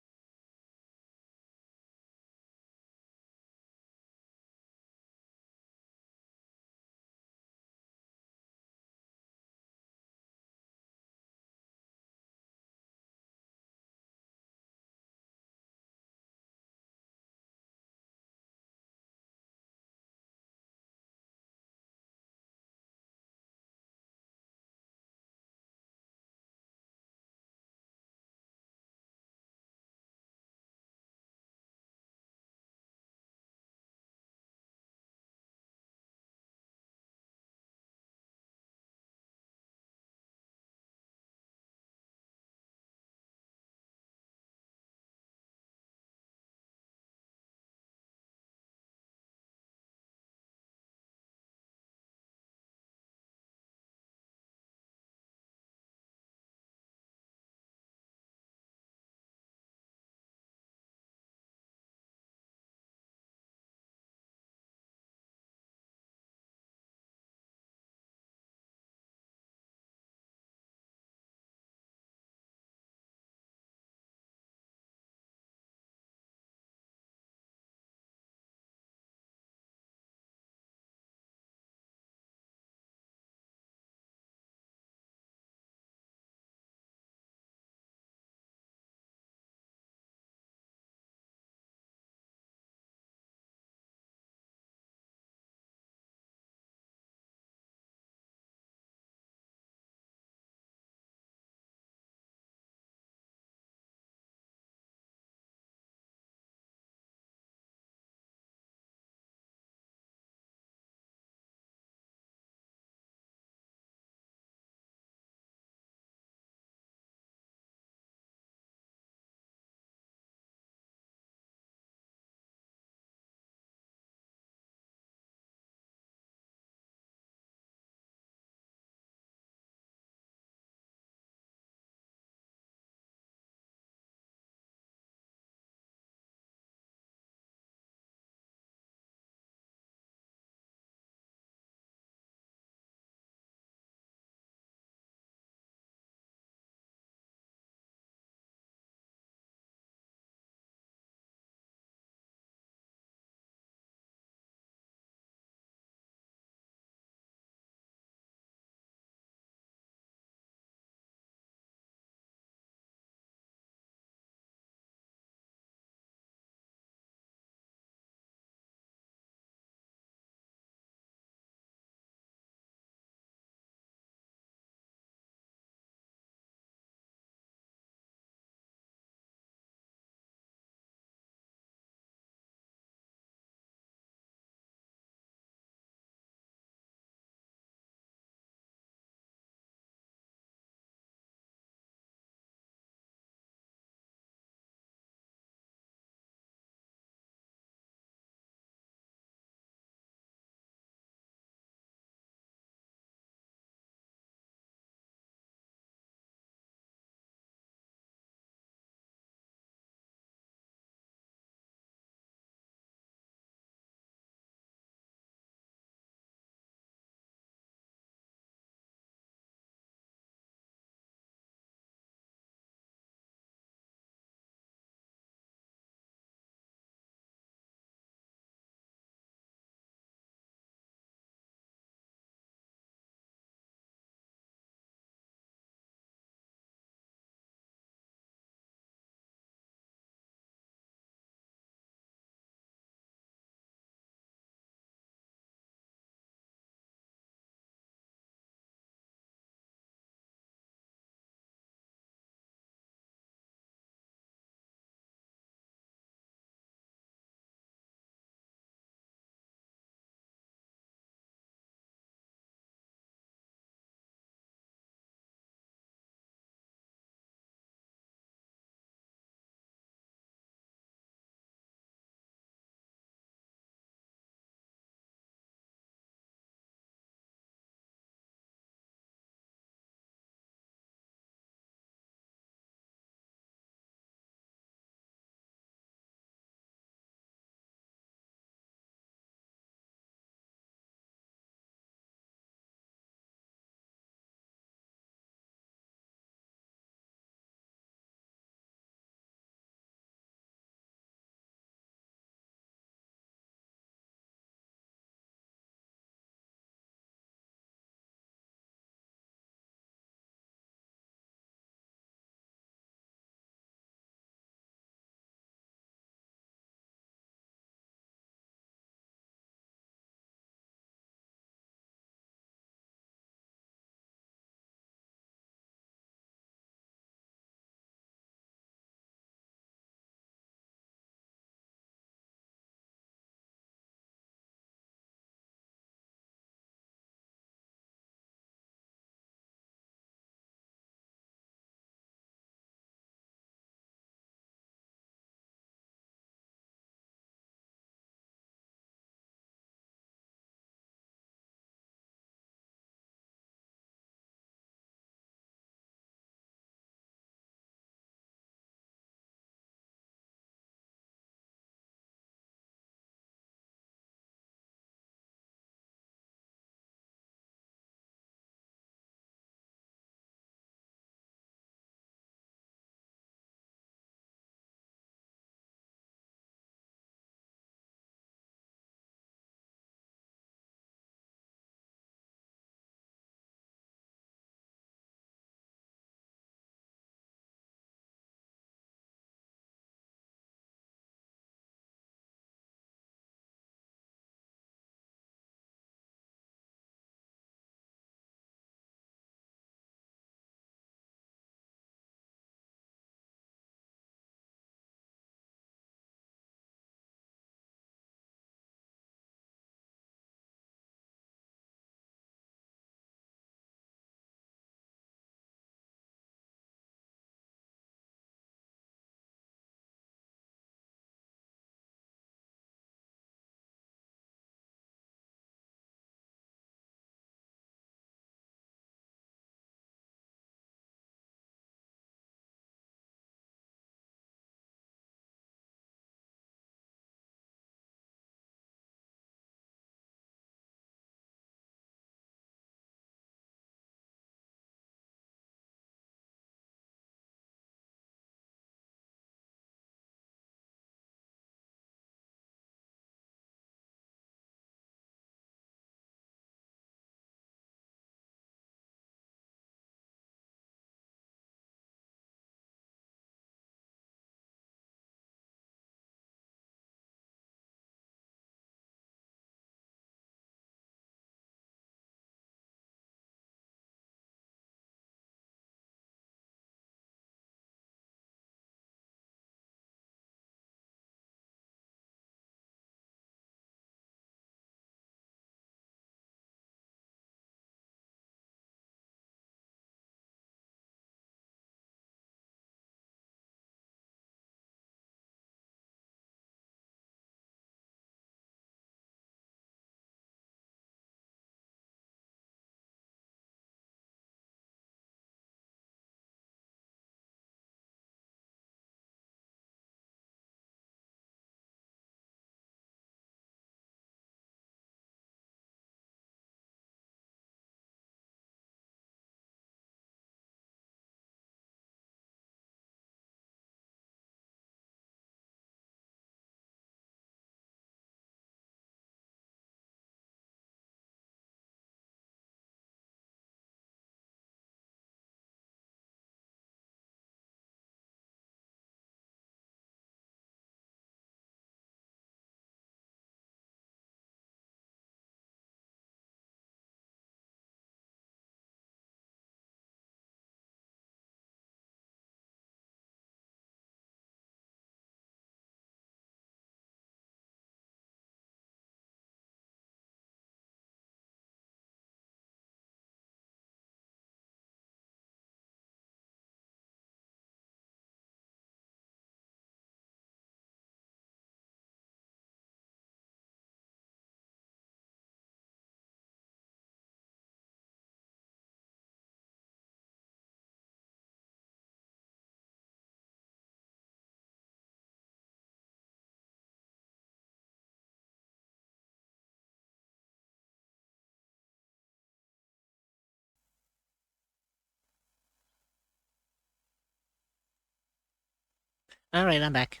Speaker 3: Alright, I'm back.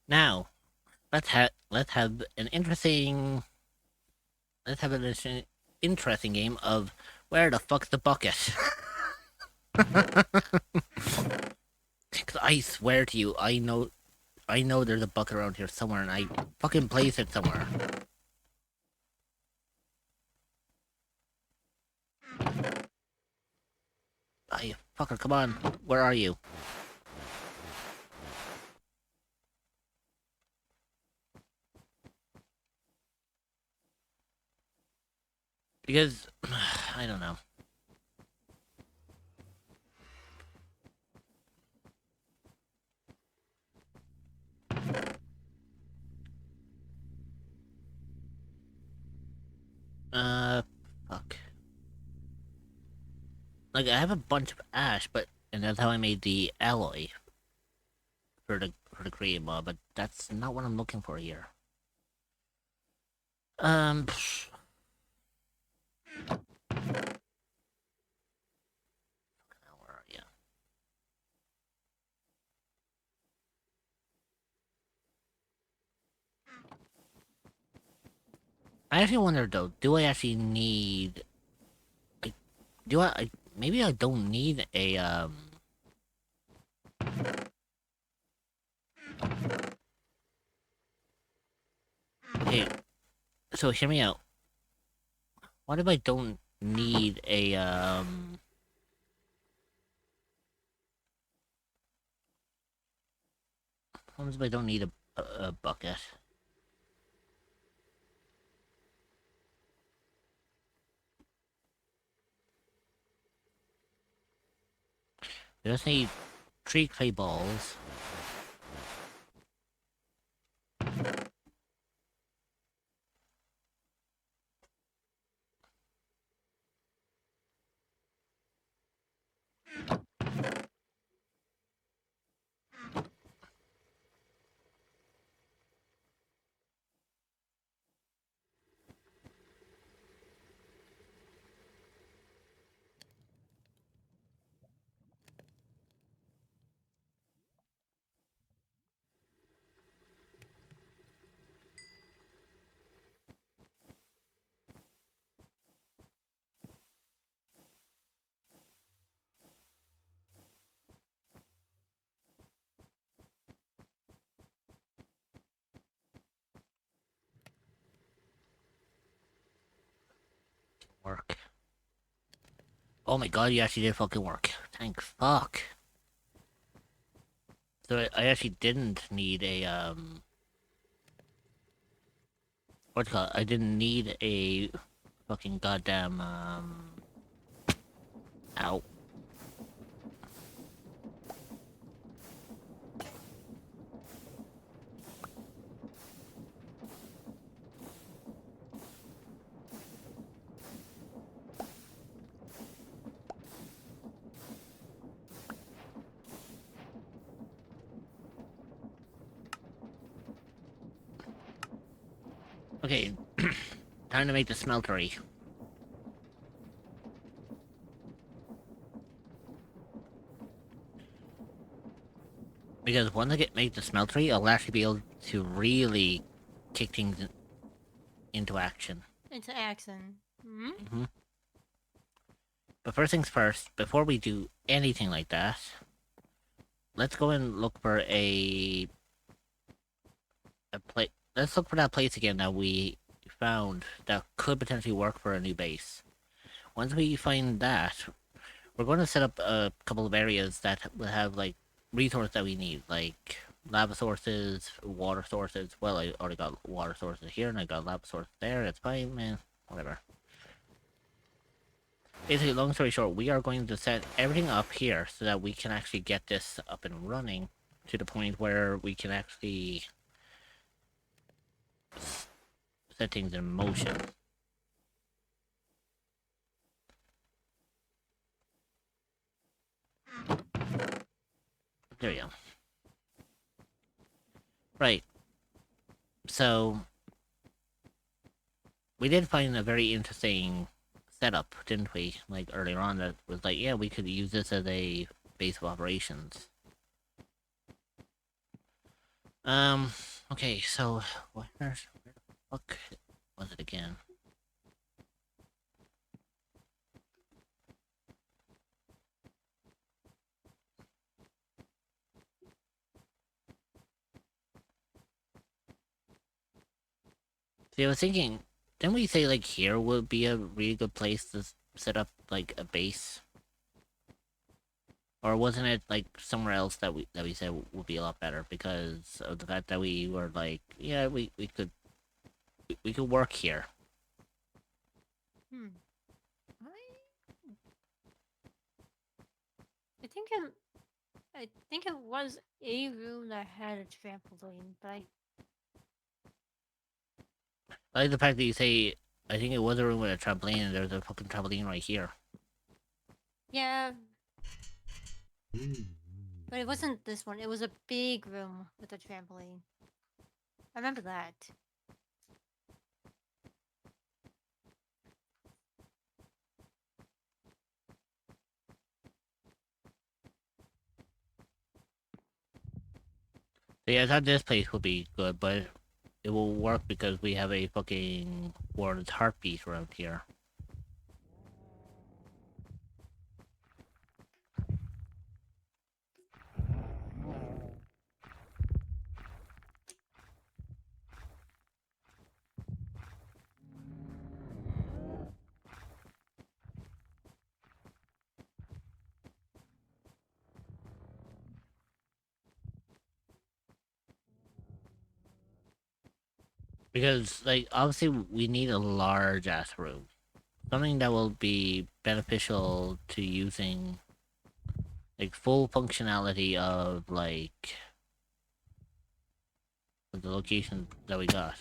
Speaker 3: Now, let's have an interesting interesting game of where the fuck's the bucket? Cause I swear to you, I know there's a bucket around here somewhere, and I fucking placed it somewhere. Ah, you fucker, come on. Where are you? Because, I don't know. Fuck. Like, I have a bunch of ash, and that's how I made the alloy for the creative mod, but that's not what I'm looking for here. Psh, where are you? I actually wonder though, do I actually need, like, maybe I don't need a, hey, so hear me out. What if I don't need a, what if I don't need a bucket? I just need 3 clay balls. Work. Oh my god, you actually did fucking work. Thanks, fuck. So I actually didn't need a, what's it called? I didn't need a fucking goddamn, ow. Okay, time to make the smeltery. Because once I make the smeltery, I'll actually be able to really kick things into action.
Speaker 4: Into action. Hmm?
Speaker 3: Mm-hmm. But first things first, before we do anything like that, let's go and look for a place. Let's look for that place again that we found that could potentially work for a new base. Once we find that, we're going to set up a couple of areas that will have like resources that we need, like lava sources, water sources. Well, I already got water sources here, and I got lava sources there. It's fine, man. Whatever. Basically, long story short, we are going to set everything up here so that we can actually get this up and running to the point where we can actually set things in motion. There we go. Right. So, we did find a very interesting setup, didn't we? Like, earlier on, that was like, yeah, we could use this as a base of operations. Um. Okay. So where the fuck was it again? See, I was thinking, didn't we say like here would be a really good place to set up like a base, or wasn't it like somewhere else that we said would be a lot better because of the fact that we were like, yeah, we could work here.
Speaker 4: Hmm. I think it. I think it was a room that had a trampoline, but
Speaker 3: I like the fact that you say, I think it was a room with a trampoline, and there's a fucking trampoline right here.
Speaker 4: yeah, but it wasn't this one. It was a big room with a trampoline. I remember that.
Speaker 3: So yeah, I thought this place would be good, but it will work because we have a fucking world's heartbeat around here. Because, like, obviously we need a large ass room. Something that will be beneficial to using, like, full functionality of, like, the location that we got.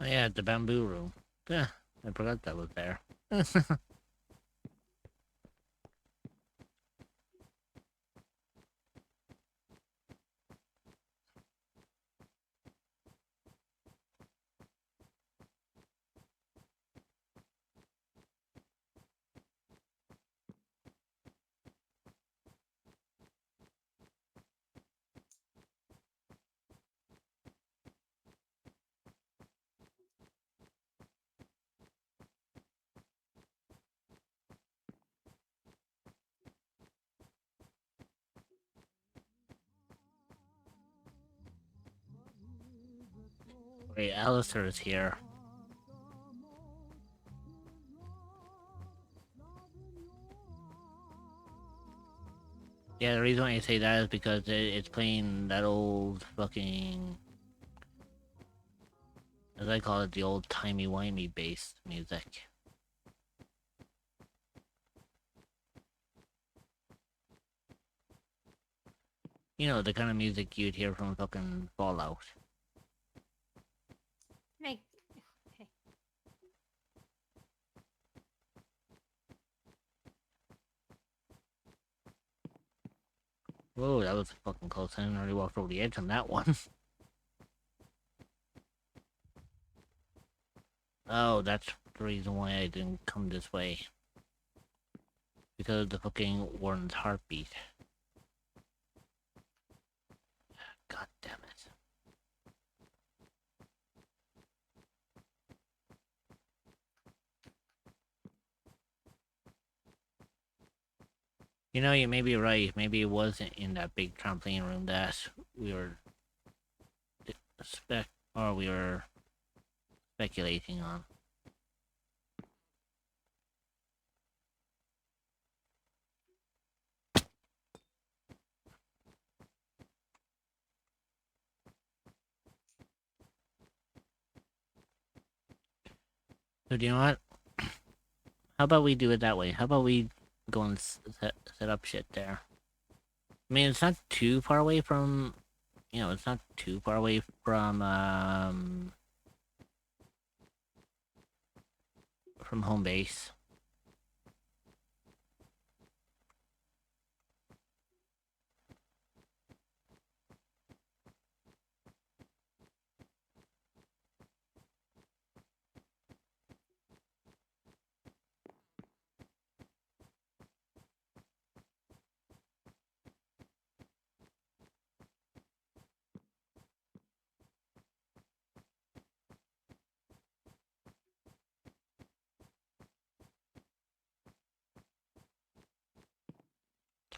Speaker 3: Oh yeah, the bamboo room. Yeah, I forgot that was there. Wait, Alistair is here. Yeah, the reason why I say that is because it's playing that old fucking, as I call it, the old timey-wimey based music. You know, the kind of music you'd hear from fucking Fallout.
Speaker 4: Like, okay.
Speaker 3: Whoa, that was fucking close. I already walked over the edge on that one. Oh, that's the reason why I didn't come this way. because of the fucking Warden's heartbeat. God damn it. You know, you may be right. Maybe it wasn't in that big trampoline room that we were we were speculating on. So do you know what? How about we do it that way? How about we go and set up shit there? I mean, it's not too far away from, it's not too far away from home base.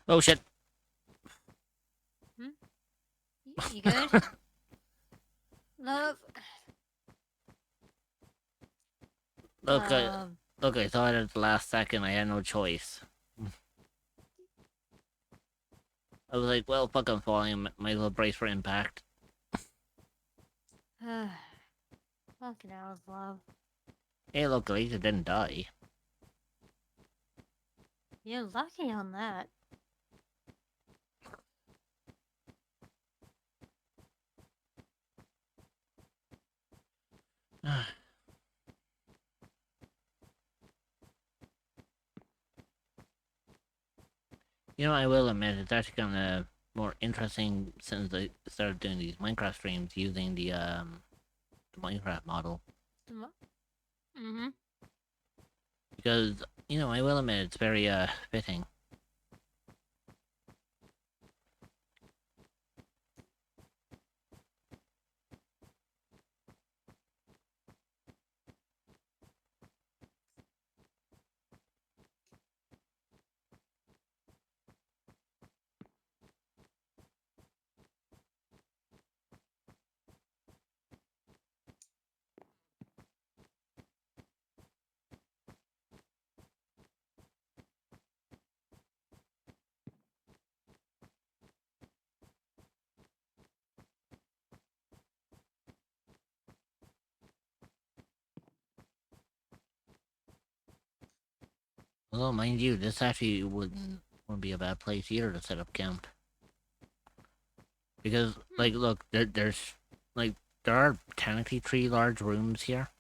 Speaker 3: Oh shit!
Speaker 4: You good? Love.
Speaker 3: Look, I thought at the last second I had no choice. I was like, well, fuck, I'm falling. Might as well brace for impact.
Speaker 4: Fucking hours, love.
Speaker 3: Hey, look, at least it didn't die.
Speaker 4: You're lucky on that.
Speaker 3: You know, I will admit, it's actually kind of more interesting since I started doing these Minecraft streams using the Minecraft model.
Speaker 4: Mm-hmm.
Speaker 3: Because, I will admit, it's very, fitting. Well, mind you, this actually wouldn't be a bad place either to set up camp. Because, like, look, there's, like, there are technically 3 large rooms here.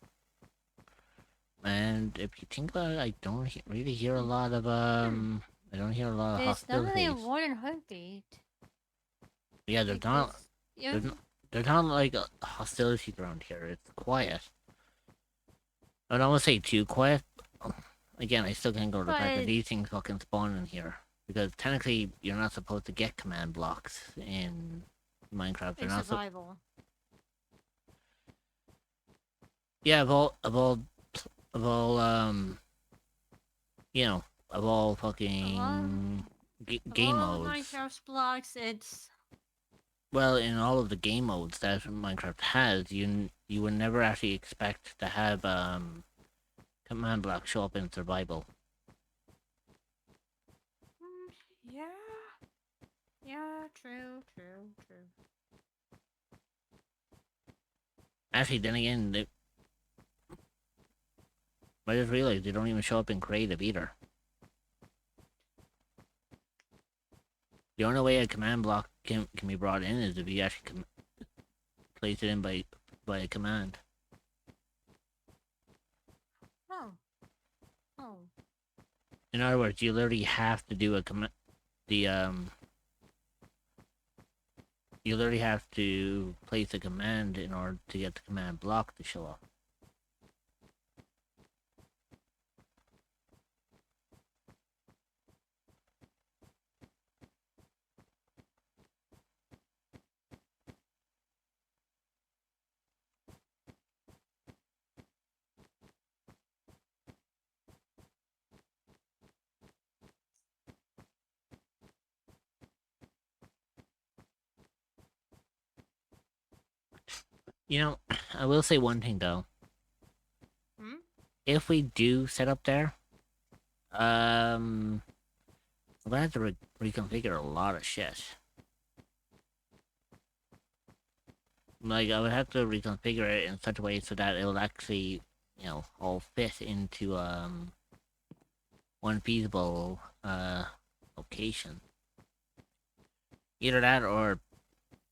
Speaker 3: And if you think about it, I don't really hear a lot of, I don't hear a lot of
Speaker 4: There's not really a
Speaker 3: hostilities.
Speaker 4: warden heartbeat.
Speaker 3: Yeah, there's not,
Speaker 4: Yeah.
Speaker 3: there's not, like, hostilities around here. It's quiet. I don't want to say too quiet. Again, I still can't go to the fact that these things fucking spawn in here. Because technically, you're not supposed to get command blocks in Minecraft. They're
Speaker 4: In
Speaker 3: not
Speaker 4: survival.
Speaker 3: Yeah, of all fucking game
Speaker 4: all
Speaker 3: modes.
Speaker 4: Minecraft's blocks, it's...
Speaker 3: Well, in all of the game modes that Minecraft has, you would never actually expect to have command blocks show up in survival.
Speaker 4: Yeah. Yeah, true.
Speaker 3: Actually, then again, I just realized they don't even show up in creative either. The only way a command block can be brought in is if you actually place it in by a command.
Speaker 4: Oh.
Speaker 3: In other words, you literally have to do you literally have to place a command in order to get the command block to show up. You know, I will say one thing though.
Speaker 4: Hmm?
Speaker 3: If we do set up there, I'm gonna have to reconfigure a lot of shit. Like, I would have to reconfigure it in such a way so that it will actually, all fit into, one feasible, location. Either that or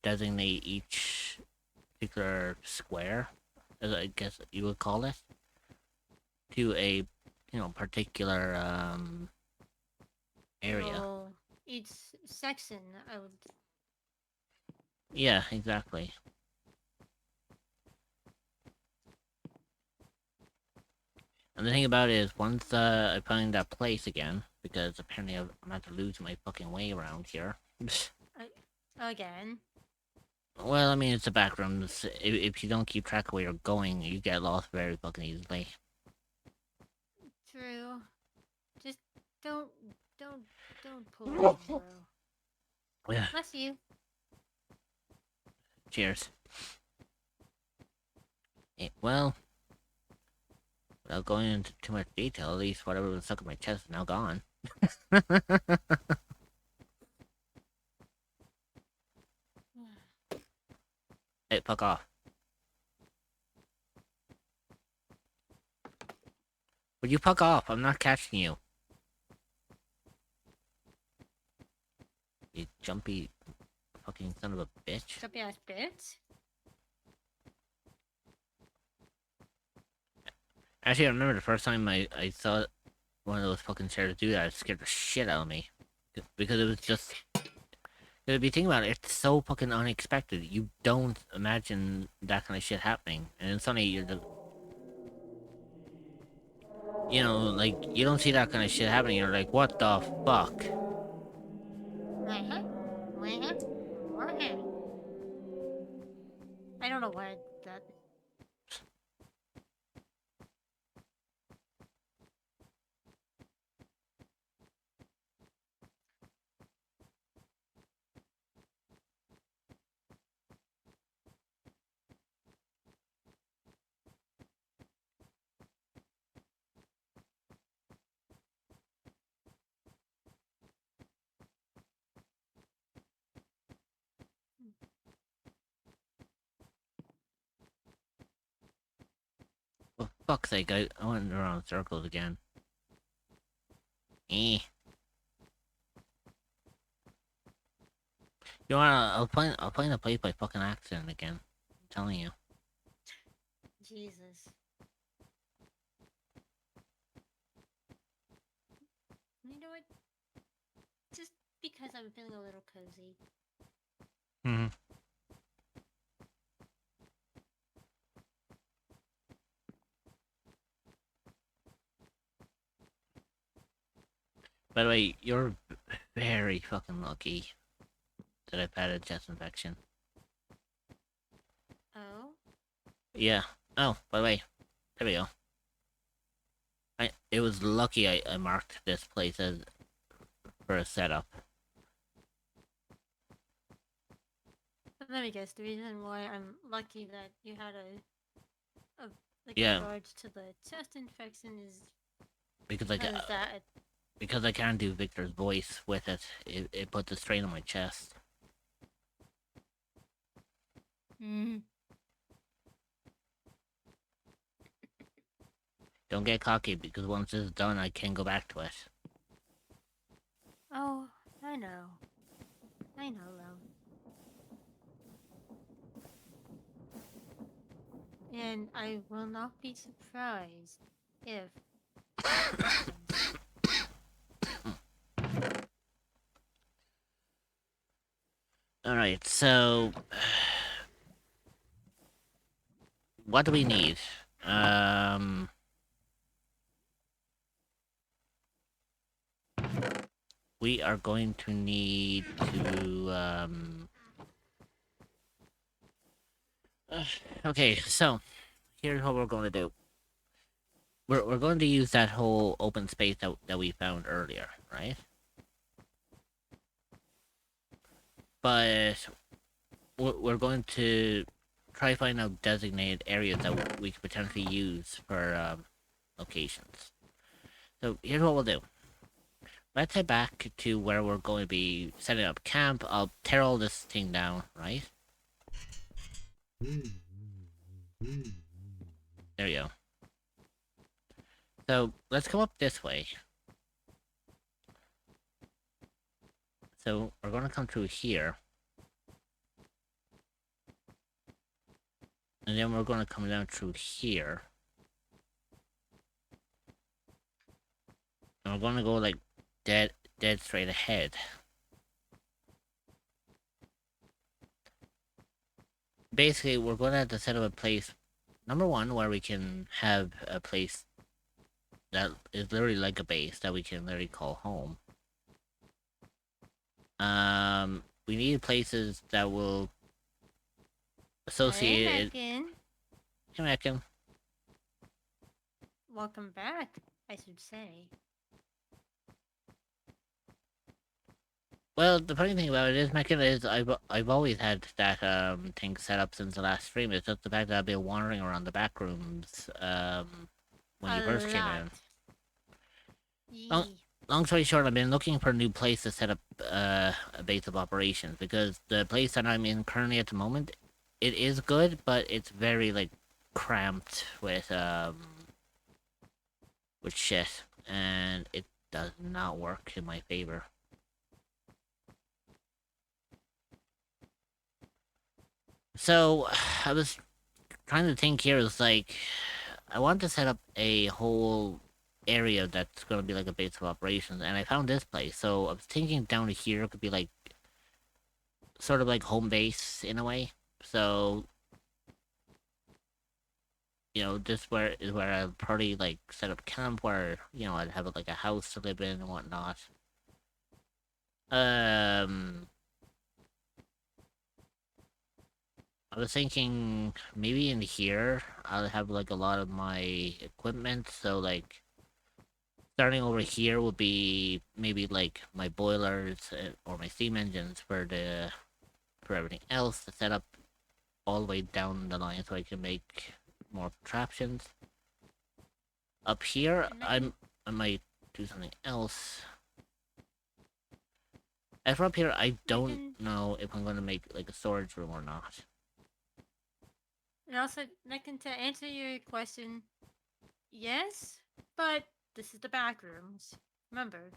Speaker 3: designate each particular square, as I guess you would call it, to a, particular, area.
Speaker 4: Well, each section, I would.
Speaker 3: Yeah, exactly. And the thing about it is, once I find that place again, because apparently I'm about to lose my fucking way around here.
Speaker 4: Again.
Speaker 3: Well, I mean, it's a back room. If you don't keep track of where you're going, you get lost very fucking easily.
Speaker 4: True. Just don't, don't, don't pull me, bro.
Speaker 3: Yeah.
Speaker 4: Bless you.
Speaker 3: Cheers. Well, without going into too much detail, at least whatever was stuck in my chest is now gone. Hey, fuck off. Would you fuck off? I'm not catching you. You jumpy fucking son of a bitch.
Speaker 4: Jumpy ass bitch.
Speaker 3: Actually, I remember the first time I saw one of those fucking chairs do that, it scared the shit out of me. Because it was just... If you think about it, it's so fucking unexpected. You don't imagine that kind of shit happening. And then suddenly you're just... like, you don't see that kind of shit happening. You're like, what the fuck?
Speaker 4: Uh-huh. Uh-huh. Uh-huh. I don't know why I did that.
Speaker 3: For fuck's sake, I went around circles again. Eh. You know what? I'll find the place by fucking accident again. I'm telling you.
Speaker 4: Jesus. You know what? Just because I'm feeling a little cozy.
Speaker 3: Hmm. By the way, you're very fucking lucky that I've had a chest infection.
Speaker 4: Oh?
Speaker 3: Yeah. Oh, by the way, there we go. It was lucky I marked this place as for a setup.
Speaker 4: But let me guess, the reason why I'm lucky that you had a
Speaker 3: Yeah.
Speaker 4: regards to the chest infection is
Speaker 3: Because
Speaker 4: that
Speaker 3: because I can't do Victor's voice with it. It puts a strain on my chest. Don't get cocky because once it's done, I can go back to it.
Speaker 4: Oh, I know. I know, though. And I will not be surprised if it happens.
Speaker 3: Alright, so... What do we need? We are going to need to, okay, so... Here's what we're going to do. We're going to use that whole open space that we found earlier, right? But... We're going to try to find out designated areas that we could potentially use for locations. So here's what we'll do. Let's head back to where we're going to be setting up camp. I'll tear all this thing down, right? There you go. So let's come up this way. So we're going to come through here. And then we're going to come down through here. And we're going to go like dead straight ahead. Basically, we're going to have to set up a place, number one, where we can have a place that is literally like a base that we can literally call home. We need places that will associate it.
Speaker 4: Hey,
Speaker 3: Hey, Megan.
Speaker 4: welcome back, I should say.
Speaker 3: Well, the funny thing about it is, Megan, is I've always had that thing set up since the last stream. It's just the fact that I've been wandering around the back rooms when you first came in. Long story short, I've been looking for a new place to set up a base of operations, because the place that I'm in currently at the moment, it is good, but it's very like cramped with shit, and it does not work in my favor. So I was trying to think here. Is like I want to set up a whole area that's going to be like a base of operations, and I found this place. So I was thinking down here could be like sort of like home base in a way. So you know, this is where I'd probably like set up camp, where you know I'd have like a house to live in and whatnot. I was thinking maybe in here I'll have like a lot of my equipment, so like starting over here would be maybe like my boilers or my steam engines for everything else to set up all the way down the line, so I can make more contraptions. Up here, I might do something else. As for up here, I don't know if I'm gonna make like a storage room or not.
Speaker 4: And also, Megan, to answer your question, yes, but this is the back rooms. Remember.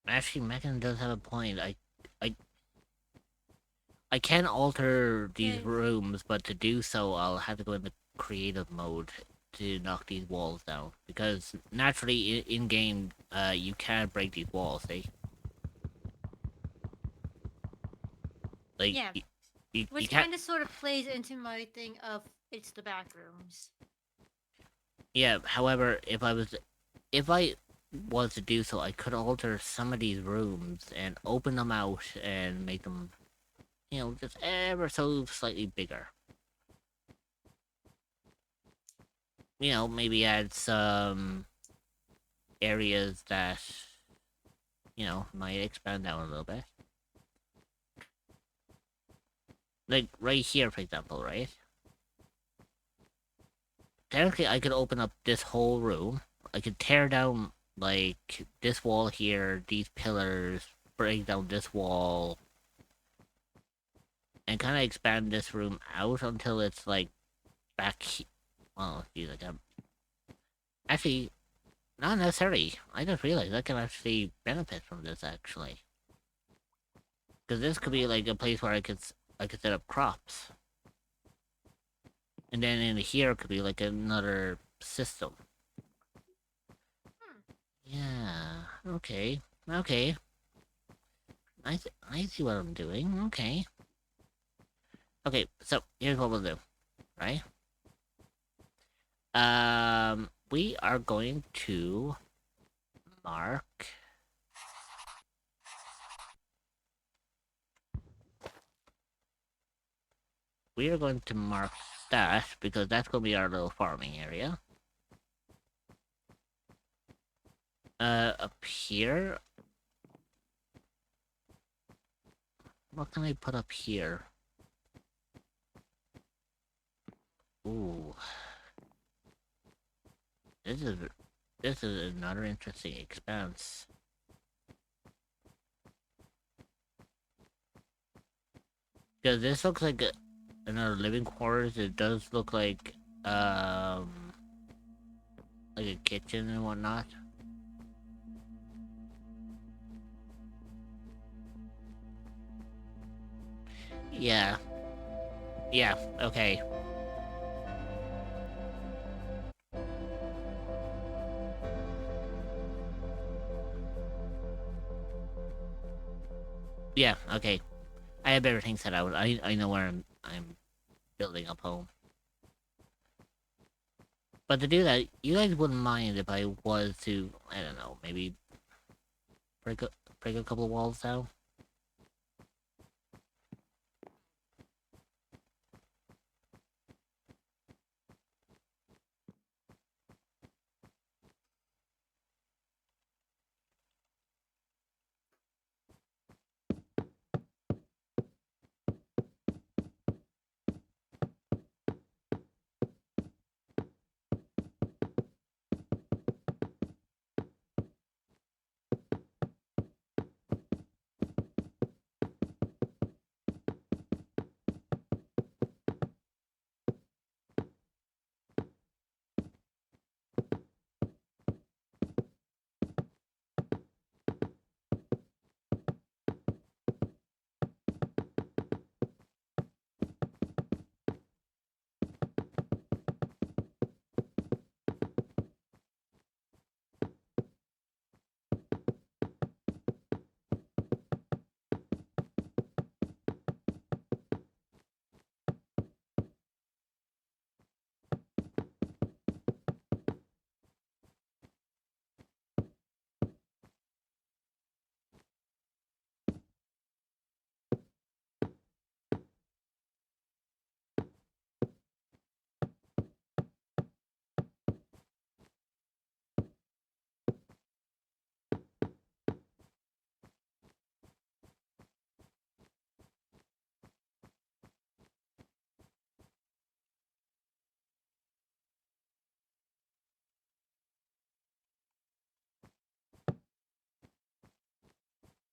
Speaker 3: Actually, Megan does have a point. I can alter these rooms, but to do so, I'll have to go into creative mode to knock these walls down. Because naturally, in game, you can't break these walls, see? Like,
Speaker 4: Yeah.
Speaker 3: you
Speaker 4: Which
Speaker 3: can't...
Speaker 4: kind of sort of plays into my thing of it's the back rooms.
Speaker 3: Yeah, however, if I was to do so, I could alter some of these rooms and open them out and make them, you know, just ever so slightly bigger. You know, maybe add some areas that, you know, might expand out a little bit. Like, right here, for example, right? Technically, I could open up this whole room. I could tear down, like, this wall here, these pillars, break down this wall, and kind of expand this room out until it's, like, back well, geez, actually, not necessarily. I just realized I can actually benefit from this, actually. Because this could be, like, a place where I could set up crops. And then in here could be, like, another system. Yeah, okay. Okay. I see what I'm doing, okay. Okay, so, here's what we'll do, right? We are going to mark... We are going to mark that, because that's going to be our little farming area. Up here? What can I put up here? Ooh. This is... This is another interesting expanse. Because this looks like another living quarters. It does look like a kitchen and whatnot. Yeah. Yeah, okay. Yeah, okay. I have everything set out. I know where I'm building up home. But to do that, you guys wouldn't mind if I was to, I don't know, maybe break a couple of walls down?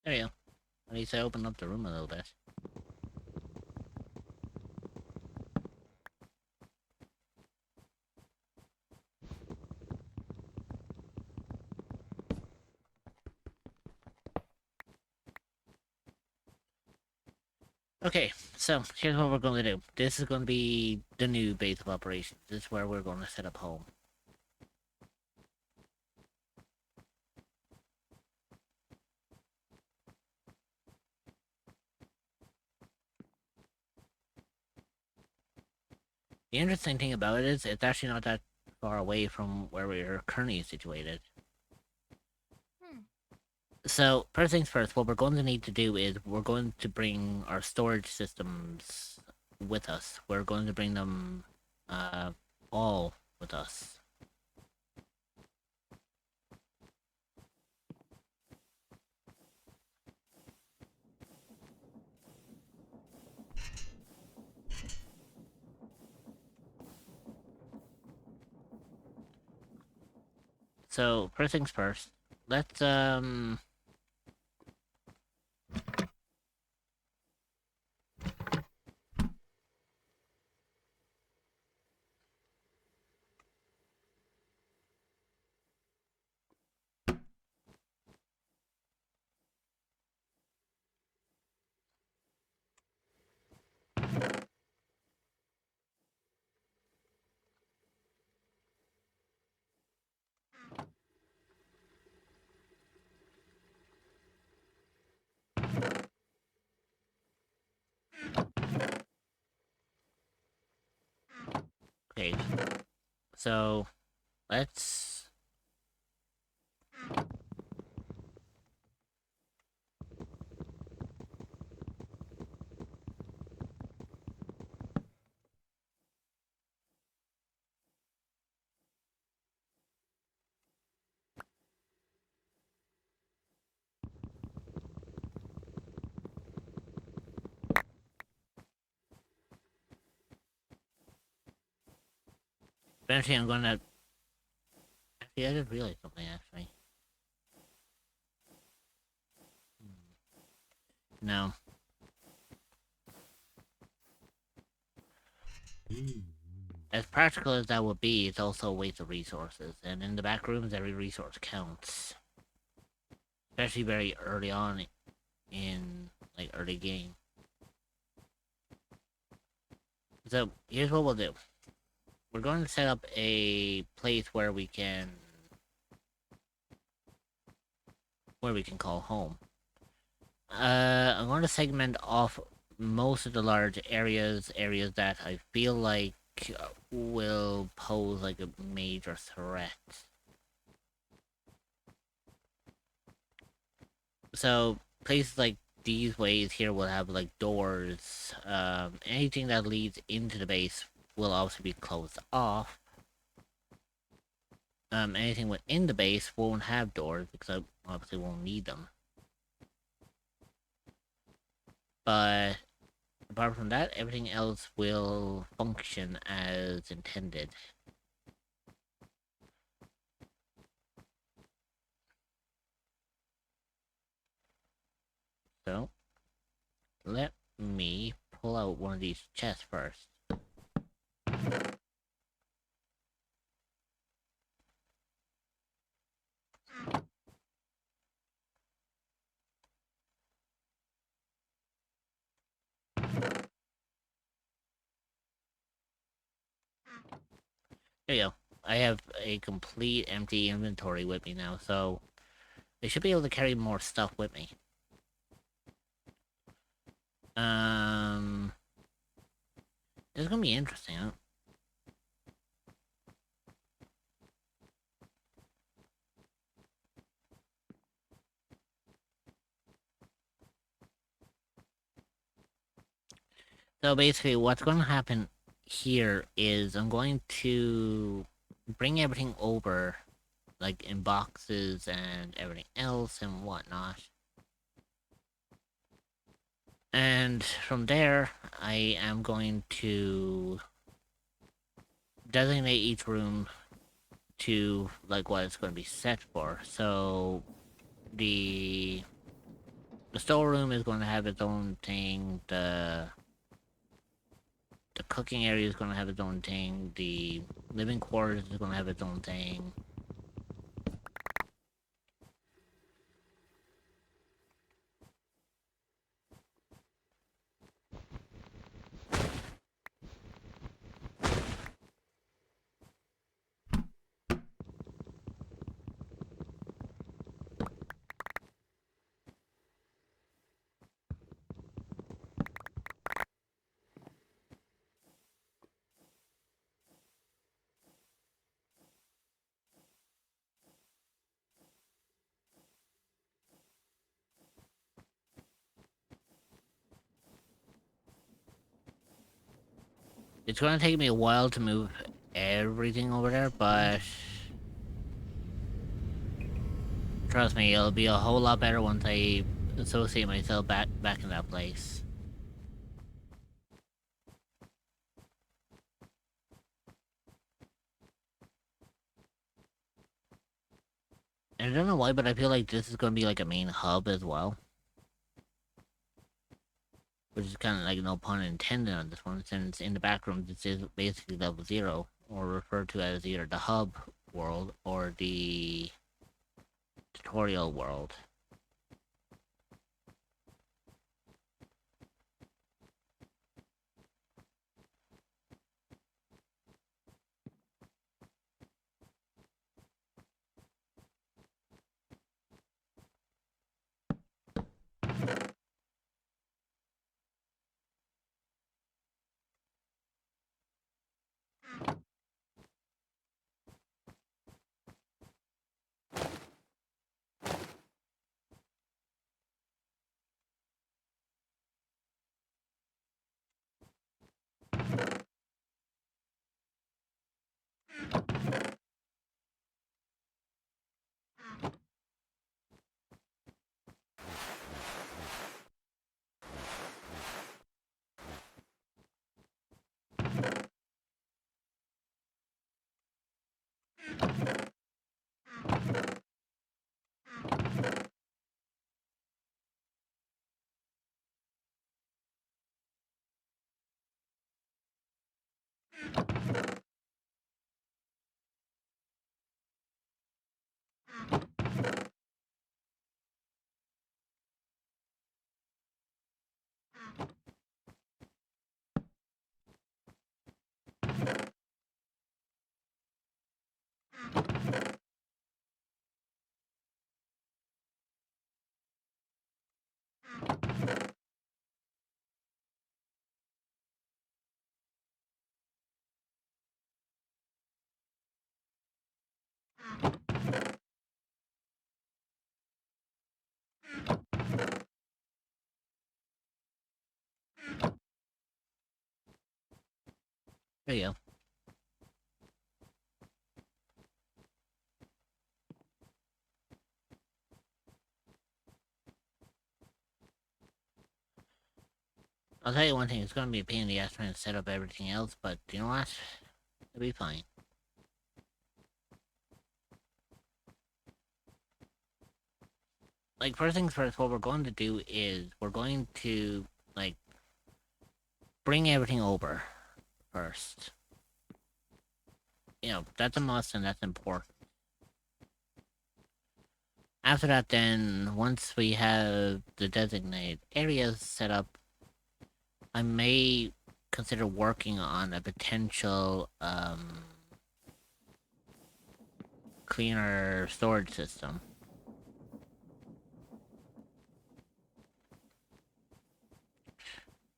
Speaker 3: There you go. At least I opened up the room a little bit. Okay, so here's what we're going to do. This is going to be the new base of operations. This is where we're going to set up home. The interesting thing about it is it's actually not that far away from where we're currently situated. So, first things first, what we're going to need to do is we're going to bring our storage systems with us. We're going to bring them all with us. So, first things first, let's okay. So, let's Eventually, I'm gonna. Actually, I just realized something. Actually, no. As practical as that would be, it's also a waste of resources. And in the back rooms, every resource counts, especially very early on in like early game. So here's what we'll do. We're going to set up a place where we can call home. I'm going to segment off most of the large areas that I feel like will pose like a major threat. So places like these ways here will have like doors. Anything that leads into the base will also be closed off. Anything within the base won't have doors because I obviously won't need them. But apart from that, everything else will function as intended. So, let me pull out one of these chests first. There you go. I have a complete empty inventory with me now, so I should be able to carry more stuff with me. This is gonna be interesting, huh? So basically, what's going to happen here is I'm going to bring everything over, like in boxes and everything else and whatnot. And from there, I am going to designate each room to like what it's going to be set for. So the storeroom is going to have its own thing. The cooking area is going to have its own thing. The living quarters is going to have its own thing. It's going to take me a while to move everything over there, but trust me, it'll be a whole lot better once I associate myself back in that place. And I don't know why, but I feel like this is going to be like a main hub as well. Which is kind of like no pun intended on this one, since in the background this is basically level 0, or referred to as either the hub world or the tutorial world. There you go. I'll tell you one thing, it's gonna be a pain in the ass trying to set up everything else, but you know what? It'll be fine. Like, first things first, what we're going to do is we're going to, like, bring everything over first. You know, that's a must and that's important. After that, then, once we have the designated areas set up, I may consider working on a potential, cleaner storage system.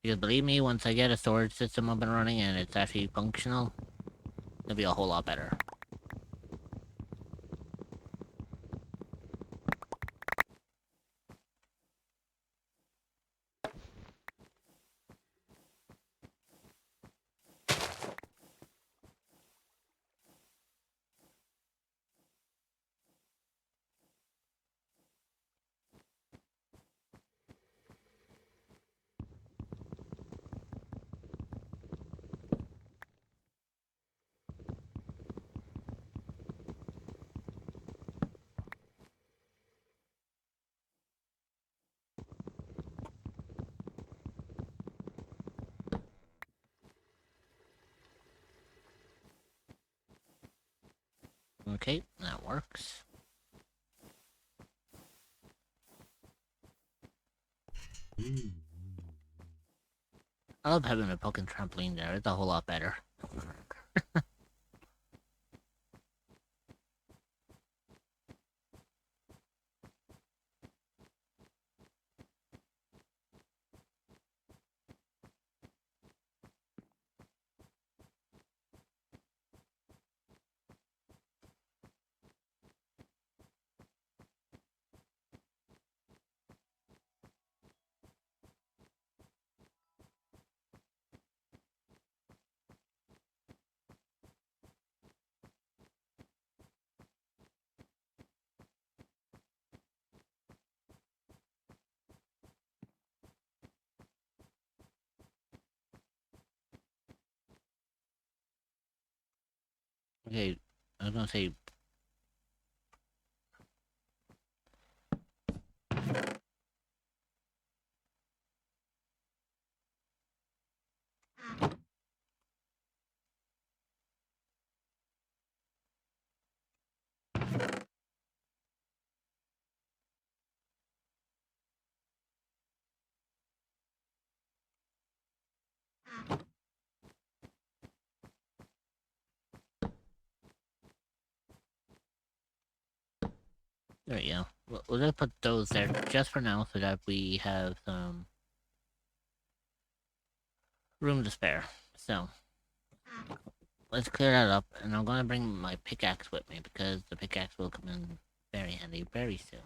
Speaker 3: Because believe me, once I get a storage system up and running and it's actually functional, it'll be a whole lot better. Okay, that works. I love having a fucking trampoline there, it's a whole lot better. Okay, I was gonna say... There you go. We'll just put those there just for now so that we have some room to spare. So, let's clear that up, and I'm gonna bring my pickaxe with me because the pickaxe will come in very handy very soon.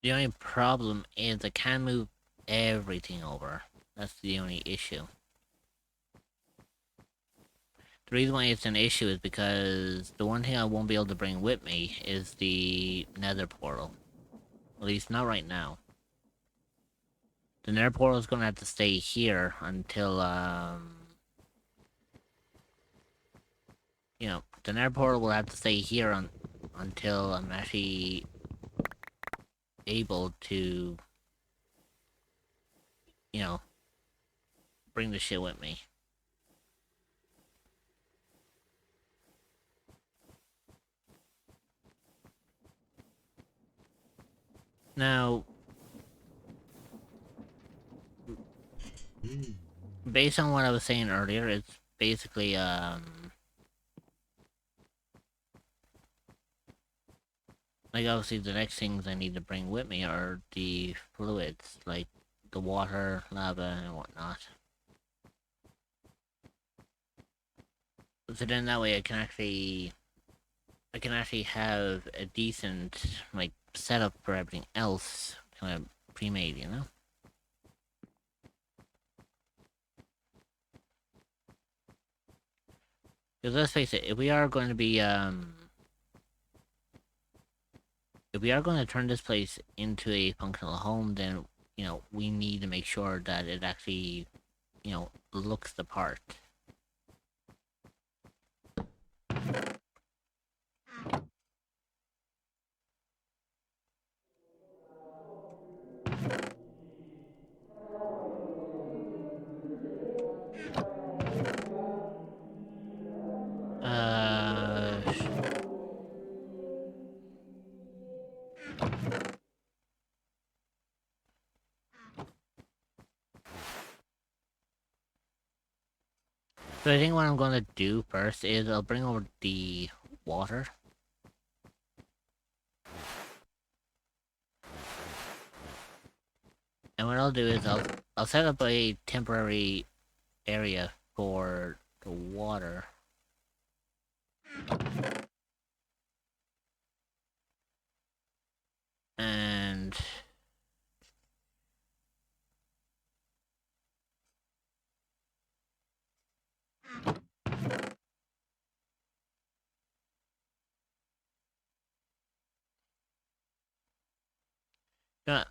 Speaker 3: The only problem is I can't move everything over. That's the only issue. The reason why it's an issue is because the one thing I won't be able to bring with me is the nether portal. At least not right now. The nether portal is gonna have to stay here until, you know, the nether portal will have to stay here until I'm actually able to, you know, bring the shit with me. Now, based on what I was saying earlier, it's basically, like, obviously the next things I need to bring with me are the fluids, like the water, lava, and whatnot. So then that way I can actually have a decent, like, setup for everything else kind of pre-made, you know? Because let's face it, if we are going to be, if we are going to turn this place into a functional home, then, you know, we need to make sure that it actually, you know, looks the part. Uh... So I think what I'm gonna do first is I'll bring over the water. And what I'll do is I'll set up a temporary area for the water. And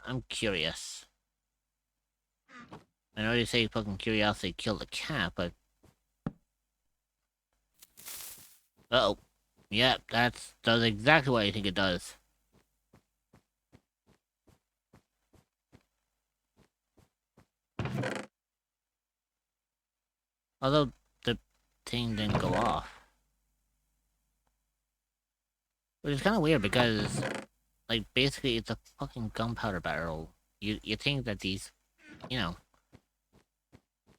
Speaker 3: I'm curious. I know you say fucking curiosity killed the cat, but uh-oh. Yep, does exactly what I think it does. Although the thing didn't go off. Which is kinda weird because, like, basically it's a fucking gunpowder barrel. You think that these, you know,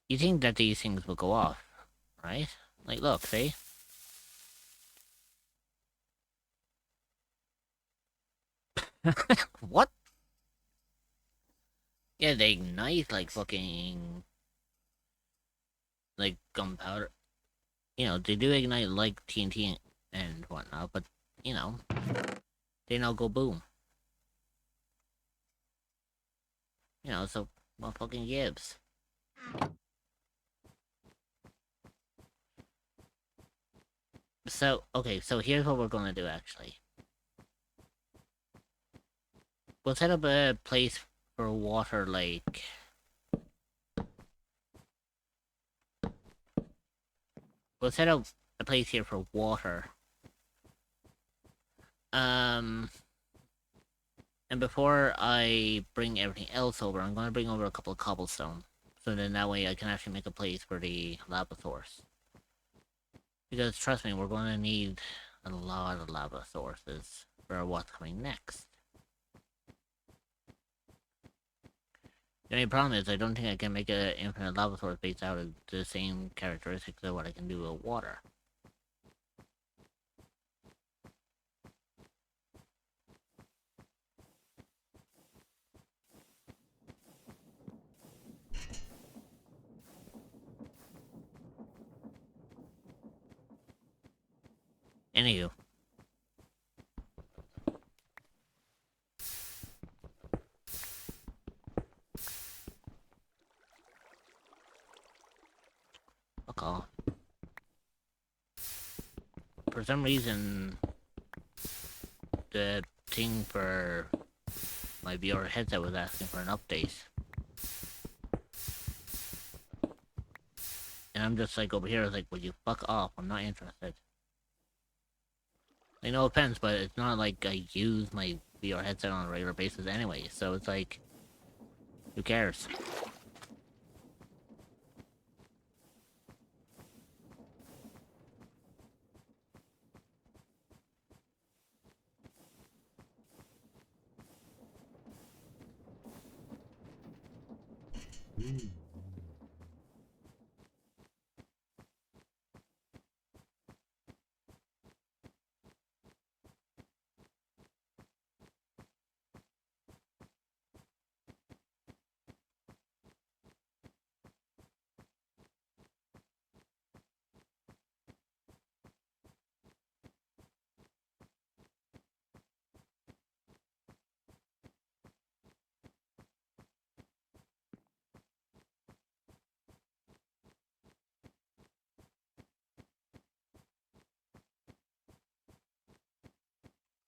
Speaker 3: you think that these things will go off, right? Like, look, see? What? Yeah, they ignite like fucking, like, gunpowder. You know, they do ignite like TNT and whatnot, but, you know, they now go boom. You know, so what fucking gives? So, okay, so here's what we're gonna do, actually. We'll set up a place for a water lake. We'll set up a place here for water. And before I bring everything else over, I'm gonna bring over a couple of cobblestone. So then that way I can actually make a place for the lava source. Because trust me, we're gonna need a lot of lava sources for what's coming next. The only problem is I don't think I can make an infinite lava source based out of the same characteristics of what I can do with water. Anywho. Fuck off. for some reason, the thing for my VR headset was asking for an update. And I'm just like over here, I was like, will you fuck off? I'm not interested. Like, no offense, but it's not like I use my VR headset on a regular basis anyway, so it's like, who cares?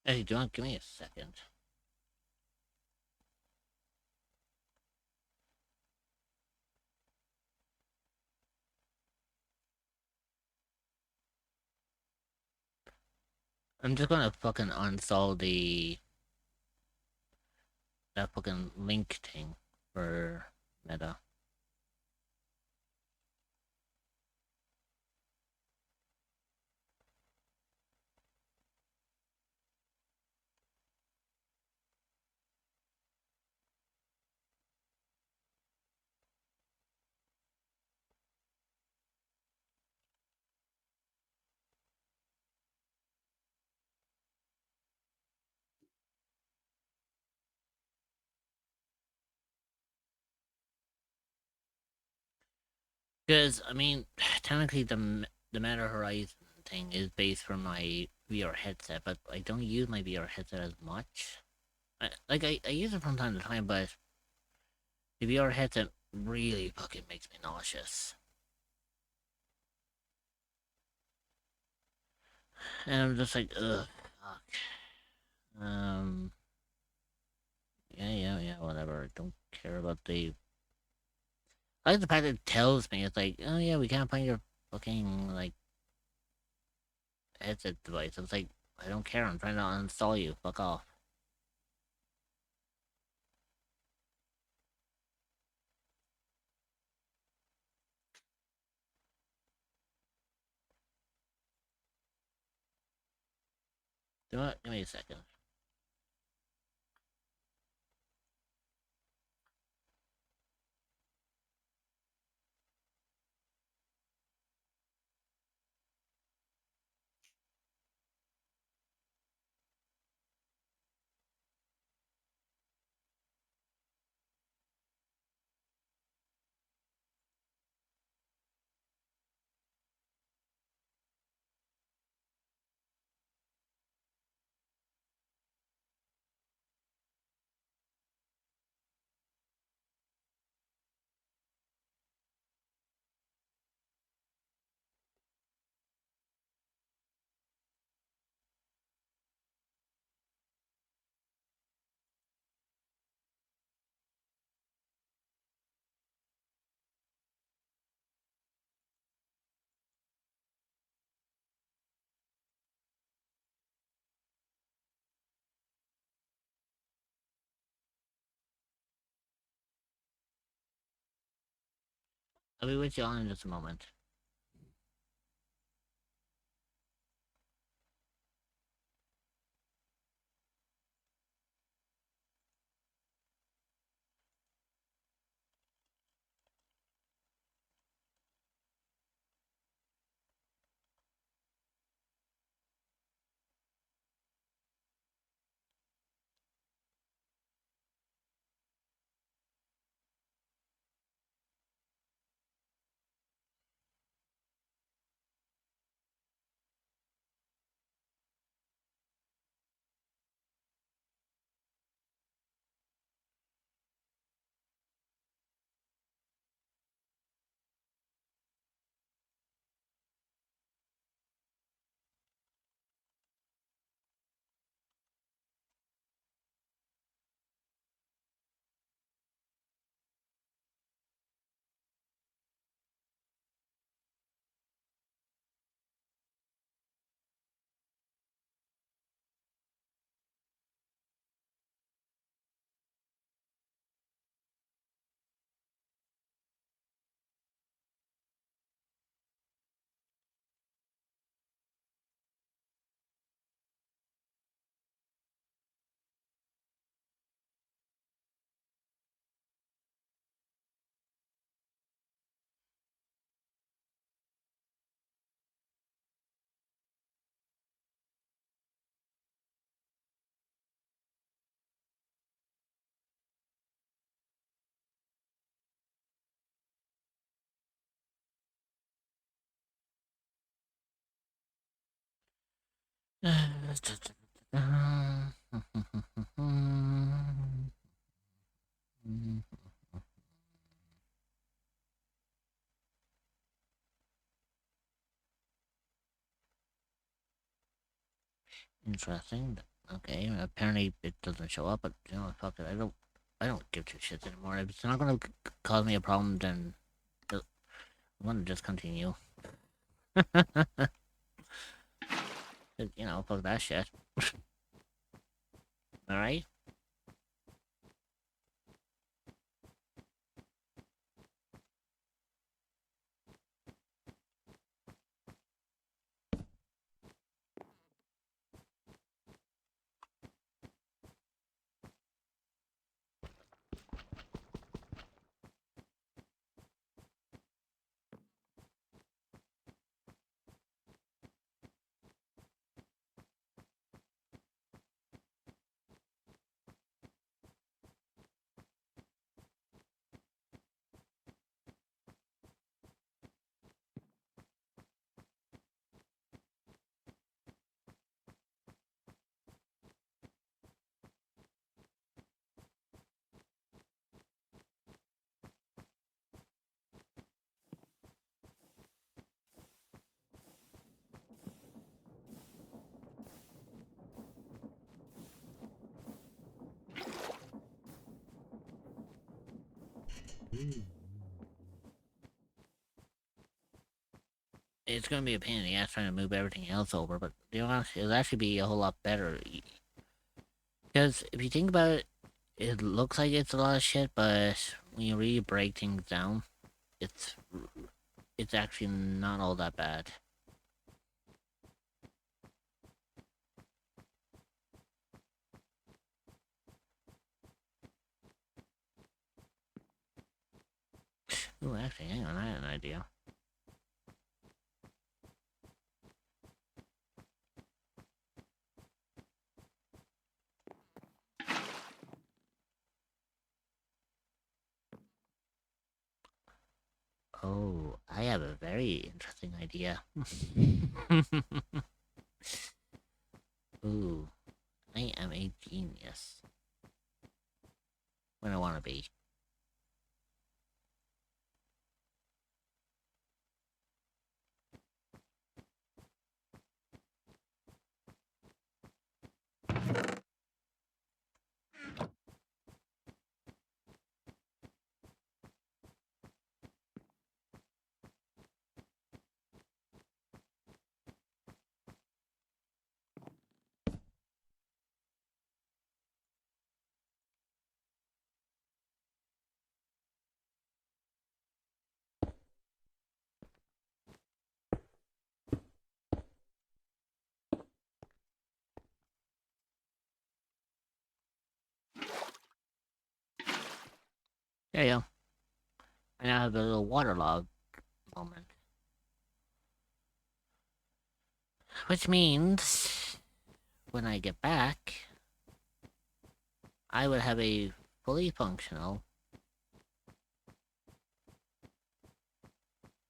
Speaker 3: Hey, John, give me a second. I'm just gonna fucking uninstall that fucking link thing for Meta. Because, I mean, technically the Meta Horizon thing is based from my VR headset, but I don't use my VR headset as much. I use it from time to time, but the VR headset really fucking makes me nauseous. And I'm just like, ugh, fuck. Um, yeah, whatever. Don't care about the. I like the fact that it tells me, it's like, oh yeah, we can't find your fucking, like, headset device. It's like, I don't care, I'm trying to uninstall you. Fuck off. Give me a second. I'll be with you all in just a moment. Interesting. Okay, apparently it doesn't show up, but you know, fuck it. I don't give two shits anymore. If it's not gonna cause me a problem, then I'm gonna just continue. You know, fuck that shit. All right. It's gonna be a pain in the ass trying to move everything else over, but you know, it'll actually be a whole lot better. Because if you think about it, it looks like it's a lot of shit, but when you really break things down, it's it's actually not all that bad. Ooh, actually, hang on, I had an idea. Oh, I have a very interesting idea. Ooh, I am a genius. When I want to be. There you go. I now have a little waterlog moment. Which means, when I get back, I would have a fully functional...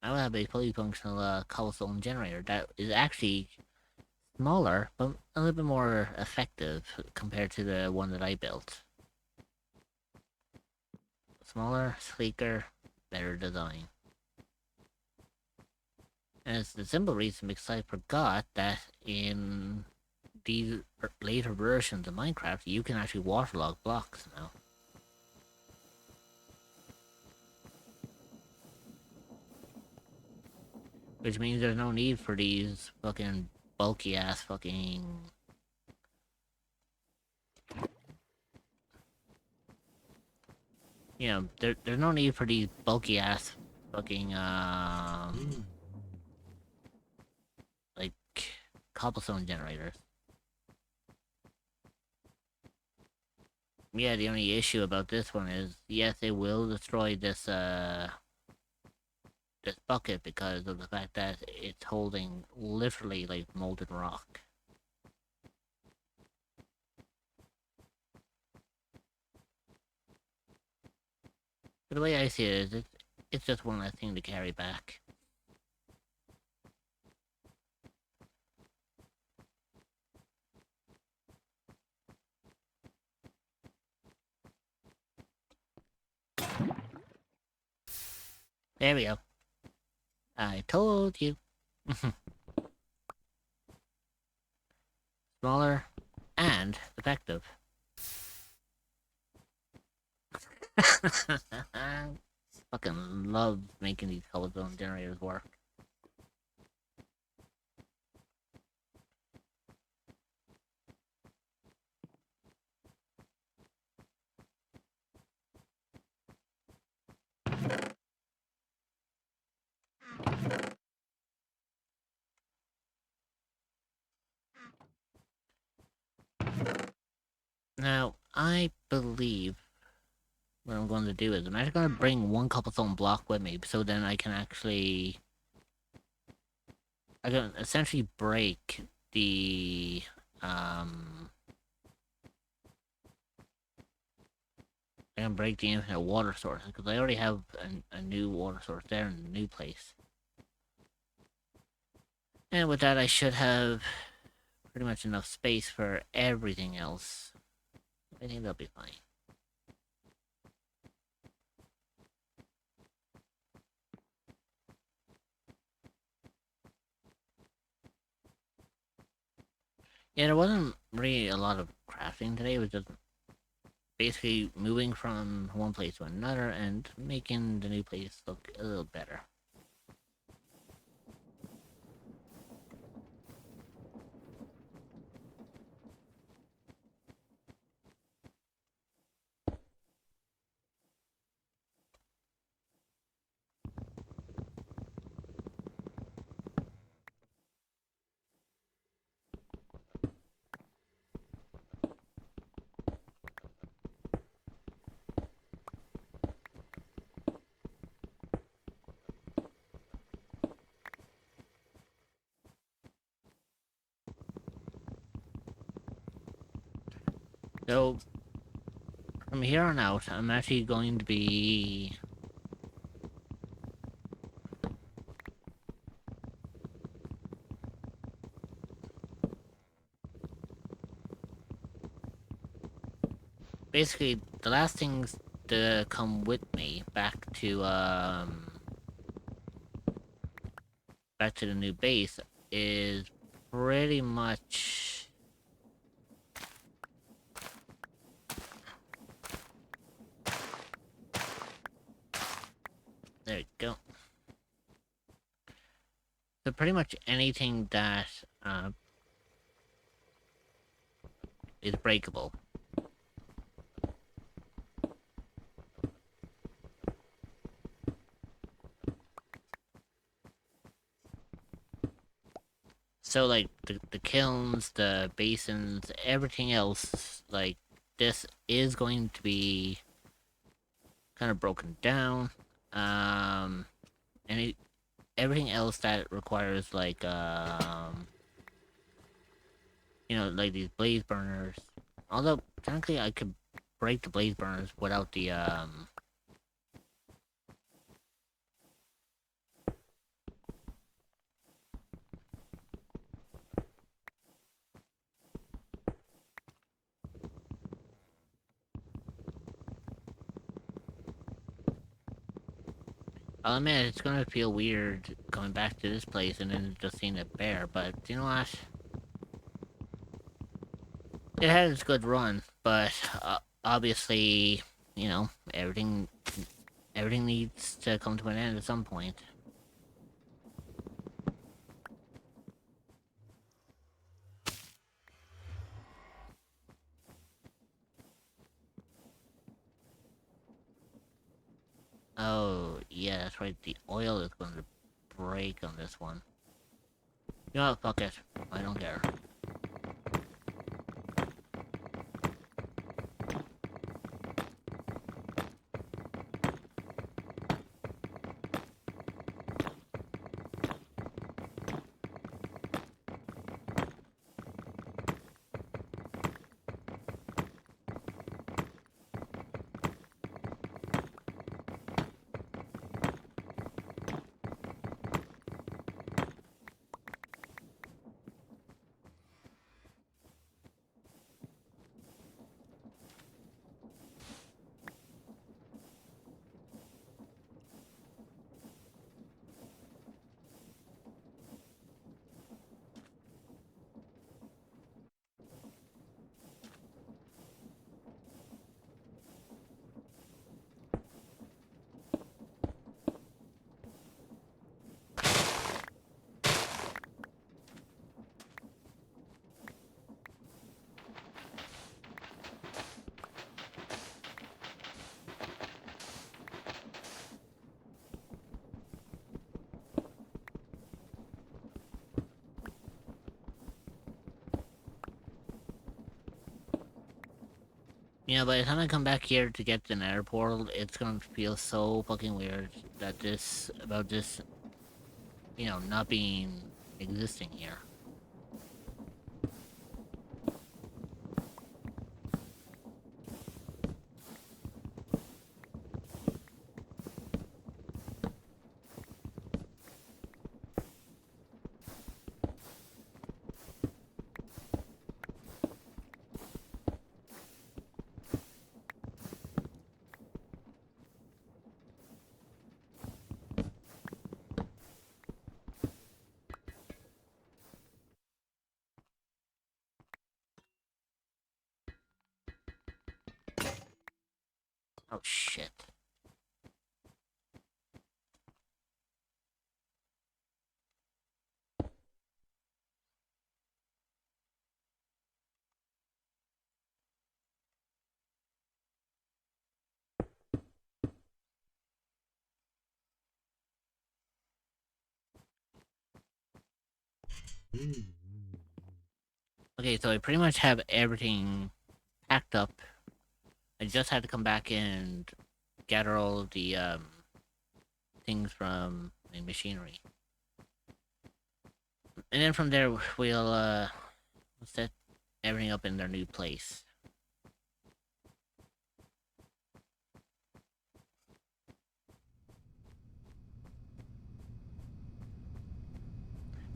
Speaker 3: I would have a fully functional cobblestone generator that is actually smaller, but a little bit more effective compared to the one that I built. Smaller, sleeker, better design. And it's the simple reason because I forgot that in these later versions of Minecraft, you can actually waterlog blocks now. Which means there's no need for these fucking bulky ass fucking... You know, there's no need for these bulky ass fucking, like, cobblestone generators. Yeah, the only issue about this one is, yes, it will destroy this, this bucket because of the fact that it's holding literally, like, molten rock. But the way I see it is, it's just one less thing to carry back. There we go. I told you. Smaller and effective. Fucking love making these cobblestone generators work. Now, I believe what I'm going to do is I'm actually going to bring one cobblestone block with me, so then I can actually... I can essentially break the... I can break the infinite water source, because I already have a new water source there in a new place. And with that, I should have pretty much enough space for everything else. I think that'll be fine. Yeah, there wasn't really a lot of crafting today. It was just basically moving from one place to another and making the new place look a little better. So, from here on out, I'm actually going to be... Basically, the last things to come with me back to the new base is pretty much... There we go. So pretty much anything that is breakable. So like the kilns, the basins, everything else, like this is going to be kind of broken down. Any everything else that requires like like these blaze burners. Although technically I could break the blaze burners without the I'll admit it's gonna feel weird going back to this place and then just seeing it bare, but you know what? It had its good run, but obviously, everything needs to come to an end at some point. Oh, yeah, that's right. The oil is going to break on this one. You know what? Fuck it. I don't care. Yeah, by the time I come back here to get the nether portal, it's gonna feel so fucking weird that this, not being existing here. Oh shit. Okay, so I pretty much have everything packed up. I just had to come back and gather all the things from the machinery. And then from there we'll set everything up in their new place.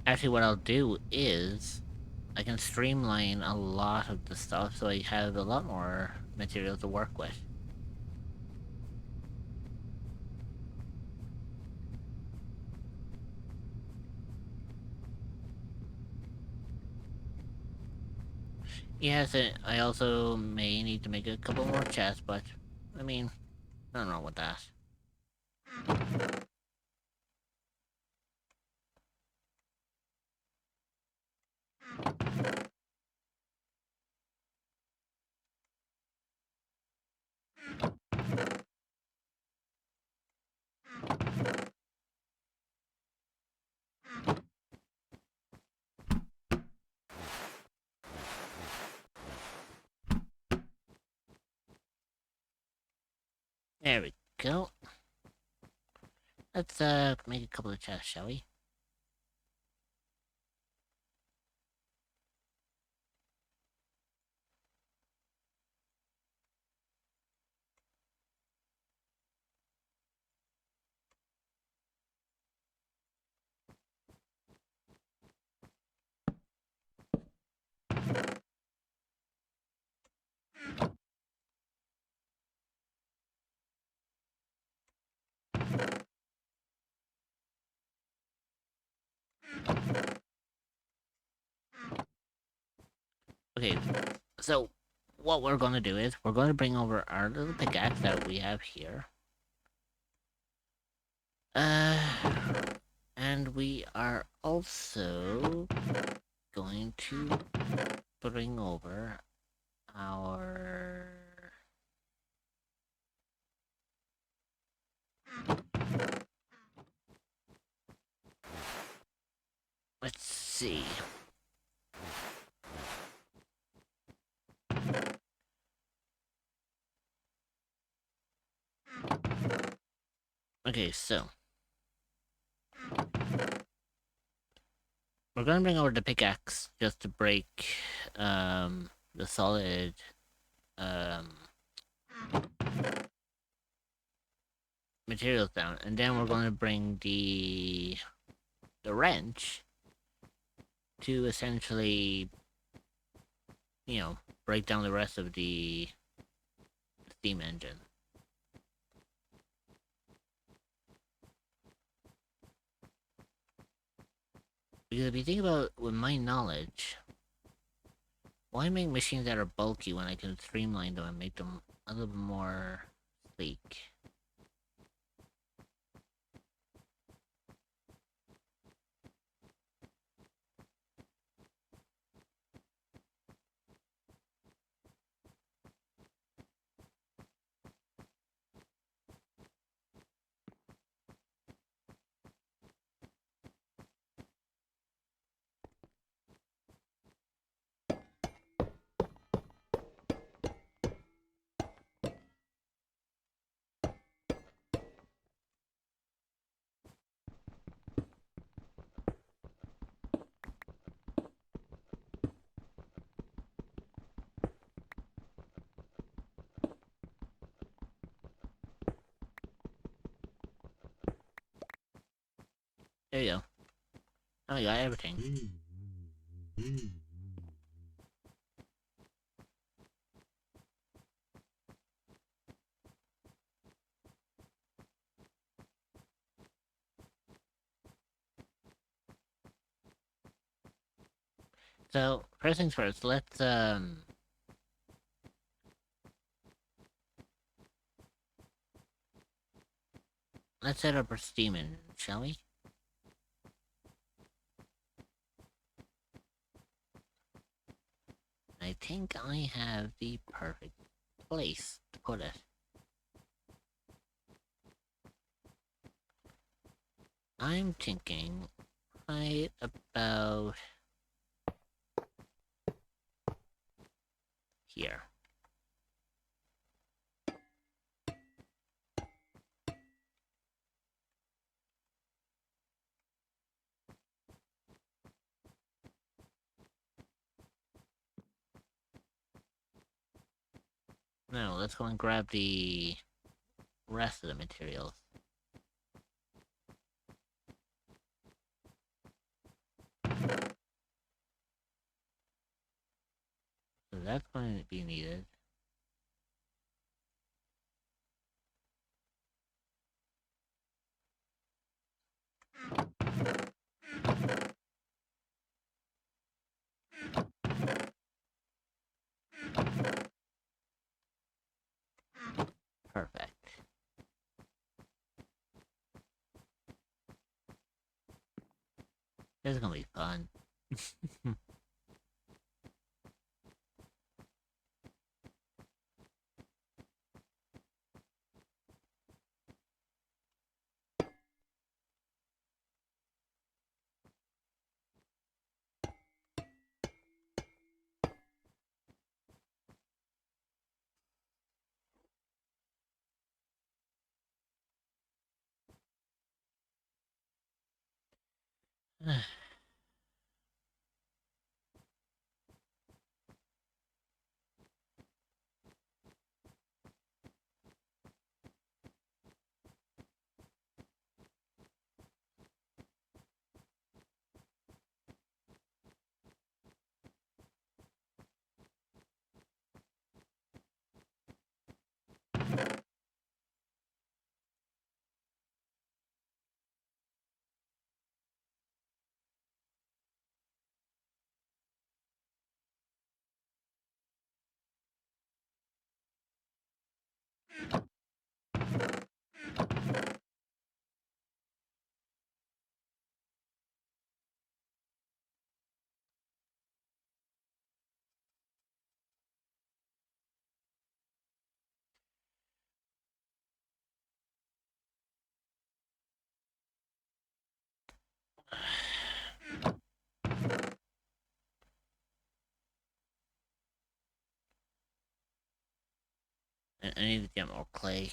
Speaker 3: Actually, what I'll do is I can streamline a lot of the stuff so I have a lot more material to work with. Yes, I also may need to make a couple more chests, but I mean, nothing wrong with that. There we go. Let's make a couple of chests, shall we? Okay, so what we're gonna do is we're gonna bring over our little pickaxe that we have here. Uh, and we are also going to bring over our... Let's see. Okay, so we're gonna bring over the pickaxe just to break the solid um materials down, and then we're gonna bring the wrench to essentially, break down the rest of the steam engine. Because if you think about with my knowledge, why make machines that are bulky when I can streamline them and make them a little bit more sleek? There you go. Now we got everything. So, first things first, let's set up our steaming, shall we? I think I have the perfect place to put it. I'm thinking right about here. Now, let's go and grab the rest of the materials. So that's going to be needed. Perfect. This is gonna be fun. I need to get more clay.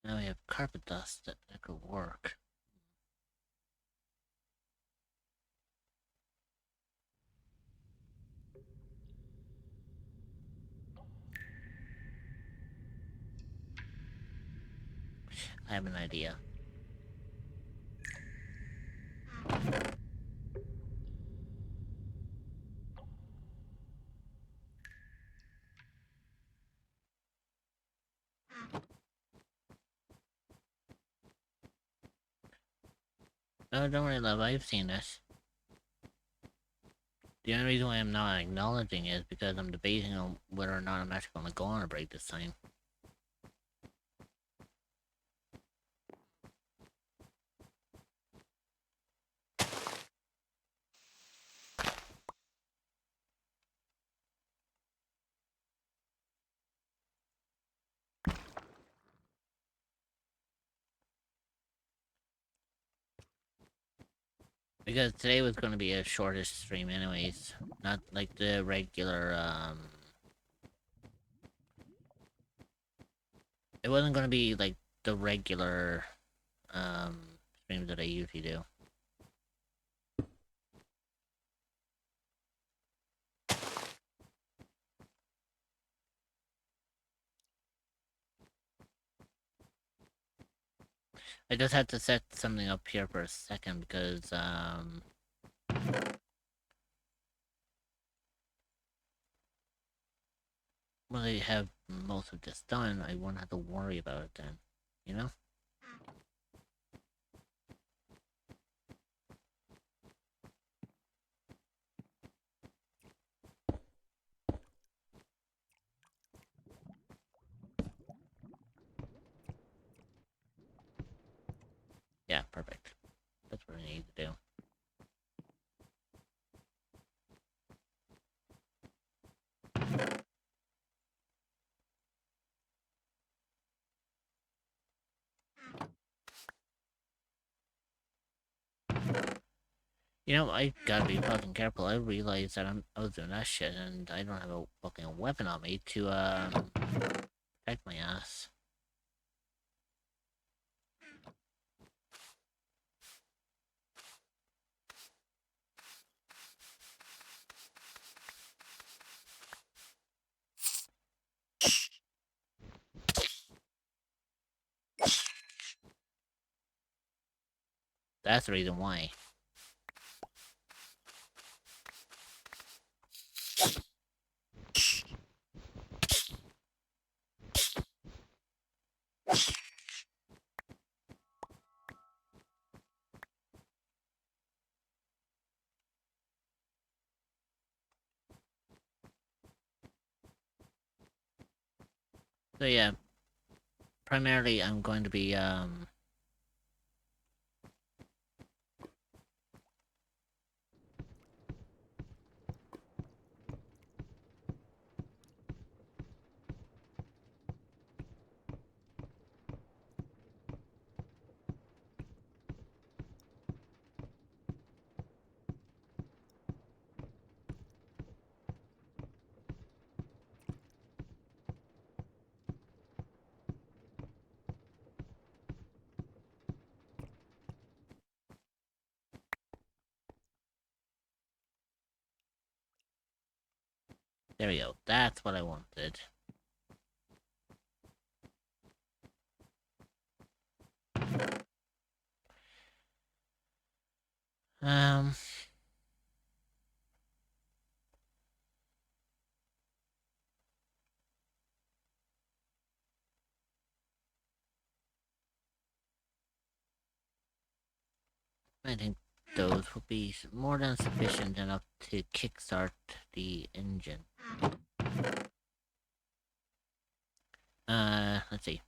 Speaker 3: Now we have carpet dust that could work. I have an idea. Oh, don't worry, love. I've seen this. The only reason why I'm not acknowledging it is because I'm debating on whether or not I'm actually going to go on a break this time. Because today was going to be a shortest stream anyways. Not like the regular, It wasn't going to be like the regular, streams that I usually do. I just had to set something up here for a second because, when I have most of this done, I won't have to worry about it then, you know? Yeah, perfect. That's what I need to do. You know, I gotta be fucking careful. I realized that I was doing that shit and I don't have a fucking weapon on me to, protect my ass. That's the reason why. So yeah, primarily I'm going to be, there we go. That's what I wanted. Um, I think those will be more than sufficient enough to kickstart the engine. Let's see.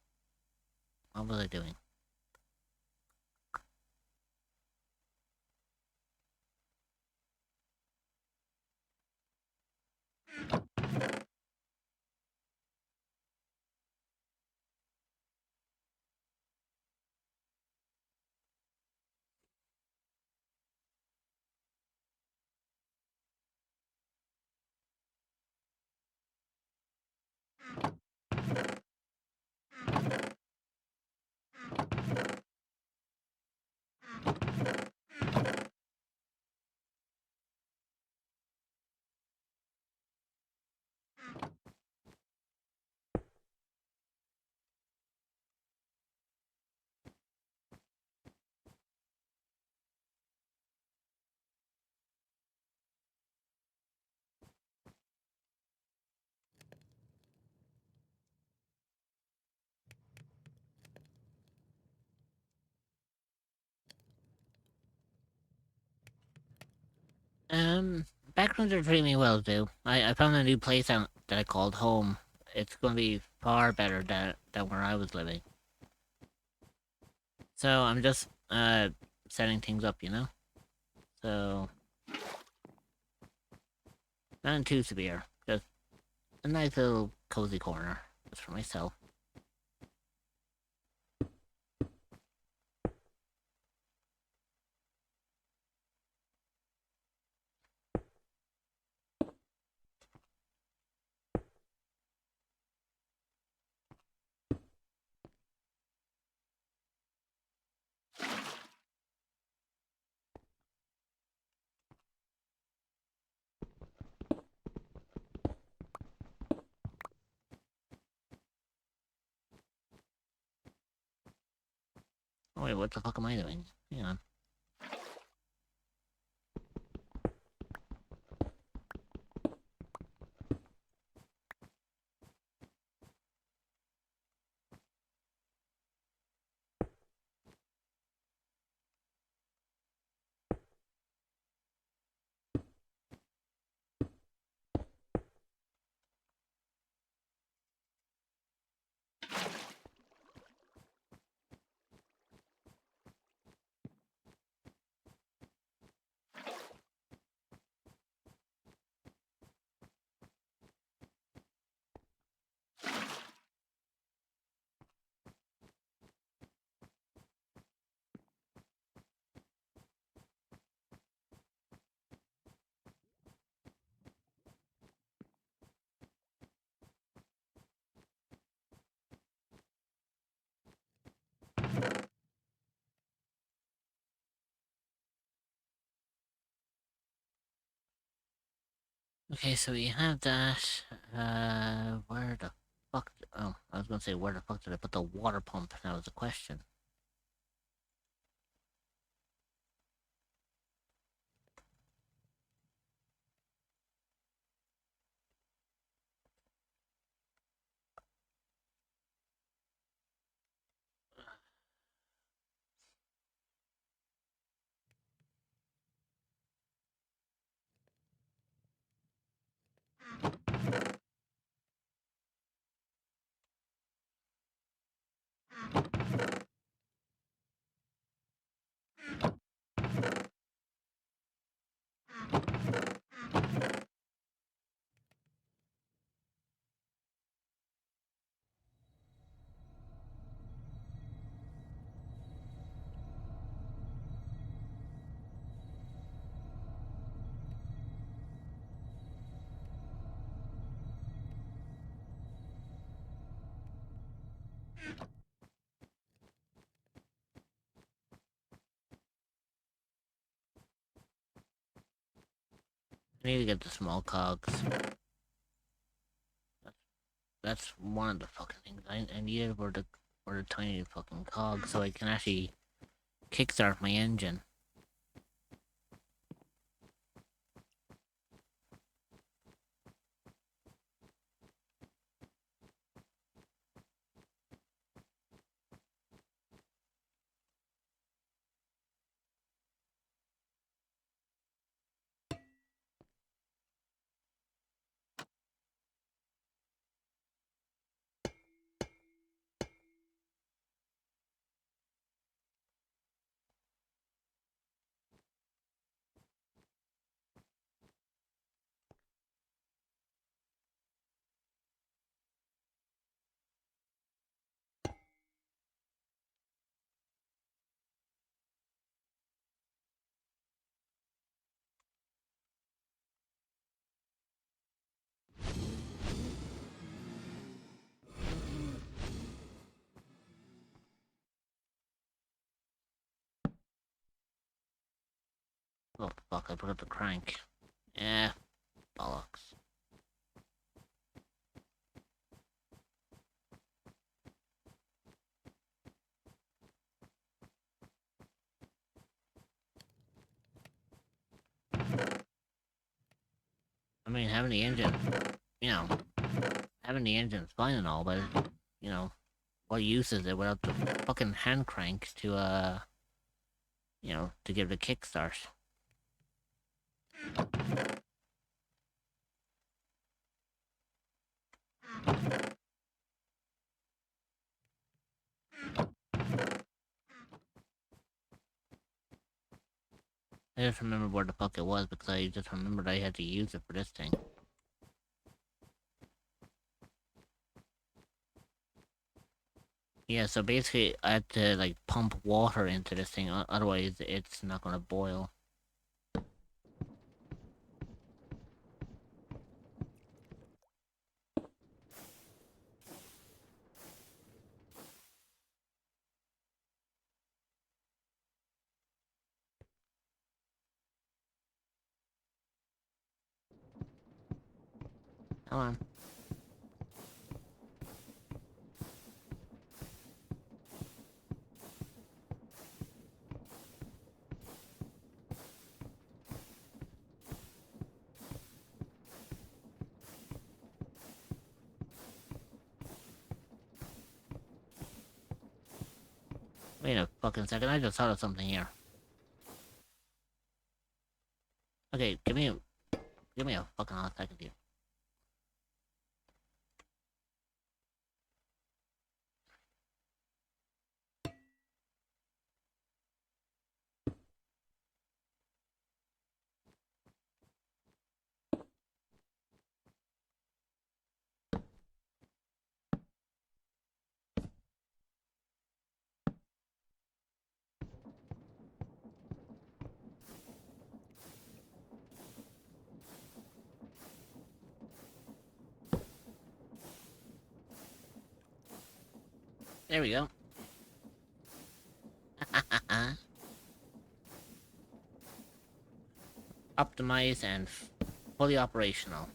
Speaker 3: What was I doing? Backrooms are treating me well, too. I found a new place that I called home. It's gonna be far better than where I was living. So I'm just, setting things up, you know? So, nothing too severe. Just a nice little cozy corner. Just for myself. Oh wait, what the fuck am I doing? Hang on. Okay, so we have that. Where the fuck? Oh, I was gonna say, where the fuck did I put the water pump? That was the question. I need to get the small cogs. That's one of the fucking things I needed were the tiny fucking cogs so I can actually kickstart my engine. Oh fuck, I forgot the crank. Yeah, bollocks. I mean, having the engine, you know, having the engine's fine and all, but, you know, what use is it without the fucking hand crank to, to give it a kickstart? I just remember where the fuck it was because I just remembered I had to use it for this thing. Yeah, so basically I had to like pump water into this thing, otherwise it's not gonna boil. Come on. Wait a fucking second, I just thought of something here. Okay, give me a fucking hot second here. There we go. Optimized and fully operational.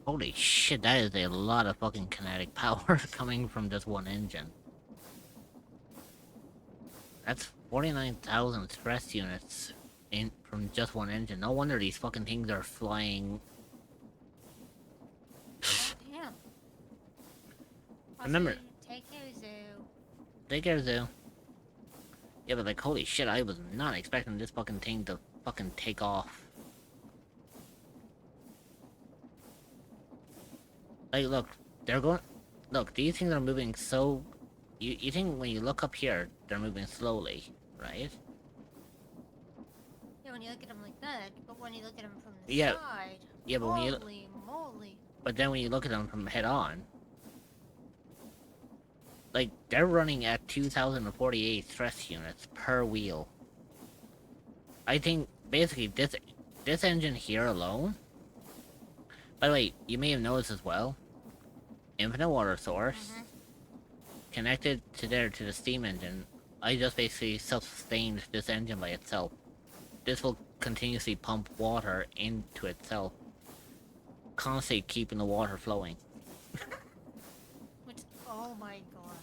Speaker 3: Holy shit, that is a lot of fucking kinetic power coming from just one engine. That's 49,000 stress units from just one engine. No wonder these fucking things are flying.
Speaker 4: Damn.
Speaker 3: Remember-
Speaker 4: Take care, Zoo.
Speaker 3: Take care, Zoo. Yeah, but like, holy shit, I was not expecting this fucking thing to fucking take off. Like, look, they're going... Look, these things are moving so... You think when you look up here, they're moving slowly, right?
Speaker 4: Yeah, when you look at them like that, but when you look at them from the
Speaker 3: Yeah.
Speaker 4: side,
Speaker 3: Yeah, but when you...
Speaker 4: holy moly.
Speaker 3: But then when you look at them from head-on... Like, they're running at 2,048 stress units per wheel. I think, basically, this engine here alone... By the way, you may have noticed as well, infinite water source, connected to the steam engine. I just basically self-sustained this engine by itself. This will continuously pump water into itself. constantly keeping the water flowing.
Speaker 4: Which, oh my god.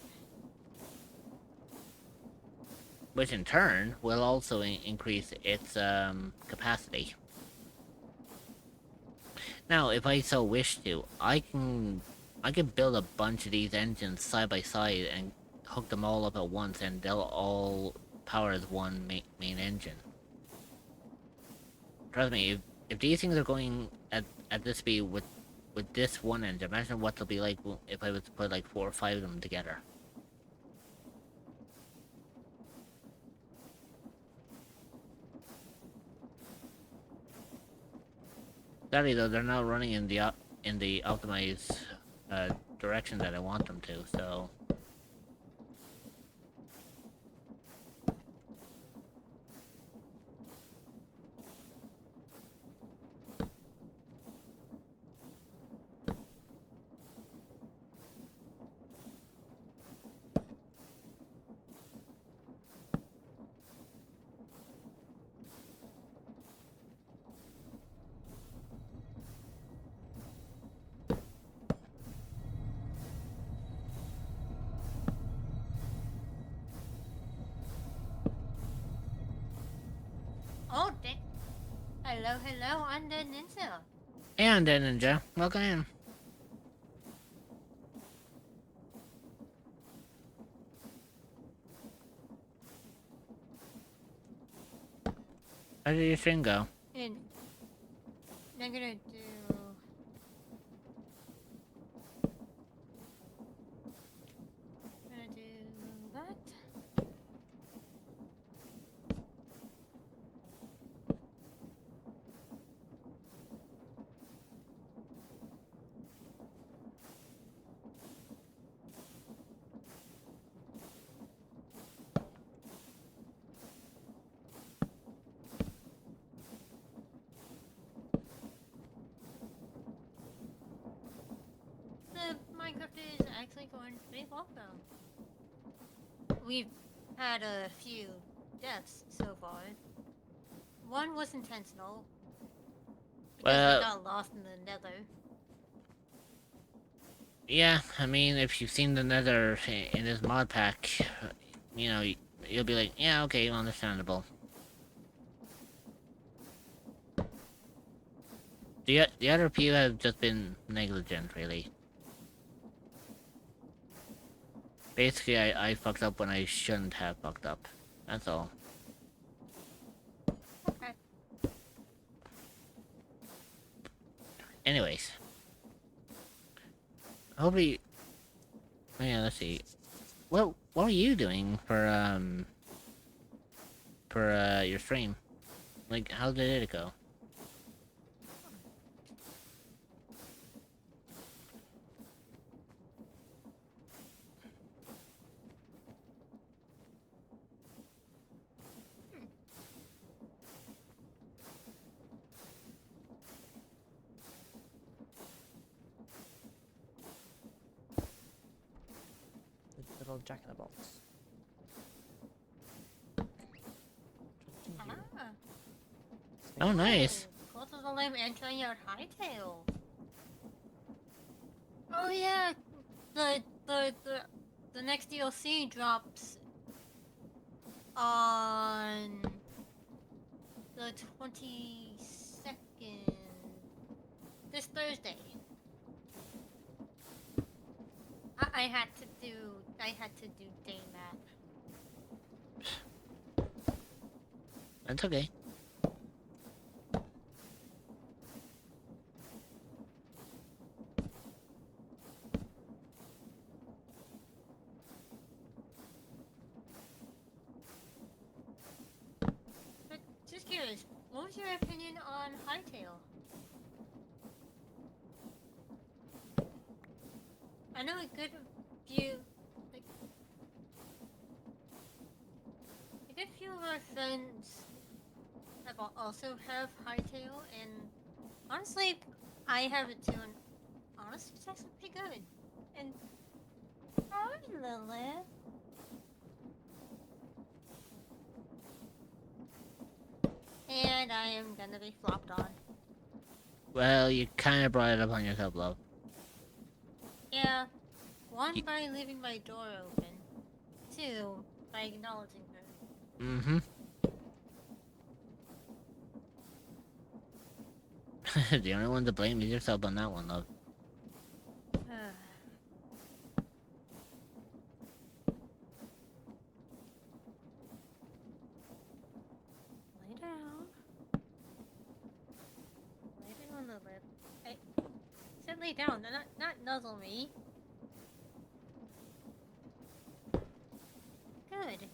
Speaker 3: Which in turn will also increase its capacity. Now, if I so wish to, I can build a bunch of these engines side by side and hook them all up at once, and they'll all power as one main engine. Trust me, if these things are going at this speed with this one engine, imagine what they'll be like if I was to put like 4 or 5 of them together. Sadly though, they're not running in the optimized direction that I want them to, so...
Speaker 4: Oh, hello, hello, I'm the ninja.
Speaker 3: And then Ninja, welcome in. How did your stream go?
Speaker 4: And I'm gonna do... that. The Minecraft is actually going pretty well though. We've had a few deaths so far. One was intentional. Because
Speaker 3: Well,
Speaker 4: we got lost in the nether.
Speaker 3: yeah, I mean, if you've seen the Nether in this mod pack, you know, you'll be like, yeah, okay, understandable. The other few have just been negligent, really. Basically, I fucked up when I shouldn't have fucked up. That's all.
Speaker 4: Okay.
Speaker 3: Anyways. Hopefully... Oh yeah, let's see. What are you doing for your stream? Like, how did it go?
Speaker 5: The little jack in the box.
Speaker 4: Ah.
Speaker 3: Oh, nice.
Speaker 4: Go to the limb and try out hightail. Oh yeah, the next DLC drops on the 22nd. This Thursday. I had to do day math.
Speaker 3: That's okay.
Speaker 4: But just curious, what was your opinion on hightail? I know a good few, like, a good few of our friends have also have hightail, and honestly, I have it too, and honestly, it's actually pretty good. And hi, Lilith. And I am gonna be flopped on.
Speaker 3: Well, you kind of brought it up on yourself, love.
Speaker 4: Yeah. One,
Speaker 3: You-
Speaker 4: by leaving my door open. Two, by acknowledging her.
Speaker 3: Mm-hmm. The only one to blame is yourself on that one, love.
Speaker 4: Lay down. Lay down on the lip. I said lay down, not nuzzle me. Good.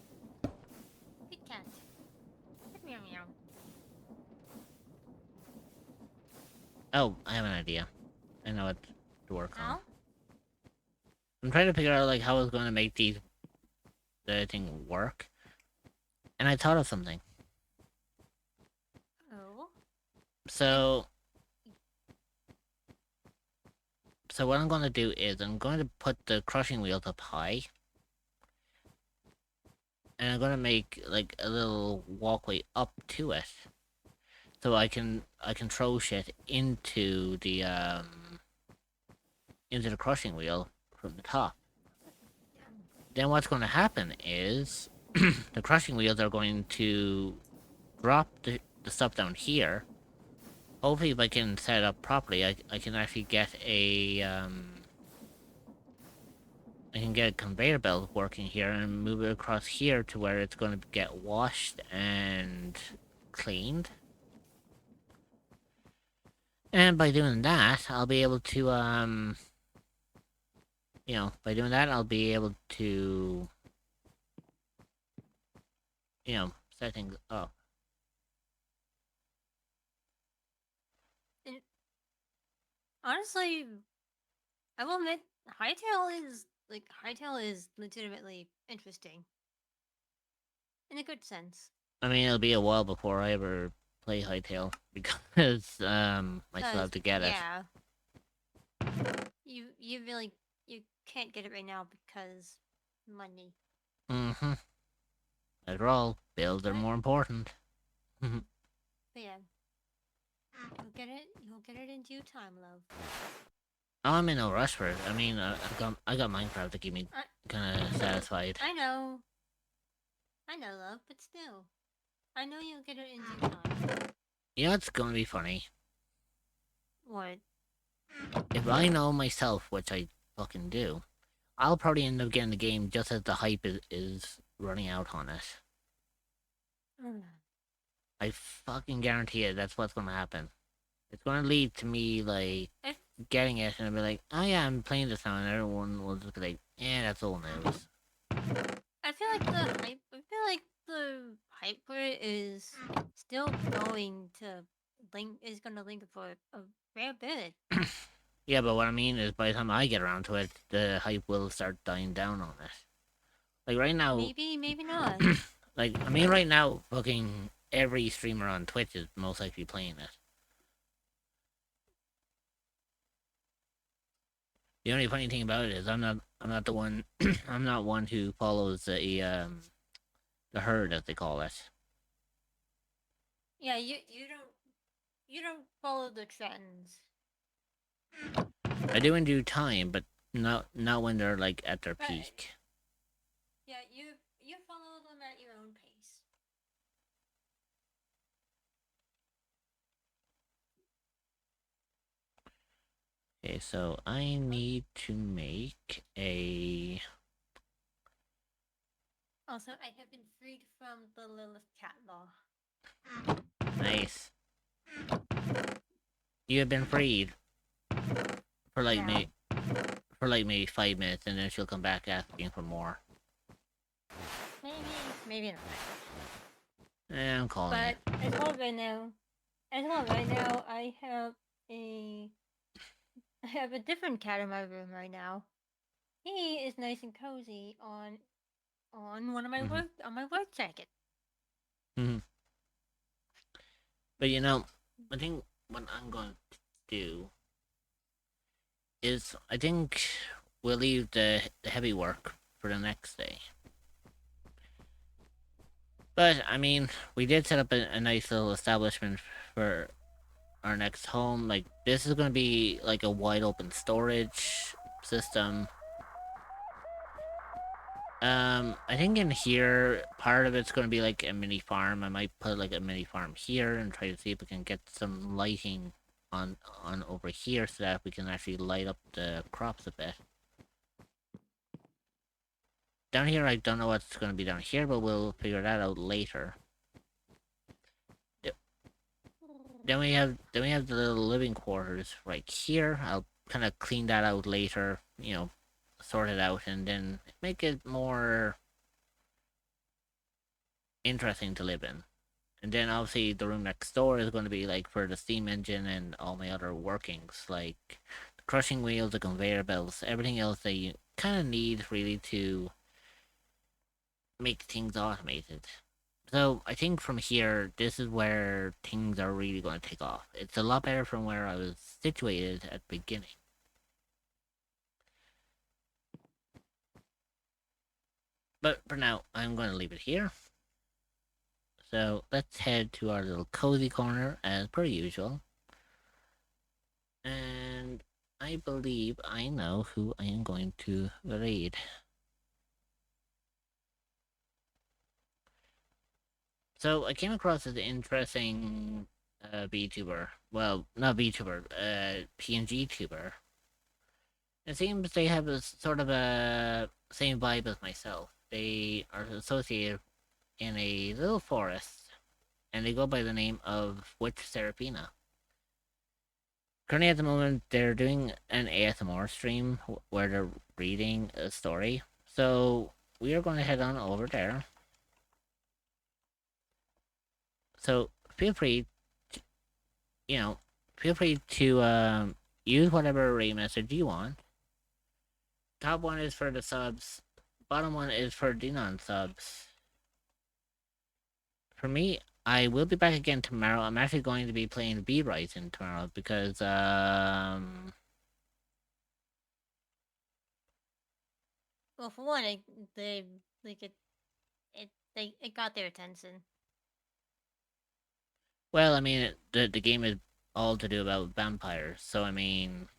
Speaker 4: Good cat. Good meow meow.
Speaker 3: Oh, I have an idea. I know what to work on.
Speaker 4: How?
Speaker 3: I'm trying to figure out like how I was going to make the thing work, and I thought of something.
Speaker 4: Oh.
Speaker 3: So what I'm going to do is I'm going to put the crushing wheels up high, and I'm going to make like a little walkway up to it, so I can throw shit into the crushing wheel from the top. Then what's going to happen is the crushing wheels are going to drop the stuff down here. Hopefully, if I can set it up properly, I can actually get a I can get a conveyor belt working here and move it across here to where it's going to get washed and cleaned. And by doing that, I'll be able to by doing that, I'll be able to set things up.
Speaker 4: Honestly, I will admit, Hightail is legitimately interesting. In a good sense.
Speaker 3: I mean, it'll be a while before I ever play Hightail because I still have to get it.
Speaker 4: Yeah. You really you can't get it right now because money.
Speaker 3: Mm-hmm. After all, bills are
Speaker 4: Right.
Speaker 3: more important.
Speaker 4: But yeah. You'll get it in due time, love.
Speaker 3: Oh, I'm in no rush for it. I mean, I got Minecraft to keep me kind of satisfied.
Speaker 4: I know, love, but still, I know you'll get it in due time.
Speaker 3: You know what's gonna be funny?
Speaker 4: What?
Speaker 3: If I know myself, which I fucking do, I'll probably end up getting the game just as the hype is running out on it. I fucking guarantee it. That's what's gonna happen. It's gonna lead to me like getting it, and I'll be like, "Oh yeah, I'm playing this now," and everyone will just be like, "Yeah, that's old news."
Speaker 4: I feel like the hype for it is still going to is gonna linger for a rare bit.
Speaker 3: Yeah, but what I mean is, by the time I get around to it, the hype will start dying down on it. Like right now,
Speaker 4: Maybe not.
Speaker 3: like I mean, right now, fucking every streamer on Twitch is most likely playing it. The only funny thing about it is I'm not the one I'm not one who follows the herd, as they call it.
Speaker 4: Yeah, you don't follow the trends.
Speaker 3: I do in due time, but not when they're like at their
Speaker 4: Right.
Speaker 3: peak.
Speaker 4: Yeah, you follow them at your own pace.
Speaker 3: Okay, so I need to make a.
Speaker 4: Also, I have been freed from the Lilith cat law.
Speaker 3: Nice. You have been freed for like
Speaker 4: Yeah.
Speaker 3: maybe 5 minutes, and then she'll come back asking for more.
Speaker 4: Maybe not.
Speaker 3: I'm calling
Speaker 4: But
Speaker 3: it.
Speaker 4: as well right now, I have a different cat in my room right now. He is nice and cozy on one of my
Speaker 3: Mhm.
Speaker 4: work jacket.
Speaker 3: But I think what I'm going to do is I think we'll leave the heavy work for the next day. But I mean, we did set up a nice little establishment for our next home. Like, this is gonna be like a wide open storage system. I think in here, part of it's gonna be like a mini farm. I might put like a mini farm here and try to see if we can get some lighting on over here so that we can actually light up the crops a bit. Down here, I don't know what's gonna be down here, but we'll figure that out later. Then we have the little living quarters right here. I'll kind of clean that out later, you know, sort it out, and then make it more interesting to live in. And then obviously the room next door is going to be like for the steam engine and all my other workings, like the crushing wheels, the conveyor belts, everything else that you kind of need really to make things automated. So I think from here, this is where things are really going to take off. It's a lot better from where I was situated at the beginning. But for now, I'm going to leave it here. So let's head to our little cozy corner as per usual. And I believe I know who I am going to raid. So I came across this interesting VTuber. Well, not VTuber, PNG tuber. It seems they have a sort of a same vibe as myself. They are associated in a little forest, and they go by the name of Witch Serafina. Currently at the moment, they're doing an ASMR stream where they're reading a story. So we are going to head on over there. So feel free to, use whatever array message you want. Top one is for the subs. Bottom one is for the non-subs. For me, I will be back again tomorrow. I'm actually going to be playing B-Rising tomorrow because,
Speaker 4: Well, for one, it got their attention.
Speaker 3: well, I mean, the game is all to do about vampires, so I mean...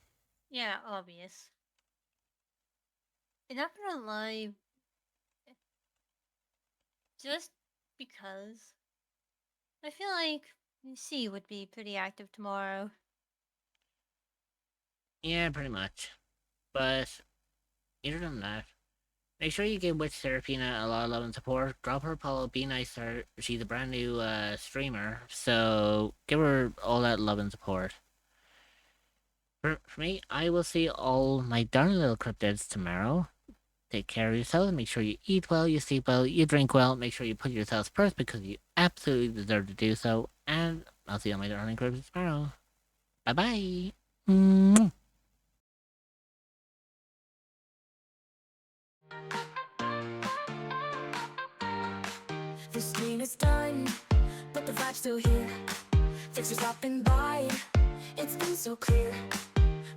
Speaker 4: Yeah, obvious. And not gonna lie, just because I feel like C would be pretty active tomorrow.
Speaker 3: Yeah, pretty much. But, other than that, make sure you give Witch Serafina a lot of love and support. Drop her a follow, be nice to her. She's a brand new streamer, so give her all that love and support. For me, I will see all my darling little cryptids tomorrow. Take care of yourselves. Make sure you eat well, you sleep well, you drink well. Make sure you put yourselves first because you absolutely deserve to do so. And I'll see you on my darling cryptids tomorrow. Bye-bye.
Speaker 6: The stream is done, but the vibe's still here. Thanks for stopping by, it's been so clear.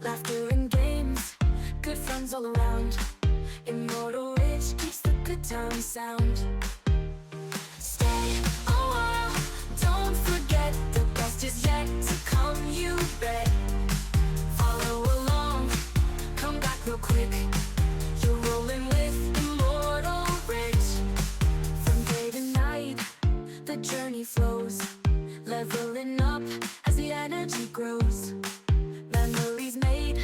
Speaker 6: Laughter and games, good friends all around. Immortal Rich keeps the good times sound. Stay a while, don't forget, the best is yet to come, you bet. Follow along, come back real quick. You're rolling with Immortal Rich. From day to night, the journey flows, leveling up as the energy grows. Memories made,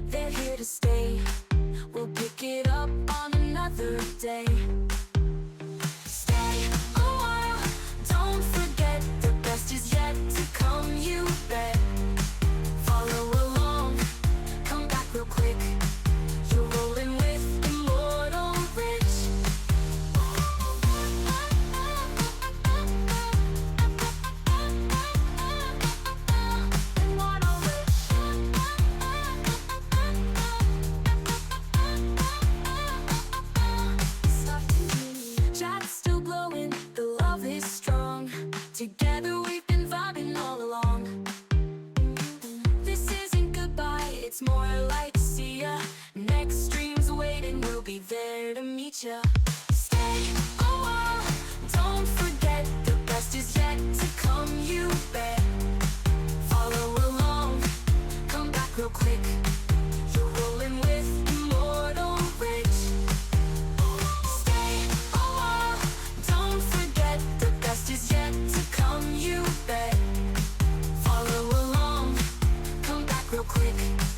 Speaker 6: they're here to stay. We'll pick it up on another day. Stay a while, don't forget, the best is yet to come, you bet. Follow along, come back real quick. You're rolling with Immortal Rich. Chat's still glowing, the love is strong. Together we've been vibing all along. This isn't goodbye, it's more like see ya. Next stream's waiting, we'll be there to meet ya. Stay a while, don't forget, the best is yet to come, you bet. Follow quick.